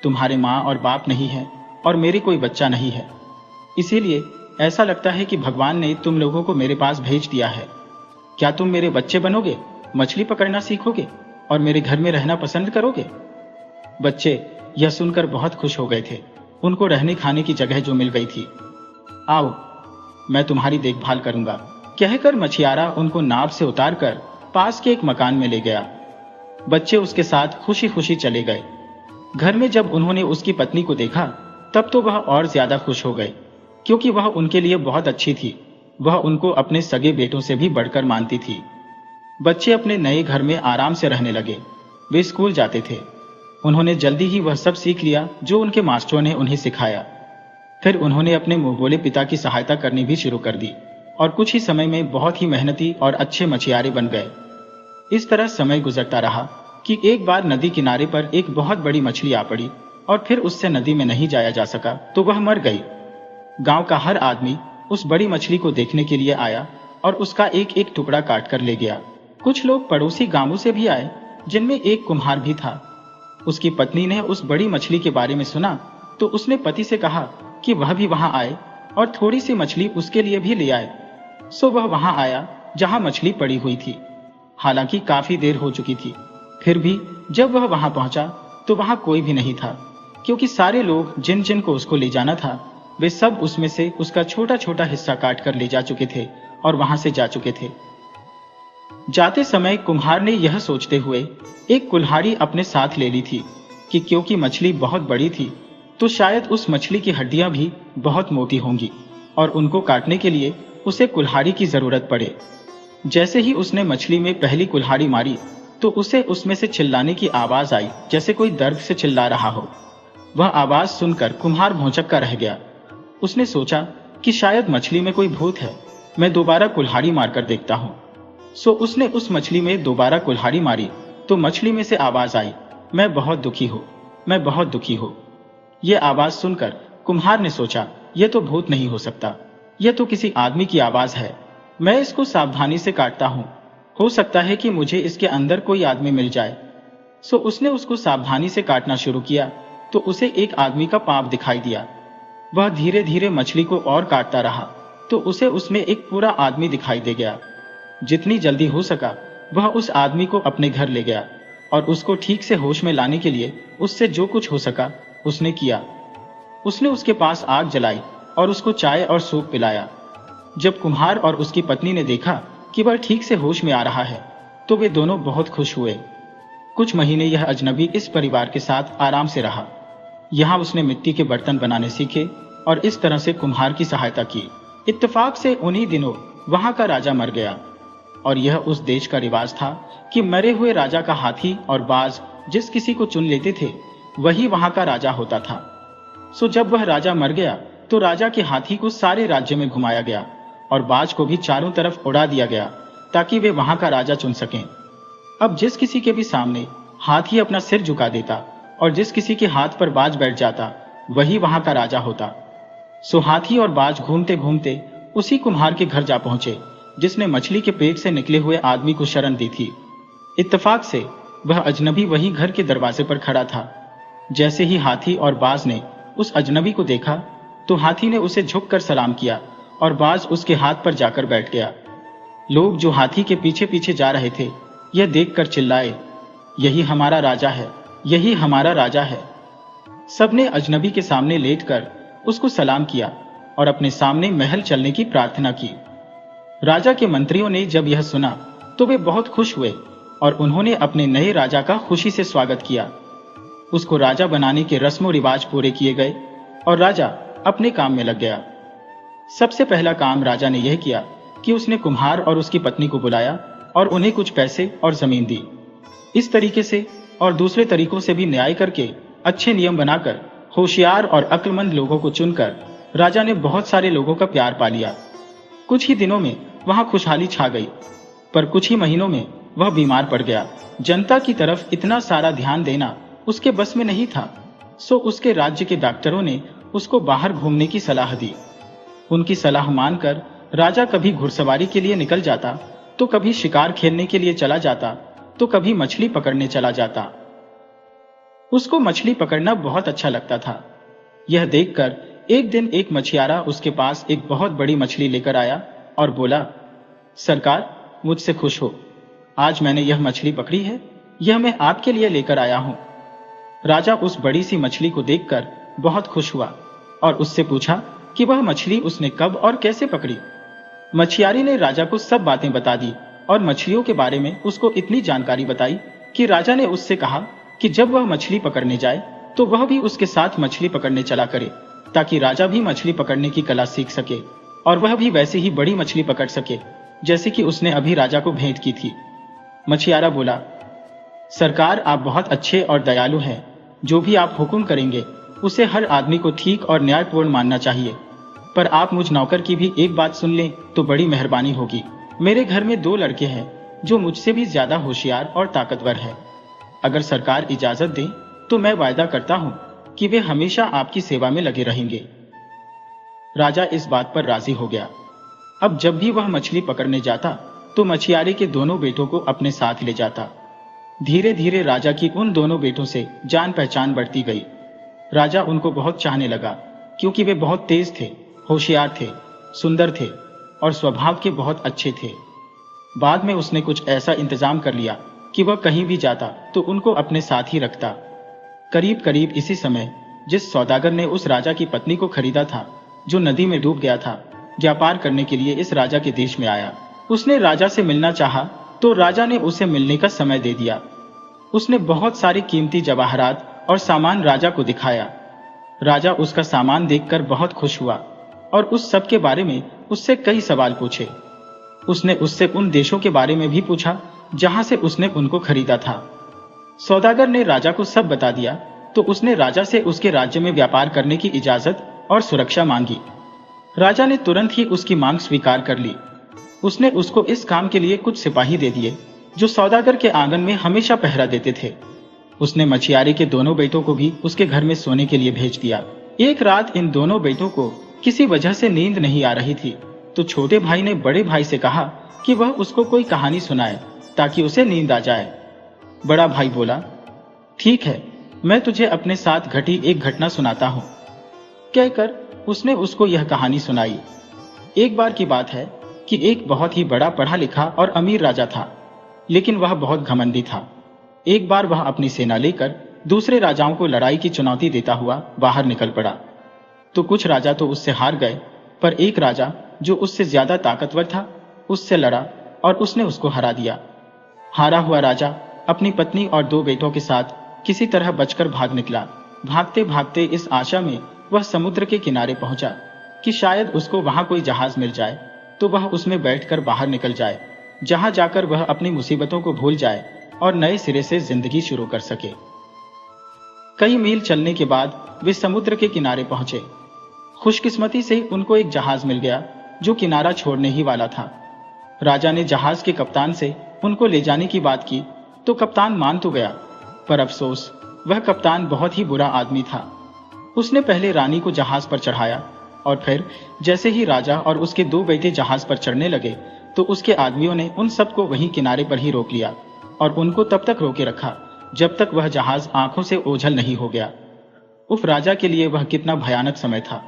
तुम्हारे माँ और बाप नहीं है, और मेरे कोई बच्चा नहीं है। इसीलिए ऐसा लगता है कि भगवान ने तुम लोगों को मेरे पास भेज दिया है। क्या तुम मेरे बच्चे बनोगे, मछली पकड़ना सीखोगे और मेरे घर में रहना पसंद करोगे? बच्चे यह सुनकर बहुत खुश हो गए थे। उनको रहने खाने की जगह जो मिल गई थी। आओ, मैं तुम्हारी देखभाल करूंगा, कहकर मछियारा उनको नाव से उतारकर पास के एक मकान में ले गया। बच्चे उसके साथ खुशी खुशी चले गए। घर में जब उन्होंने उसकी पत्नी को देखा तब तो वह और ज्यादा खुश हो गए, क्योंकि वह उनके लिए बहुत अच्छी थी। वह उनको अपने सगे बेटों से भी बढ़कर मानती थी। बच्चे अपने नए घर में आराम से रहने लगे। वे स्कूल जाते थे। उन्होंने जल्दी ही वह सब सीख लिया जो उनके मास्टरों ने उन्हें सिखाया। फिर उन्होंने अपने मुंह बोले पिता की सहायता करनी भी शुरू कर दी और कुछ ही समय में बहुत ही मेहनती और अच्छे मछियारे बन गए। इस तरह समय गुजरता रहा कि एक बार नदी किनारे पर एक बहुत बड़ी मछली आ पड़ी और फिर उससे नदी में नहीं जाया जा सका तो वह मर गई। गांव का हर आदमी उस बड़ी मछली को देखने के लिए आया और उसका एक एक टुकड़ा काट कर ले गया। कुछ लोग पड़ोसी गांवों से भी आए, जिनमें एक कुम्हार भी था। उसकी पत्नी ने उस बड़ी मछली के बारे में सुना तो उसने पति से कहा कि वह भी वहां आए और थोड़ी सी मछली उसके लिए भी ले आए। सो वह वहां आया जहां मछली पड़ी हुई थी। हालांकि काफी देर हो चुकी थी, फिर भी जब वह वहां पहुंचा तो वहां कोई भी नहीं था, क्योंकि सारे लोग जिन जिन को उसको ले जाना था वे सब उसमें से उसका छोटा छोटा हिस्सा काट कर ले जा चुके थे और वहां से जा चुके थे। जाते समय कुम्हार ने यह सोचते हुए एक कुल्हाड़ी अपने साथ ले ली थी कि क्योंकि मछली बहुत बड़ी थी तो शायद उस मछली की हड्डियां भी बहुत मोटी होंगी और उनको काटने के लिए उसे कुल्हाड़ी की जरूरत पड़े। जैसे ही उसने मछली में पहली कुल्हाड़ी मारी तो उसे उसमें से चिल्लाने की आवाज आई, जैसे कोई दर्द से चिल्ला रहा हो। वह आवाज सुनकर कुम्हार भौंचक्का रह गया। उसने सोचा कि शायद मछली में कोई भूत है, मैं दोबारा कुल्हाड़ी मारकर देखता हूं। सो उसने उस मछली में दोबारा कुल्हाड़ी मारी तो मछली में से आवाज आई, मैं बहुत दुखी हूं, मैं बहुत दुखी हूं। यह आवाज सुनकर कुम्हार ने सोचा, यह तो भूत नहीं हो सकता, यह तो किसी आदमी की आवाज है। मैं इसको सावधानी से काटता हूं, हो सकता है कि मुझे इसके अंदर कोई आदमी मिल जाए। सो उसने उसको सावधानी से काटना शुरू किया तो उसे एक आदमी का पांव दिखाई दिया। वह धीरे धीरे मछली को और काटता रहा तो उसे उसमें एक पूरा आदमी दिखाई दे गया। जितनी जल्दी हो सका वह उस आदमी को अपने घर ले गया और उसको ठीक से होश में लाने के लिए उससे जो कुछ हो सका उसने किया। उसने उसके पास आग जलाई और उसको चाय और सूप पिलाया। जब कुम्हार और उसकी पत्नी ने देखा कि वह ठीक से होश में आ रहा है तो वे दोनों बहुत खुश हुए। कुछ महीने यह अजनबी इस परिवार के साथ आराम से रहा। यहाँ उसने मिट्टी के बर्तन बनाने सीखे और इस तरह से कुम्हार की सहायता की। इत्तेफाक से उन्हीं दिनों वहां का राजा मर गया और यह उस देश का रिवाज था कि मरे हुए राजा का हाथी और बाज जिस किसी को चुन लेते थे वही वहां का राजा होता था। सो जब वह राजा मर गया तो राजा के हाथी को सारे राज्य में घुमाया गया और बाज को भी चारों तरफ उड़ा दिया गया ताकि वे वहां का राजा चुन सकें। अब जिस किसी के भी सामने हाथी अपना सिर झुका देता और जिस किसी के हाथ पर बाज बैठ जाता वही वहां का राजा होता। सो हाथी और बाज घूमते घूमते उसी कुम्हार के घर जा पहुंचे जिसने मछली के पेट से निकले हुए आदमी को शरण दी थी। इत्तेफाक से वह अजनबी वही घर के दरवाजे पर खड़ा था। जैसे ही हाथी और बाज ने उस अजनबी को देखा तो हाथी ने उसे झुककर सलाम किया और बाज उसके हाथ पर जाकर बैठ गया। लोग जो हाथी के पीछे पीछे जा रहे थे यह देखकर चिल्लाए, यही हमारा राजा है, यही हमारा राजा है। सबने अजनबी के सामने लेटकर उसको सलाम किया और अपने सामने महल चलने की प्रार्थना की। राजा के मंत्रियों ने जब यह सुना तो वे बहुत खुश हुए और उन्होंने अपने नए राजा का खुशी से स्वागत किया। उसको राजा बनाने के रस्मों रिवाज पूरे किए गए और राजा अपने काम में लग गया। सबसे पहला काम राजा ने यह किया कि उसने कुम्हार और उसकी पत्नी को बुलाया और उन्हें कुछ पैसे और जमीन दी। इस तरीके से और दूसरे तरीकों से भी न्याय करके अच्छे नियम बनाकर होशियार और अक्लमंद लोगों को चुनकर राजा ने बहुत सारे लोगों का प्यार पा लिया। कुछ ही दिनों में वहां खुशहाली छा गई, पर कुछ ही महीनों में वह बीमार पड़ गया। जनता की तरफ इतना सारा ध्यान देना उसके बस में नहीं था। सो उसके राज्य के डॉक्टरों ने उसको बाहर घूमने की सलाह दी। उनकी सलाह मानकर राजा कभी घुड़सवारी के लिए निकल जाता तो कभी शिकार खेलने के लिए चला जाता तो कभी मछली पकड़ने चला जाता। उसको मछली पकड़ना बहुत अच्छा लगता था। यह देखकर एक दिन एक मछियारा उसके पास एक बहुत बड़ी मछली लेकर आया और बोला, सरकार, मुझसे खुश हो, आज मैंने यह मछली पकड़ी है, यह मैं आपके लिए लेकर आया हूं। राजा उस बड़ी सी मछली को देखकर बहुत खुश हुआ और उससे पूछा कि वह मछली उसने कब और कैसे पकड़ी। मछियारी ने राजा को सब बातें बता दी और मछलियों के बारे में उसको इतनी जानकारी बताई कि राजा ने उससे कहा कि जब वह मछली पकड़ने जाए तो वह भी उसके साथ मछली पकड़ने चला करे, ताकि राजा भी मछली पकड़ने की कला सीख सके और वह भी वैसे ही बड़ी मछली पकड़ सके जैसे कि उसने अभी राजा को भेंट की थी। मछियारा बोला, सरकार, आप बहुत अच्छे और दयालु हैं, जो भी आप हुक्म करेंगे उसे हर आदमी को ठीक और न्यायपूर्ण मानना चाहिए, पर आप मुझ नौकर की भी एक बात सुन लें तो बड़ी मेहरबानी होगी। मेरे घर में 2 लड़के हैं जो मुझसे भी ज्यादा होशियार और ताकतवर हैं। अगर सरकार इजाजत दे तो मैं वायदा करता हूं कि वे हमेशा आपकी सेवा में लगे रहेंगे। राजा इस बात पर राजी हो गया। अब जब भी वह मछली पकड़ने जाता तो मछियारे के दोनों बेटों को अपने साथ ले जाता। धीरे धीरे राजा की उन दोनों बेटों से जान पहचान बढ़ती गई। राजा उनको बहुत चाहने लगा क्योंकि वे बहुत तेज थे, होशियार थे, सुंदर थे और स्वभाव के बहुत अच्छे थे। बाद में उसने कुछ ऐसा इंतजाम कर लिया कि वह कहीं भी जाता तो उनको अपने साथ ही रखता। करीब करीब इसी समय जिस सौदागर ने उस राजा की पत्नी को खरीदा था, जो नदी में डूब गया था, व्यापार करने के लिए इस राजा के देश में आया। उसने राजा से मिलना चाहा तो राजा ने उसे मिलने का समय दे दिया। उसने बहुत सारे कीमती जवाहरात और सामान राजा को दिखाया। राजा उसका सामान देखकर बहुत खुश हुआ और उस सब के बारे में उससे कई सवाल पूछे। उसने उससे उन देशों के बारे में भी पूछा जहां से उसने उनको खरीदा था। सौदागर ने राजा को सब बता दिया तो उसने राजा से उसके राज्य में व्यापार करने की इजाजत और सुरक्षा मांगी। राजा ने तुरंत ही उसकी मांग स्वीकार कर ली। उसने उसको इस काम के लिए कुछ सिपाही दे दिए जो सौदागर के आंगन में हमेशा पहरा देते थे। उसने मछियारे के दोनों बेटों को भी उसके घर में सोने के लिए भेज दिया। एक रात इन दोनों बेटों को किसी वजह से नींद नहीं आ रही थी तो छोटे भाई ने बड़े भाई से कहा कि वह उसको कोई कहानी सुनाए ताकि उसे नींद आ जाए। बड़ा भाई बोला, ठीक है, मैं तुझे अपने साथ घटी एक घटना सुनाता हूँ। कहकर उसने उसको यह कहानी सुनाई। एक बार की बात है कि एक बहुत ही बड़ा पढ़ा लिखा और अमीर राजा था, लेकिन वह बहुत घमंडी था। एक बार वह अपनी सेना लेकर दूसरे राजाओं को लड़ाई की चुनौती देता हुआ बाहर निकल पड़ा। तो कुछ राजा तो उससे हार गए, पर एक राजा जो उससे ज्यादा ताकतवर था उससे लड़ा और उसने उसको हरा दिया। हारा हुआ राजा अपनी पत्नी और 2 बेटों के साथ किसी तरह बचकर भाग निकला। भागते भागते इस आशा में वह समुद्र के किनारे पहुंचा कि शायद उसको वहां कोई जहाज मिल जाए तो वह उसमें बैठकर बाहर निकल जाए, जहां जाकर वह अपनी मुसीबतों को भूल जाए और नए सिरे से जिंदगी शुरू कर सके। कई मील चलने के बाद वे समुद्र के किनारे पहुंचे। खुशकिस्मती से उनको एक जहाज मिल गया जो किनारा छोड़ने ही वाला था। राजा ने जहाज के कप्तान से उनको ले जाने की बात की तो कप्तान मान तो गया, पर अफसोस वह कप्तान बहुत ही बुरा आदमी था। उसने पहले रानी को जहाज पर चढ़ाया और फिर जैसे ही राजा और उसके 2 बेटे जहाज पर चढ़ने लगे तो उसके आदमियों ने उन सबको वहीं किनारे पर ही रोक लिया और उनको तब तक रोके रखा जब तक वह जहाज आंखों से ओझल नहीं हो गया। उस राजा के लिए वह कितना भयानक समय था।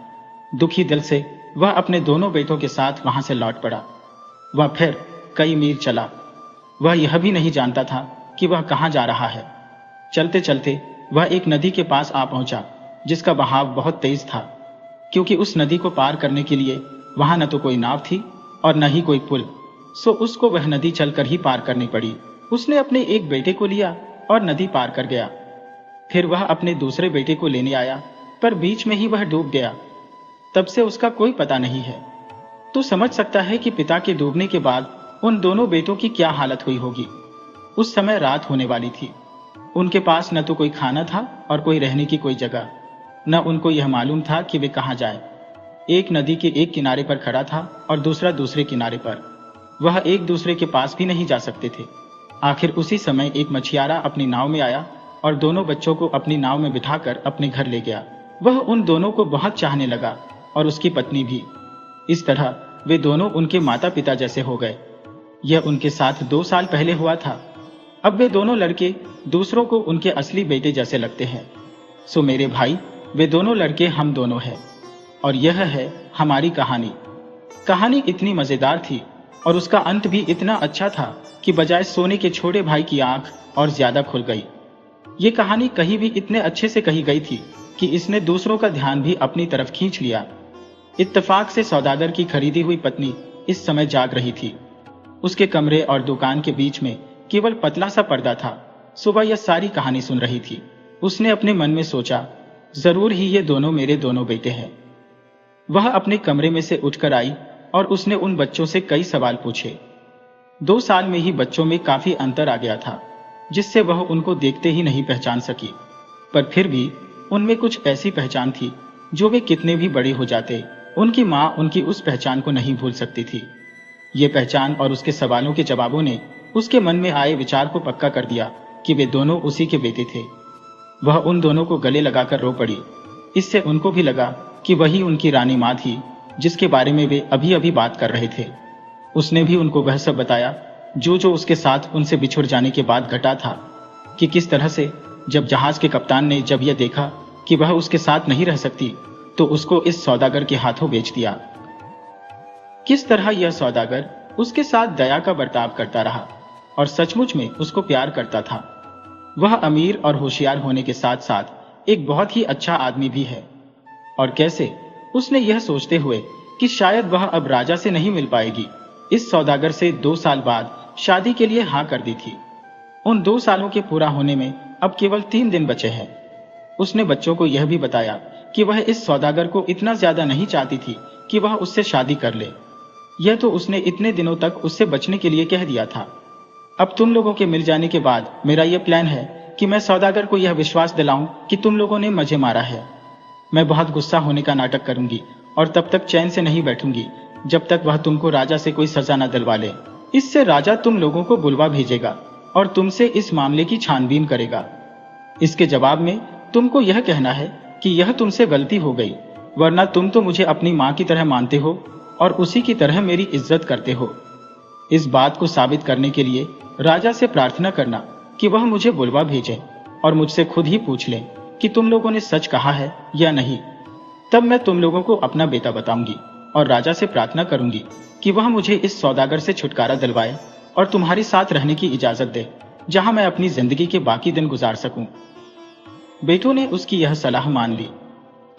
दुखी दिल से वह अपने दोनों बेटों के साथ वहां से लौट पड़ा। वह फिर कई मील चला। वह यह भी नहीं जानता था कि वह कहां जा रहा है। चलते चलते वह एक नदी के पास आ पहुंचा जिसका बहाव बहुत तेज था, क्योंकि उस नदी को पार करने के लिए वहां न तो कोई नाव थी और न ही कोई पुल, सो उसको वह नदी चलकर ही पार करनी पड़ी। उसने अपने एक बेटे को लिया और नदी पार कर गया। फिर वह अपने दूसरे बेटे को लेने आया, पर बीच में ही वह डूब गया। तब से उसका कोई पता नहीं है। तो समझ सकता है कि पिता के डूबने के बाद उन दोनों बेटों की क्या हालत हुई होगी। उस समय रात होने वाली थी। उनके पास न तो कोई खाना था और कोई रहने की कोई जगह। न उनको यह मालूम था कि वे कहां जाएं। एक नदी के एक किनारे पर खड़ा था और दूसरा दूसरे किनारे पर। वह एक दूसरे के पास भी नहीं जा सकते थे। आखिर उसी समय एक मछियारा अपनी नाव में आया और दोनों बच्चों को अपनी नाव में बिठाकर अपने घर ले गया। वह उन दोनों को बहुत चाहने लगा और उसकी पत्नी भी। इस तरह वे दोनों उनके माता पिता जैसे हो गए। यह उनके साथ 2 साल पहले हुआ था। अब वे दोनों लड़के दूसरों को उनके असली बेटे जैसे लगते हैं। सो मेरे भाई, वे दोनों लड़के हम दोनों हैं, और यह है हमारी कहानी। कहानी इतनी मजेदार थी और उसका अंत भी इतना अच्छा था कि बजाय सोने के छोटे भाई की आंख और ज्यादा खुल गई। ये कहानी कहीं भी इतने अच्छे से कही गई थी कि इसने दूसरों का ध्यान भी अपनी तरफ खींच लिया। इत्तेफाक से सौदागर की खरीदी हुई पत्नी इस समय जाग रही थी। उसके कमरे और दुकान के बीच में केवल पतला सा पर्दा था। सुबह यह सारी कहानी सुन रही थी। उसने अपने मन में सोचा, जरूर ही ये दोनों मेरे दोनों बेटे हैं। वह अपने कमरे में से उठकर आई और उसने उन बच्चों से कई सवाल पूछे। 2 साल में ही बच्चों में काफी अंतर आ गया था, जिससे वह उनको देखते ही नहीं पहचान सकी। पर फिर भी उनमें कुछ ऐसी पहचान थी जो वे कितने भी बड़े हो जाते, उनकी माँ उनकी उस पहचान को नहीं भूल सकती थी। ये पहचान और उसके सवालों के जवाबों ने उसके मन में आए विचार को पक्का कर दिया कि वे दोनों उसी के बेटे थे। वह उन दोनों को गले लगाकर रो पड़ी। इससे उनको भी लगा कि वही उनकी रानी माँ थी जिसके बारे में वे अभी अभी बात कर रहे थे। उसने भी उनको वह सब बताया जो जो उसके साथ उनसे बिछुड़ जाने के बाद घटा था, कि किस तरह से जब जहाज के कप्तान ने जब यह देखा कि वह उसके साथ नहीं रह सकती तो उसको इस सौदागर के हाथों बेच दिया। किस तरह यह सौदागर उसके साथ दया का बर्ताव करता रहा और सचमुच में उसको प्यार करता था। वह अमीर और होशियार होने के साथ साथ एक बहुत ही अच्छा आदमी भी है। और कैसे, उसने यह सोचते हुए कि शायद वह अब राजा से नहीं मिल पाएगी, इस सौदागर से 2 साल बाद शादी के लिए हाँ कर दी थी। उन 2 सालों के पूरा होने में अब केवल 3 दिन बचे हैं। उसने बच्चों को यह भी बताया कि वह इस सौदागर को इतना ज्यादा नहीं चाहती थी कि वह उससे शादी कर ले। यह तो उसने इतने दिनों तक उससे बचने के लिए कह दिया था। अब तुम लोगों के मिल जाने के बाद मेरा यह प्लान है कि मैं सौदागर को यह विश्वास दिलाऊं कि तुम लोगों ने मुझे मारा है। मैं बहुत गुस्सा होने का नाटक करूंगी और तब तक चैन से नहीं बैठूंगी जब तक वह तुमको राजा से कोई सजा न दिलवा ले। इससे राजा तुम लोगों को बुलवा भेजेगा और तुमसे इस मामले की छानबीन करेगा। इसके जवाब में तुमको यह कहना है कि यह तुमसे गलती हो गई, वरना तुम तो मुझे अपनी माँ की तरह मानते हो और उसी की तरह मेरी इज्जत करते हो। इस बात को साबित करने के लिए राजा से प्रार्थना करना कि वह मुझे बुलवा भेजे और मुझसे खुद ही पूछ ले कि तुम लोगों ने सच कहा है या नहीं। तब मैं तुम लोगों को अपना बेटा बताऊंगी और राजा से प्रार्थना करूंगी कि वह मुझे इस सौदागर से छुटकारा दिलवाए और तुम्हारे साथ रहने की इजाजत दे, जहां मैं अपनी जिंदगी के बाकी दिन गुजार सकूं। बेटों ने उसकी यह सलाह मान ली।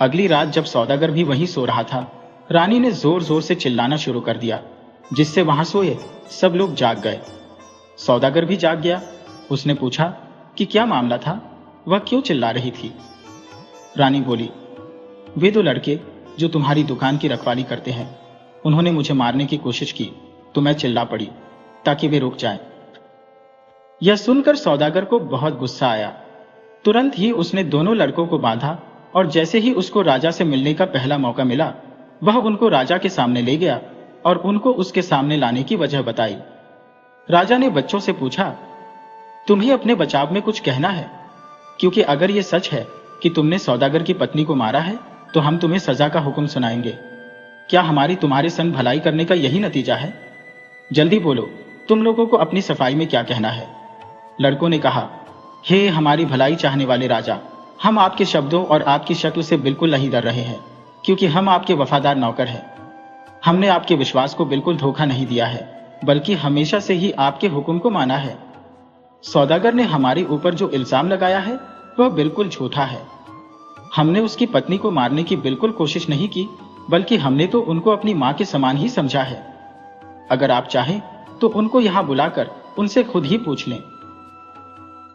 अगली रात जब सौदागर भी वहीं सो रहा था, रानी ने जोर जोर से चिल्लाना शुरू कर दिया, जिससे वहां सोए सब लोग जाग गए। सौदागर भी जाग गया। उसने पूछा कि क्या मामला था, वह क्यों चिल्ला रही थी। रानी बोली, वे 2 लड़के जो तुम्हारी दुकान की रखवाली करते हैं, उन्होंने मुझे मारने की कोशिश की तो मैं चिल्ला पड़ी ताकि वे रुक जाएं। यह सुनकर सौदागर को बहुत गुस्सा आया। तुरंत ही उसने दोनों लड़कों को बांधा और जैसे ही उसको राजा से मिलने का पहला मौका मिला, वह उनको राजा के सामने ले गया और उनको उसके सामने लाने की वजह बताई। राजा ने बच्चों से पूछा, तुम्हें अपने बचाव में कुछ कहना है? क्योंकि अगर यह सच है कि तुमने सौदागर की पत्नी को मारा है तो हम तुम्हें सजा का हुक्म सुनाएंगे। क्या हमारी तुम्हारे संग भलाई करने का यही नतीजा है? जल्दी बोलो, तुम लोगों को अपनी सफाई में क्या कहना है? लड़कों ने कहा, हे हमारी भलाई चाहने वाले राजा, हम आपके शब्दों और आपकी शक्ल से बिल्कुल नहीं डर रहे हैं, क्योंकि हम आपके वफादार नौकर हैं। हमने आपके विश्वास को बिल्कुल धोखा नहीं दिया है, बल्कि हमेशा से ही आपके हुक्म को माना है। सौदागर ने हमारे ऊपर जो इल्जाम लगाया है वह बिल्कुल झूठा है। हमने उसकी पत्नी को मारने की बिल्कुल कोशिश नहीं की, बल्कि हमने तो उनको अपनी मां के समान ही समझा है। अगर आप चाहें तो उनको यहां बुलाकर उनसे खुद ही पूछ लें।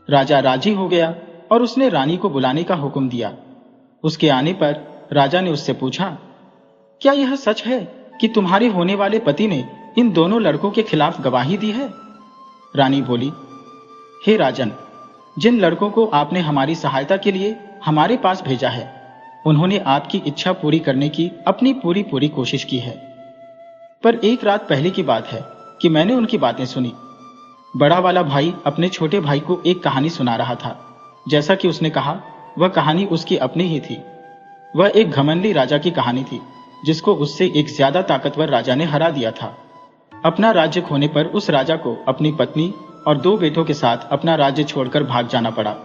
राजा राजी हो गया और उसने रानी को बुलाने का हुक्म दिया। उसके आने पर राजा ने उससे पूछा, क्या यह सच है कि तुम्हारे होने वाले पति ने इन दोनों लड़कों के खिलाफ गवाही दी है? रानी बोली, हे राजन, जिन लड़कों को आपने हमारी सहायता के लिए हमारे पास भेजा है, उन्होंने आपकी इच्छा पूरी करने की अपनी पूरी कोशिश की है। पर एक रात पहले की बात है कि मैंने उनकी बातें सुनी। बड़ा वाला भाई अपने छोटे भाई को एक कहानी सुना रहा था। जैसा कि उसने कहा, वह कहानी उसकी अपनी ही थी। वह एक घमंडी राजा की कहानी थी, जिसको उससे एक ज्यादा ताकतवर राजा ने हरा दिया था। अपना राज्य खोने पर उस राजा को अपनी पत्नी और 2 बेटों के साथ अपना राज्य छोड़कर भाग जाना पड़ा।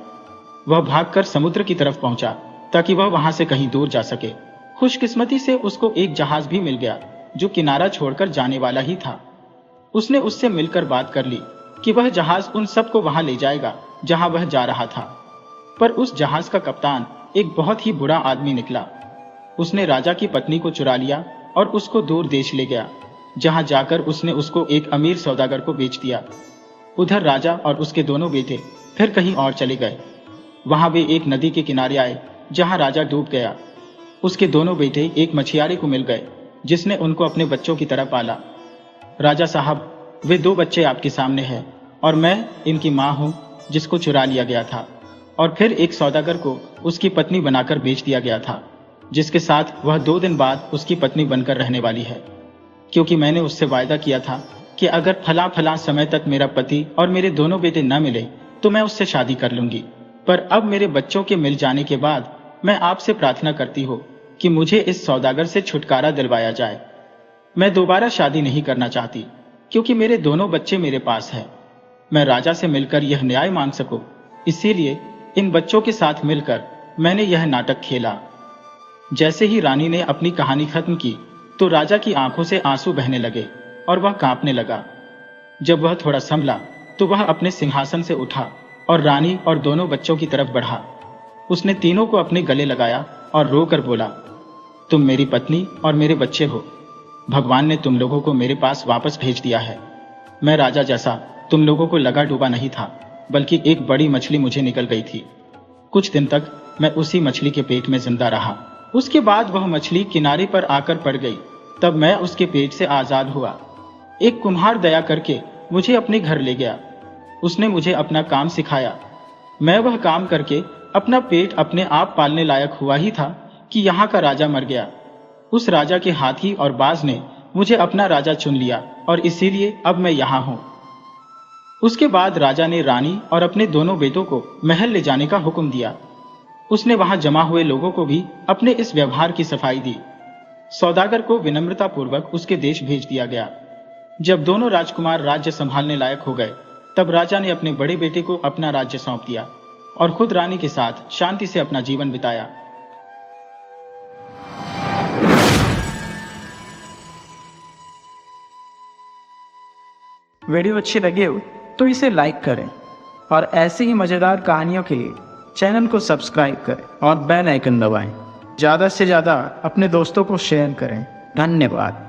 वह भागकर समुद्र की तरफ पहुंचा ताकि वह वहां से कहीं दूर जा सके। खुशकिस्मती से उसको एक जहाज भी मिल गया जो किनारा छोड़कर जाने वाला ही था। उसने उससे मिलकर बात कर ली कि वह जहाज उन सबको वहां ले जाएगा जहां वह जा रहा था। पर उस जहाज का कप्तान एक बहुत ही बुरा आदमी निकला। उसने राजा की पत्नी को चुरा लिया और उसको दूर देश ले गया, जहां जाकर उसने उसको एक अमीर सौदागर को बेच दिया। उधर राजा और उसके दोनों बेटे फिर कहीं और चले गए। वहां वे एक नदी के किनारे आए जहां राजा डूब गया। उसके दोनों बेटे एक मछियारे को मिल गए जिसने उनको अपने बच्चों की तरह पाला। राजा साहब, वे 2 बच्चे आपके सामने हैं और मैं इनकी मां हूं जिसको चुरा लिया गया था और फिर एक सौदागर को उसकी पत्नी बनाकर बेच दिया गया था, जिसके साथ वह 2 दिन बाद उसकी पत्नी बनकर रहने वाली है, क्योंकि मैंने उससे वायदा किया था कि अगर फला समय तक मेरा पति और मेरे दोनों बेटे न मिले तो मैं उससे शादी कर लूंगी। पर अब मेरे बच्चों के मिल जाने के बाद मैं आपसे प्रार्थना करती हूँ कि मुझे इस सौदागर से छुटकारा दिलवाया जाए। मैं दोबारा शादी नहीं करना चाहती, क्योंकि मेरे दोनों बच्चे मेरे पास हैं। मैं राजा से मिलकर यह न्याय मांग सकूं, इसीलिए इन बच्चों के साथ मिलकर मैंने यह नाटक खेला। जैसे ही रानी ने अपनी कहानी खत्म की तो राजा की आंखों से आंसू बहने लगे और वह कांपने लगा। जब वह थोड़ा संभला तो वह अपने सिंहासन से उठा और रानी और दोनों बच्चों की तरफ बढ़ा। उसने तीनों को अपने गले लगाया और रोकर बोला, तुम मेरी पत्नी और मेरे बच्चे हो। भगवान ने तुम लोगों को मेरे पास वापस भेज दिया है। मैं राजा जैसा तुम लोगों को लगा डूबा नहीं था, बल्कि एक बड़ी मछली मुझे निकल गई थी। कुछ दिन तक मैं उसी मछली के पेट में जिंदा रहा। उसके बाद वह मछली किनारे पर आकर पड़ गई। तब मैं उसके पेट से आजाद हुआ। एक कुम्हार दया करके मुझे अपने घर ले गया। उसने मुझे अपना काम सिखाया। मैं वह काम करके अपना पेट अपने आप पालने लायक हुआ ही था कि यहाँ का राजा मर गया। उस राजा के हाथी और बाज ने मुझे अपना राजा चुन लिया और इसीलिए अब मैं यहाँ हूँ। उसके बाद राजा ने रानी और अपने दोनों बेटों को महल ले जाने का हुक्म दिया। उसने वहां जमा हुए लोगों को भी अपने इस व्यवहार की सफाई दी। सौदागर को विनम्रता पूर्वक उसके देश भेज दिया गया। जब दोनों राजकुमार राज्य संभालने लायक हो गए, तब राजा ने अपने बड़े बेटे को अपना राज्य सौंप दिया और खुद रानी के साथ शांति से अपना जीवन बिताया। वीडियो अच्छी लगी हो तो इसे लाइक करें और ऐसे ही मज़ेदार कहानियों के लिए चैनल को सब्सक्राइब करें और बेल आइकन दबाएं। ज़्यादा से ज़्यादा अपने दोस्तों को शेयर करें। धन्यवाद।